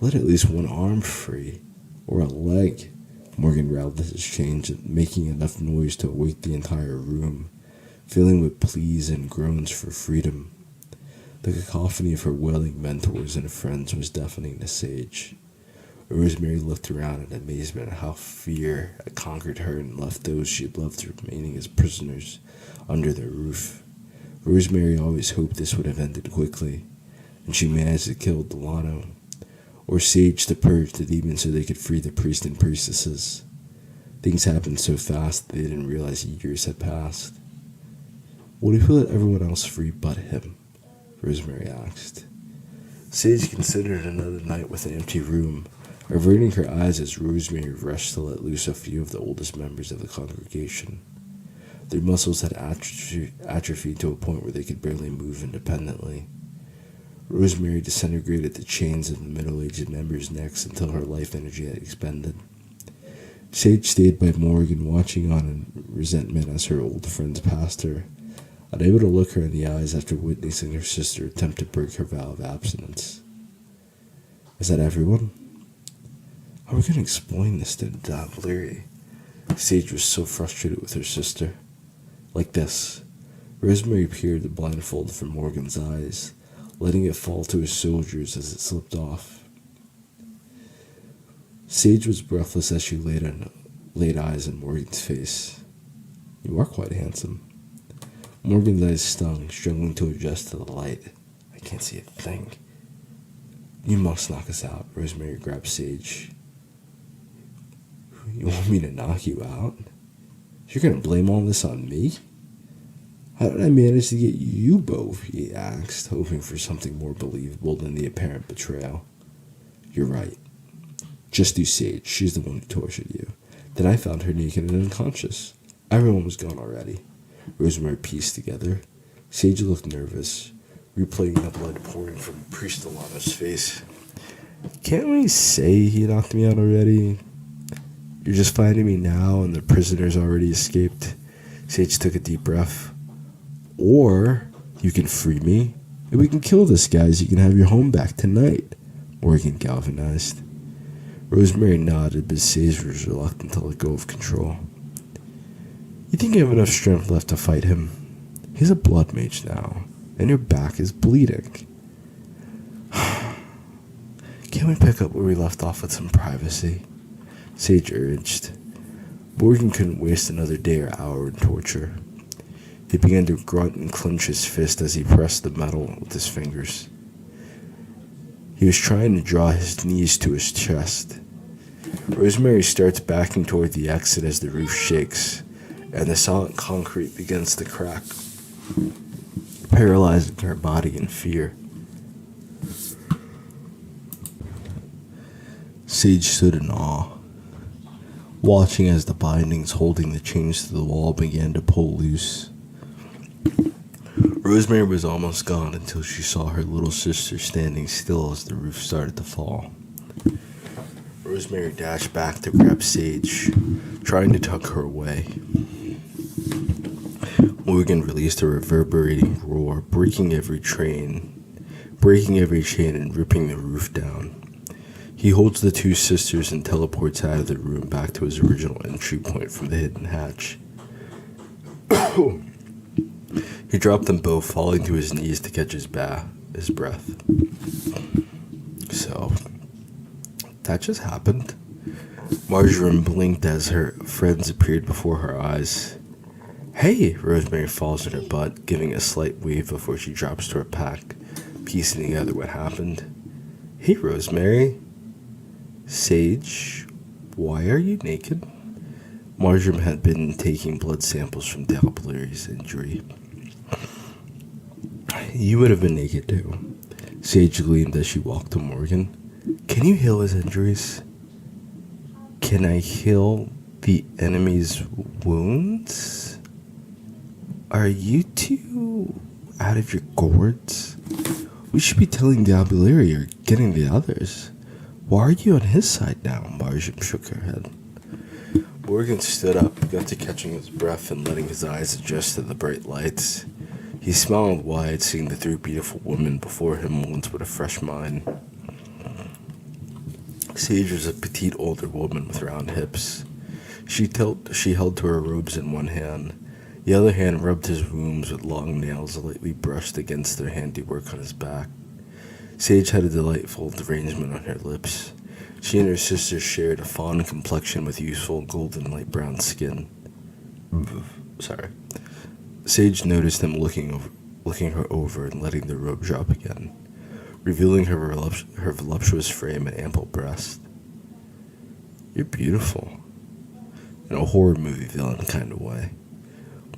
Let at least one arm free, or a leg. Morgan rattled at his chains, making enough noise to awake the entire room, filling with pleas and groans for freedom. The cacophony of her wailing mentors and friends was deafening to Sage. Rosemary looked around in amazement at how fear had conquered her and left those she had loved remaining as prisoners under their roof. Rosemary always hoped this would have ended quickly, and she managed to kill Delano, or Sage to purge the demons so they could free the priest and priestesses. Things happened so fast they didn't realize years had passed. What if we let everyone else free but him? Rosemary asked. Sage considered another night with an empty room, averting her eyes as Rosemary rushed to let loose a few of the oldest members of the congregation. Their muscles had atrophied to a point where they could barely move independently. Rosemary disintegrated the chains of the middle-aged members' necks until her life energy had expended. Sage stayed by Morgan, watching on in resentment as her old friends passed her, unable to look her in the eyes after witnessing her sister attempt to break her vow of abstinence. Is that everyone? How are we going to explain this to LaLaurie? Sage was so frustrated with her sister. Like this. Rosemary peered the blindfold from Morgan's eyes, letting it fall to his shoulders as it slipped off. Sage was breathless as she laid eyes on Morgan's face. You are quite handsome. Morgan's eyes stung, struggling to adjust to the light. I can't see a thing. You must knock us out. Rosemary grabbed Sage. You want me to knock you out? You're going to blame all this on me? How did I manage to get you both? He asked, hoping for something more believable than the apparent betrayal. You're right. Just do Sage. She's the one who tortured you. Then I found her naked and unconscious. Everyone was gone already. Rosemary pieced together. Sage looked nervous, replaying the blood pouring from Priest Delano's face. Can't we say he knocked me out already? You're just finding me now and the prisoners already escaped. Sage took a deep breath. Or you can free me and we can kill this guy so you can have your home back tonight. Morgan galvanized. Rosemary nodded, but Sage was reluctant to let go of control. You think you have enough strength left to fight him? He's a blood mage now, and your back is bleeding. Can't we pick up where we left off with some privacy? Sage urged. Morgan couldn't waste another day or hour in torture. He began to grunt and clench his fist as he pressed the metal with his fingers. He was trying to draw his knees to his chest. Rosemary starts backing toward the exit as the roof shakes, and the solid concrete begins to crack, paralyzing her body in fear. Sage stood in awe, watching as the bindings holding the chains to the wall began to pull loose. Rosemary was almost gone until she saw her little sister standing still as the roof started to fall. Rosemary dashed back to grab Sage, trying to tuck her away. Morgan released a reverberating roar, breaking every chain and ripping the roof down. He holds the two sisters and teleports out of the room back to his original entry point from the hidden hatch. He dropped them both, falling to his knees to catch his breath. So, that just happened. Marjoram blinked as her friends appeared before her eyes. Hey! Rosemary falls on her butt, giving a slight wave before she drops to her pack, piecing together what happened. Hey, Rosemary. Sage, why are you naked? Marjoram had been taking blood samples from LaLaurie's injury. You would have been naked too. Sage gleamed as she walked to Morgan. Can you heal his injuries? Can I heal the enemy's wounds? Are you two out of your gourds? We should be telling LaLaurie or getting the others. Why are you on his side now? Marjoram shook her head. Morgan stood up, got to catching his breath and letting his eyes adjust to the bright lights. He smiled wide, seeing the three beautiful women before him, once with a fresh mind. Sage was a petite older woman with round hips. She held to her robes in one hand, The other hand rubbed his wounds with long nails lightly brushed against their handiwork on his back. Sage had a delightful derangement on her lips. She and her sister shared a fawn complexion with youthful golden light brown skin. Sorry. Sage noticed him looking her over and letting the robe drop again, revealing her voluptuous frame and ample breast. You're beautiful. In a horror movie villain kind of way.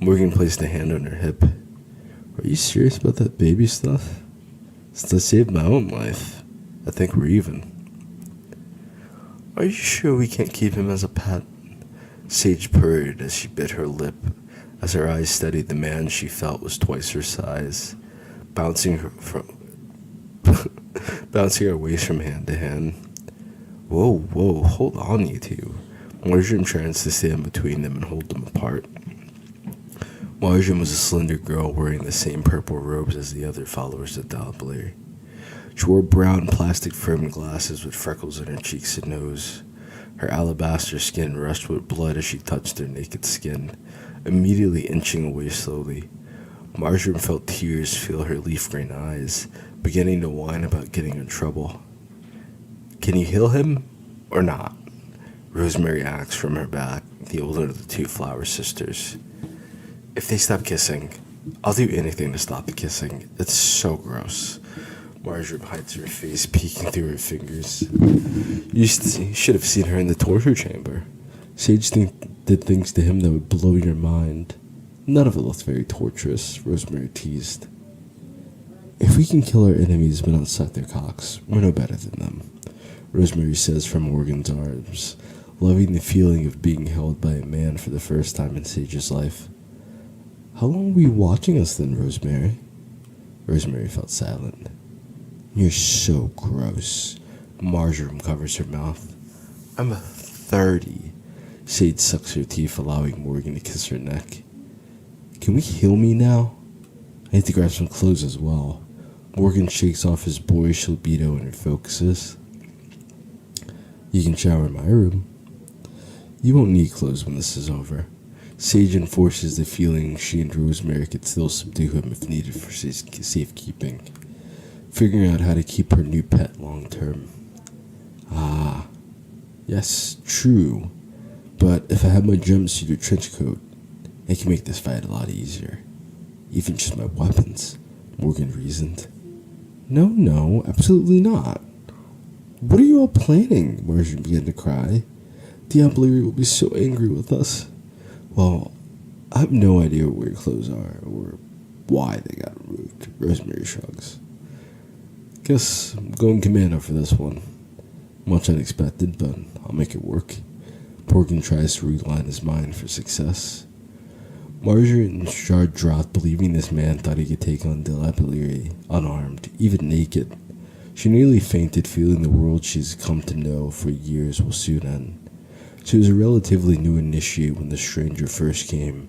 Morgan placed a hand on her hip. Are you serious about that baby stuff? Since I saved my own life, I think we're even. Are you sure we can't keep him as a pet? Sage purred as she bit her lip, as her eyes studied the man she felt was twice her size, bouncing her waist from hand to hand. Whoa, hold on, you two. Marjoram tries to stand between them and hold them apart. Marjoram was a slender girl wearing the same purple robes as the other followers of LaLaurie. She wore brown plastic-framed glasses with freckles on her cheeks and nose. Her alabaster skin rushed with blood as she touched her naked skin, immediately inching away slowly. Marjoram felt tears fill her leaf-green eyes, beginning to whine about getting in trouble. Can you heal him, or not? Rosemary asked from her back, the older of the two flower sisters. If they stop kissing, I'll do anything to stop the kissing. It's so gross. Marjoram hides her face, peeking through her fingers. You should have seen her in the torture chamber. Sage did things to him that would blow your mind. None of it looked very torturous, Rosemary teased. If we can kill our enemies but not suck their cocks, we're no better than them, Rosemary says from Morgan's arms, loving the feeling of being held by a man for the first time in Sage's life. How long were you watching us then, Rosemary? Rosemary felt silent. You're so gross. Marjoram covers her mouth. I'm 30. Sage sucks her teeth, allowing Morgan to kiss her neck. Can we heal me now? I need to grab some clothes as well. Morgan shakes off his boyish libido and focuses. You can shower in my room. You won't need clothes when this is over. Sage enforces the feeling she and Rosemary could still subdue him if needed for safekeeping, figuring out how to keep her new pet long term. Ah, yes, true. But if I had my jumpsuit or trench coat, I can make this fight a lot easier. Even just my weapons, Morgan reasoned. No, absolutely not. What are you all planning? Marjoram began to cry. LaLaurie will be so angry with us. Well, I have no idea where your clothes are or why they got removed. Rosemary shrugs. Guess I'm going commando for this one. Much unexpected, but I'll make it work. Morgan tries to realign his mind for success. Marjorie's jaw dropped, believing this man thought he could take on LaLaurie unarmed, even naked. She nearly fainted, feeling the world she's come to know for years will soon end. She was a relatively new initiate when the stranger first came,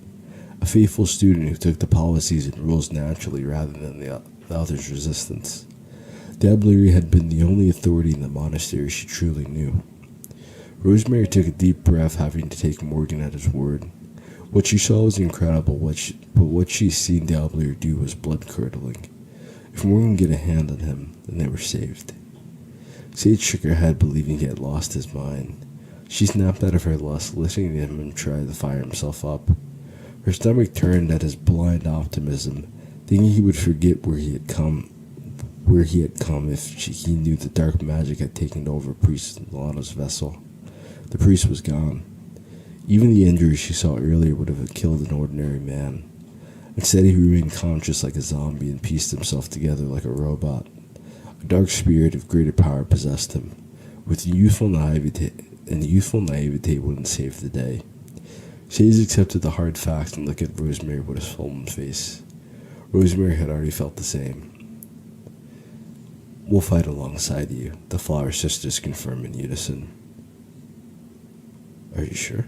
a faithful student who took the policies and rules naturally rather than the other's resistance. LaLaurie had been the only authority in the monastery she truly knew. Rosemary took a deep breath, having to take Morgan at his word. What she saw was incredible, but what she'd seen LaLaurie do was blood-curdling. If Morgan could get a hand on him, then they were saved. Sage shook her head, believing he had lost his mind. She snapped out of her lust, listening to him try to fire himself up. Her stomach turned at his blind optimism, thinking he would forget where he had come if he knew the dark magic had taken over Priest Milano's vessel. The priest was gone. Even the injuries she saw earlier would have killed an ordinary man. Instead, he remained conscious like a zombie and pieced himself together like a robot. A dark spirit of greater power possessed him, with youthful naivete, and youthful naivete wouldn't save the day. Sage accepted the hard facts and looked at Rosemary with a swollen face. Rosemary had already felt the same. We'll fight alongside you, the Flower Sisters confirmed in unison. Are you sure?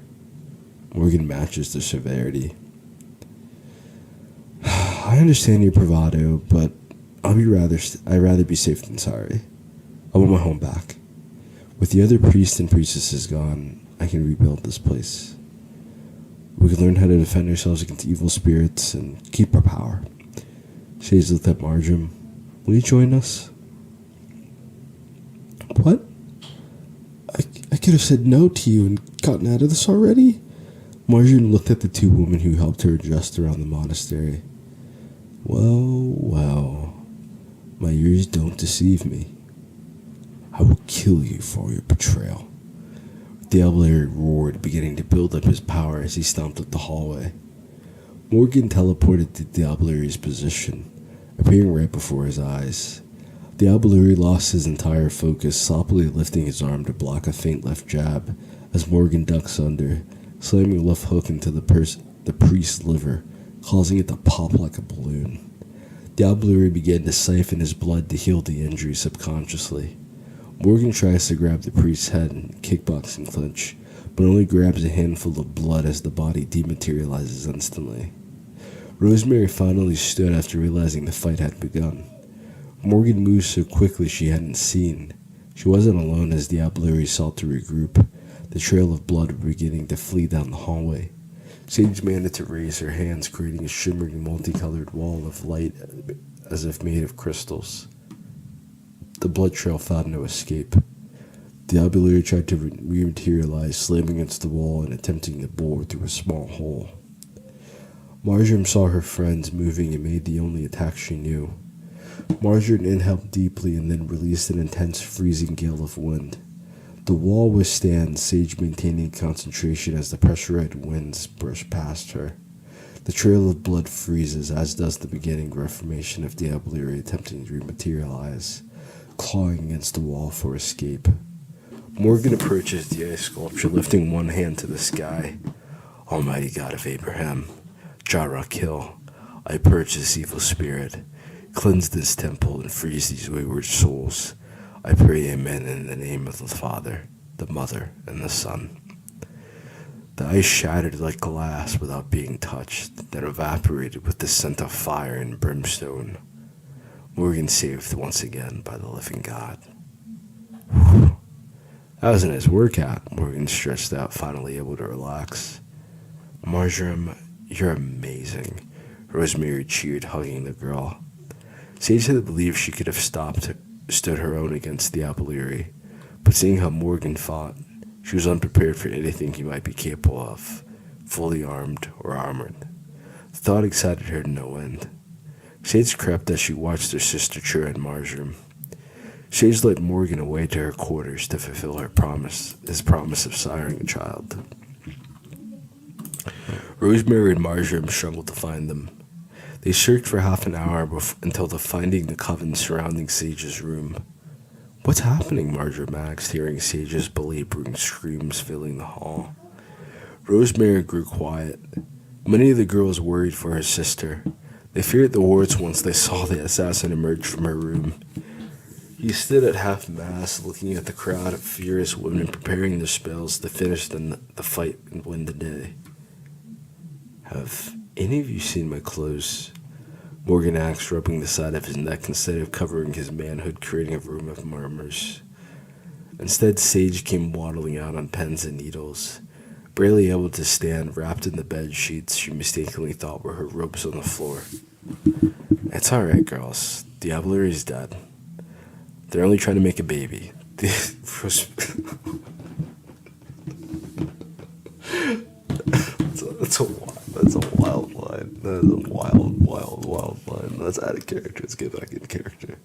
Morgan matches the severity. I understand your bravado, but I'd rather be safe than sorry. I want my home back. With the other priests and priestesses gone, I can rebuild this place. We can learn how to defend ourselves against evil spirits and keep our power. Sage looked at Marjoram. Will you join us? What? I could have said no to you and gotten out of this already? Marjoram looked at the two women who helped her adjust around the monastery. Well, my ears don't deceive me. I will kill you for your betrayal. LaLaurie roared, beginning to build up his power as he stomped up the hallway. Morgan teleported to LaLaurie's position, appearing right before his eyes. LaLaurie lost his entire focus, sloppily lifting his arm to block a faint left jab as Morgan ducks under, slamming a left hook into the priest's liver, causing it to pop like a balloon. LaLaurie began to siphon his blood to heal the injury subconsciously. Morgan tries to grab the priest's head and kickboxing clinch, but only grabs a handful of blood as the body dematerializes instantly. Rosemary finally stood after realizing the fight had begun. Morgan moved so quickly she hadn't seen. She wasn't alone as LaLaurie sought to regroup. The trail of blood was beginning to flee down the hallway. Sage managed to raise her hands, creating a shimmering, multicolored wall of light as if made of crystals. The blood trail found no escape. LaLaurie tried to rematerialize, slamming against the wall and attempting to bore through a small hole. Marjoram saw her friends moving and made the only attack she knew. Marjoram inhaled deeply and then released an intense, freezing gale of wind. The wall withstands, Sage maintaining concentration as the pressurized winds brush past her. The trail of blood freezes, as does the beginning reformation of LaLaurie attempting to rematerialize, clawing against the wall for escape. Morgan approaches the ice sculpture, lifting one hand to the sky. Almighty God of Abraham, Jara kill, I purge this evil spirit. Cleanse this temple and freeze these wayward souls. I pray amen in the name of the Father, the Mother, and the Son. The ice shattered like glass without being touched, then evaporated with the scent of fire and brimstone. Morgan saved once again by the living God. Whew. That was a nice workout. Morgan stretched out, finally able to relax. Marjoram, you're amazing. Rosemary cheered, hugging the girl. Sage had believed she could have stood her own against LaLaurie, but seeing how Morgan fought, she was unprepared for anything he might be capable of, fully armed or armored. The thought excited her to no end. Sage crept as she watched her sister cheer on Marjoram. Sage led Morgan away to her quarters to fulfill his promise of siring a child. Rosemary and Marjoram struggled to find them. They searched for half an hour until finding the Coven surrounding Sage's room. What's happening? Marjoram asked, hearing Sage's belaboring screams filling the hall. Rosemary grew quiet. Many of the girls worried for her sister. They feared the wards once they saw the assassin emerge from her room. He stood at half-mast, looking at the crowd of furious women preparing their spells to finish the fight and win the day. Have any of you seen my clothes? Morgan asked, rubbing the side of his neck instead of covering his manhood, creating a room of murmurs. Instead, Sage came waddling out on pens and needles. Barely able to stand, wrapped in the bed sheets she mistakenly thought were her robes on the floor. It's alright, girls. LaLaurie's dead. They're only trying to make a baby. That's a wild line. That is a wild line. That's out of character. Let's get back in character.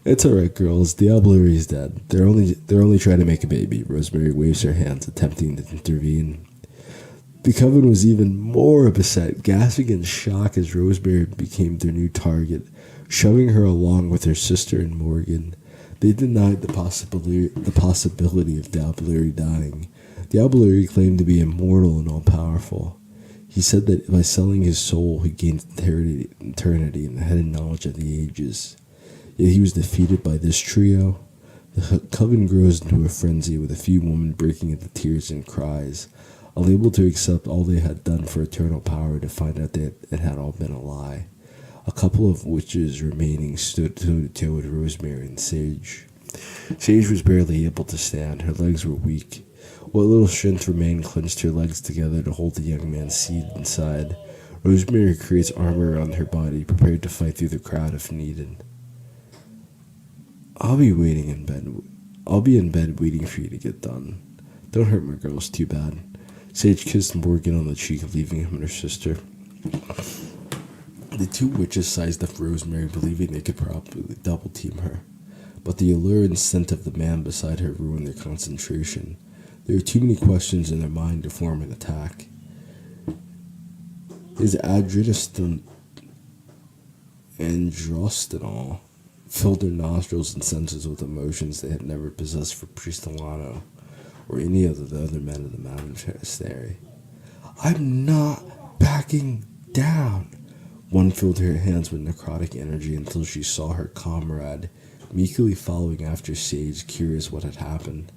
It's alright, girls. LaLaurie's dead. They're only trying to make a baby. Rosemary waves her hands, attempting to intervene. The Coven was even more upset, gasping in shock as Rosemary became their new target, shoving her along with her sister and Morgan. They denied the possibility of LaLaurie dying. LaLaurie claimed to be immortal and all-powerful. He said that by selling his soul, he gained eternity and the hidden knowledge of the ages. Yet he was defeated by this trio. The Coven grows into a frenzy, with a few women breaking into tears and cries, unable to accept all they had done for eternal power to find out that it had all been a lie. A couple of witches remaining stood toe-to-toe with Rosemary and Sage. Sage was barely able to stand. Her legs were weak. What little strength remained clenched her legs together to hold the young man's seat inside. Rosemary creates armor around her body, prepared to fight through the crowd if needed. I'll be in bed waiting for you to get done. Don't hurt my girls too bad. Sage kissed Morgan on the cheek, leaving him and her sister. The two witches sized up Rosemary, believing they could probably double-team her. But the allure and scent of the man beside her ruined their concentration. There were too many questions in their mind to form an attack. His androstenol filled their nostrils and senses with emotions they had never possessed for Pristolano or any of the other men of the monastery. I'm not backing down. One filled her hands with necrotic energy until she saw her comrade meekly following after Sage, curious what had happened.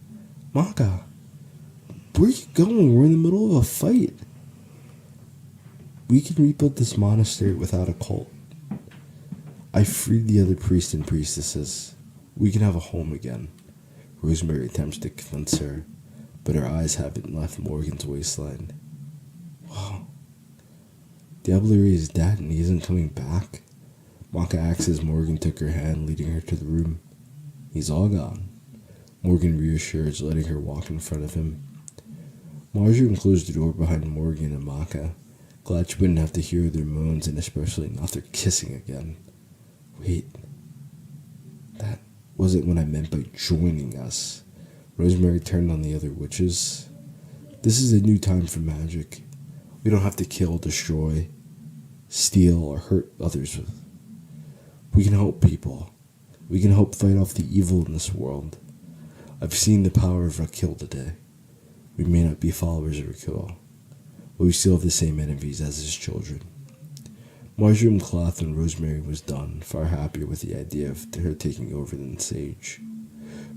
Maka, where are you going? We're in the middle of a fight. We can rebuild this monastery without a cult. I freed the other priests and priestesses. We can have a home again. Rosemary attempts to convince her, but her eyes haven't left Morgan's waistline. Wow. LaLaurie is dead and he isn't coming back. Maka acts as Morgan took her hand, leading her to the room. He's all gone. Morgan reassures, letting her walk in front of him. Marjorie closed the door behind Morgan and Maka, glad she wouldn't have to hear their moans and especially not their kissing again. Wait, that wasn't what I meant by joining us. Rosemary turned on the other witches. This is a new time for magic. We don't have to kill, destroy, steal, or hurt others with. We can help people. We can help fight off the evil in this world. I've seen the power of Rakil today. We may not be followers of Rakil, but we still have the same enemies as his children. Marjorie cloth and Rosemary was done, far happier with the idea of her taking over than Sage.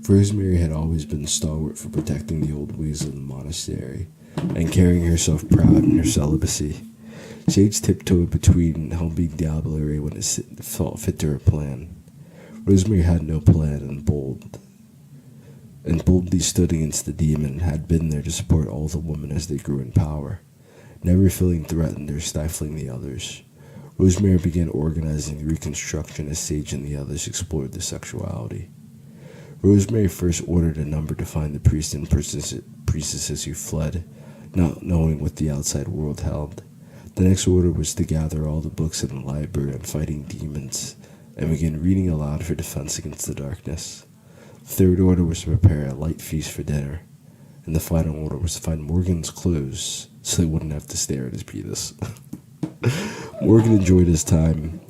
Rosemary had always been stalwart for protecting the old ways of the monastery and carrying herself proud in her celibacy. Sage tiptoed between helping LaLaurie when it felt fit to her plan. Rosemary had no plan and boldly stood against the demon, had been there to support all the women as they grew in power, never feeling threatened or stifling the others. Rosemary began organizing the reconstruction as Sage and the others explored their sexuality. Rosemary first ordered a number to find the priests and priestesses who fled, not knowing what the outside world held. The next order was to gather all the books in the library on fighting demons and begin reading aloud for defense against the darkness. The third order was to prepare a light feast for dinner, and the final order was to find Morgan's clothes so they wouldn't have to stare at his penis. Morgan enjoyed his time.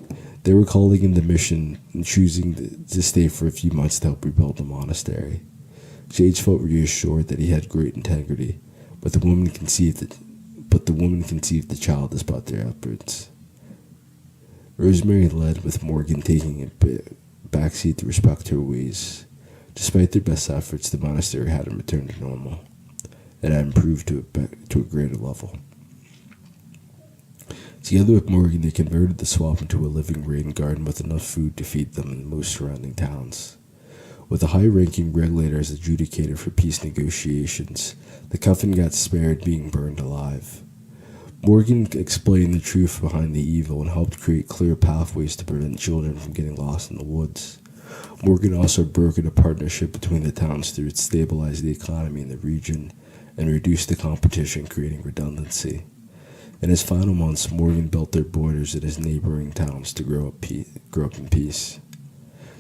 They were calling him the mission and choosing to stay for a few months to help rebuild the monastery. Sage felt reassured that he had great integrity, but the woman conceived the child despite their efforts. Rosemary led, with Morgan taking a backseat to respect her ways. Despite their best efforts, the monastery hadn't returned to normal. It had improved to a greater level. Together with Morgan, they converted the swamp into a living rain garden with enough food to feed them in most surrounding towns. With a high-ranking regulator as adjudicator for peace negotiations, the Coven got spared being burned alive. Morgan explained the truth behind the evil and helped create clear pathways to prevent children from getting lost in the woods. Morgan also brokered a partnership between the towns through it stabilized the economy in the region and reduced the competition, creating redundancy. In his final months, Morgan built their borders in his neighboring towns to grow up in peace.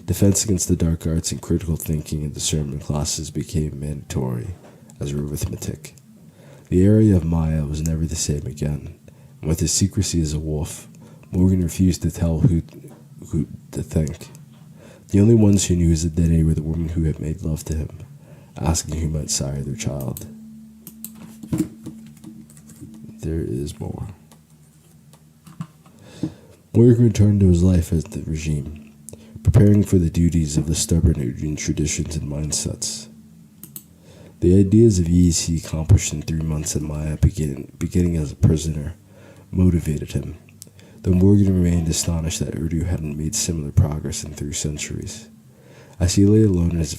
Defense against the dark arts and critical thinking in discernment classes became mandatory as arithmetic. The area of Maya was never the same again, and with his secrecy as a wolf, Morgan refused to tell who to think. The only ones who knew his identity were the women who had made love to him, asking who might sire their child. There is more. Morgan returned to his life as the regime, preparing for the duties of the stubborn Indian traditions and mindsets. The ideas of ease he accomplished in 3 months in Maya, beginning as a prisoner, motivated him, though Morgan remained astonished that Urdu hadn't made similar progress in 3 centuries. As he lay alone in his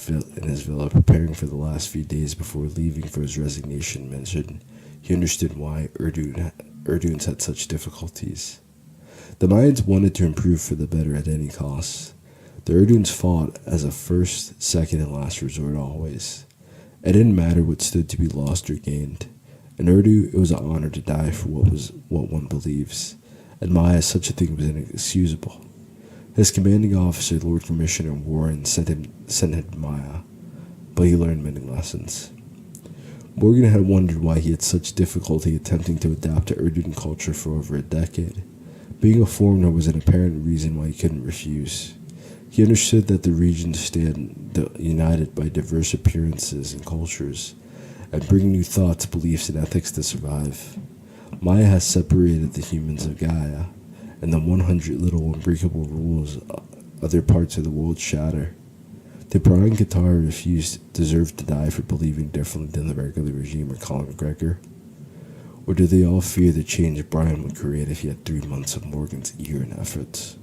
villa, preparing for the last few days before leaving for his resignation mission, he understood why Urduns had such difficulties. The Mayans wanted to improve for the better at any cost. The Urduns fought as a first, second, and last resort always. It didn't matter what stood to be lost or gained. In Urdu, it was an honor to die for what one believes. In Maya, such a thing was inexcusable. His commanding officer, Lord Commissioner Warren, sent him to Maya, but he learned many lessons. Morgan had wondered why he had such difficulty attempting to adapt to Urdu culture for over a decade. Being a foreigner was an apparent reason why he couldn't refuse. He understood that the region stand united by diverse appearances and cultures, and bring new thoughts, beliefs, and ethics to survive. Maya has separated the humans of Gaia, and the 100 little unbreakable rules other parts of the world shatter. Did Brian Qatar deserve to die for believing differently than the regular regime or Colin McGregor? Or did they all fear the change Brian would create if he had 3 months of Morgan's ear and efforts?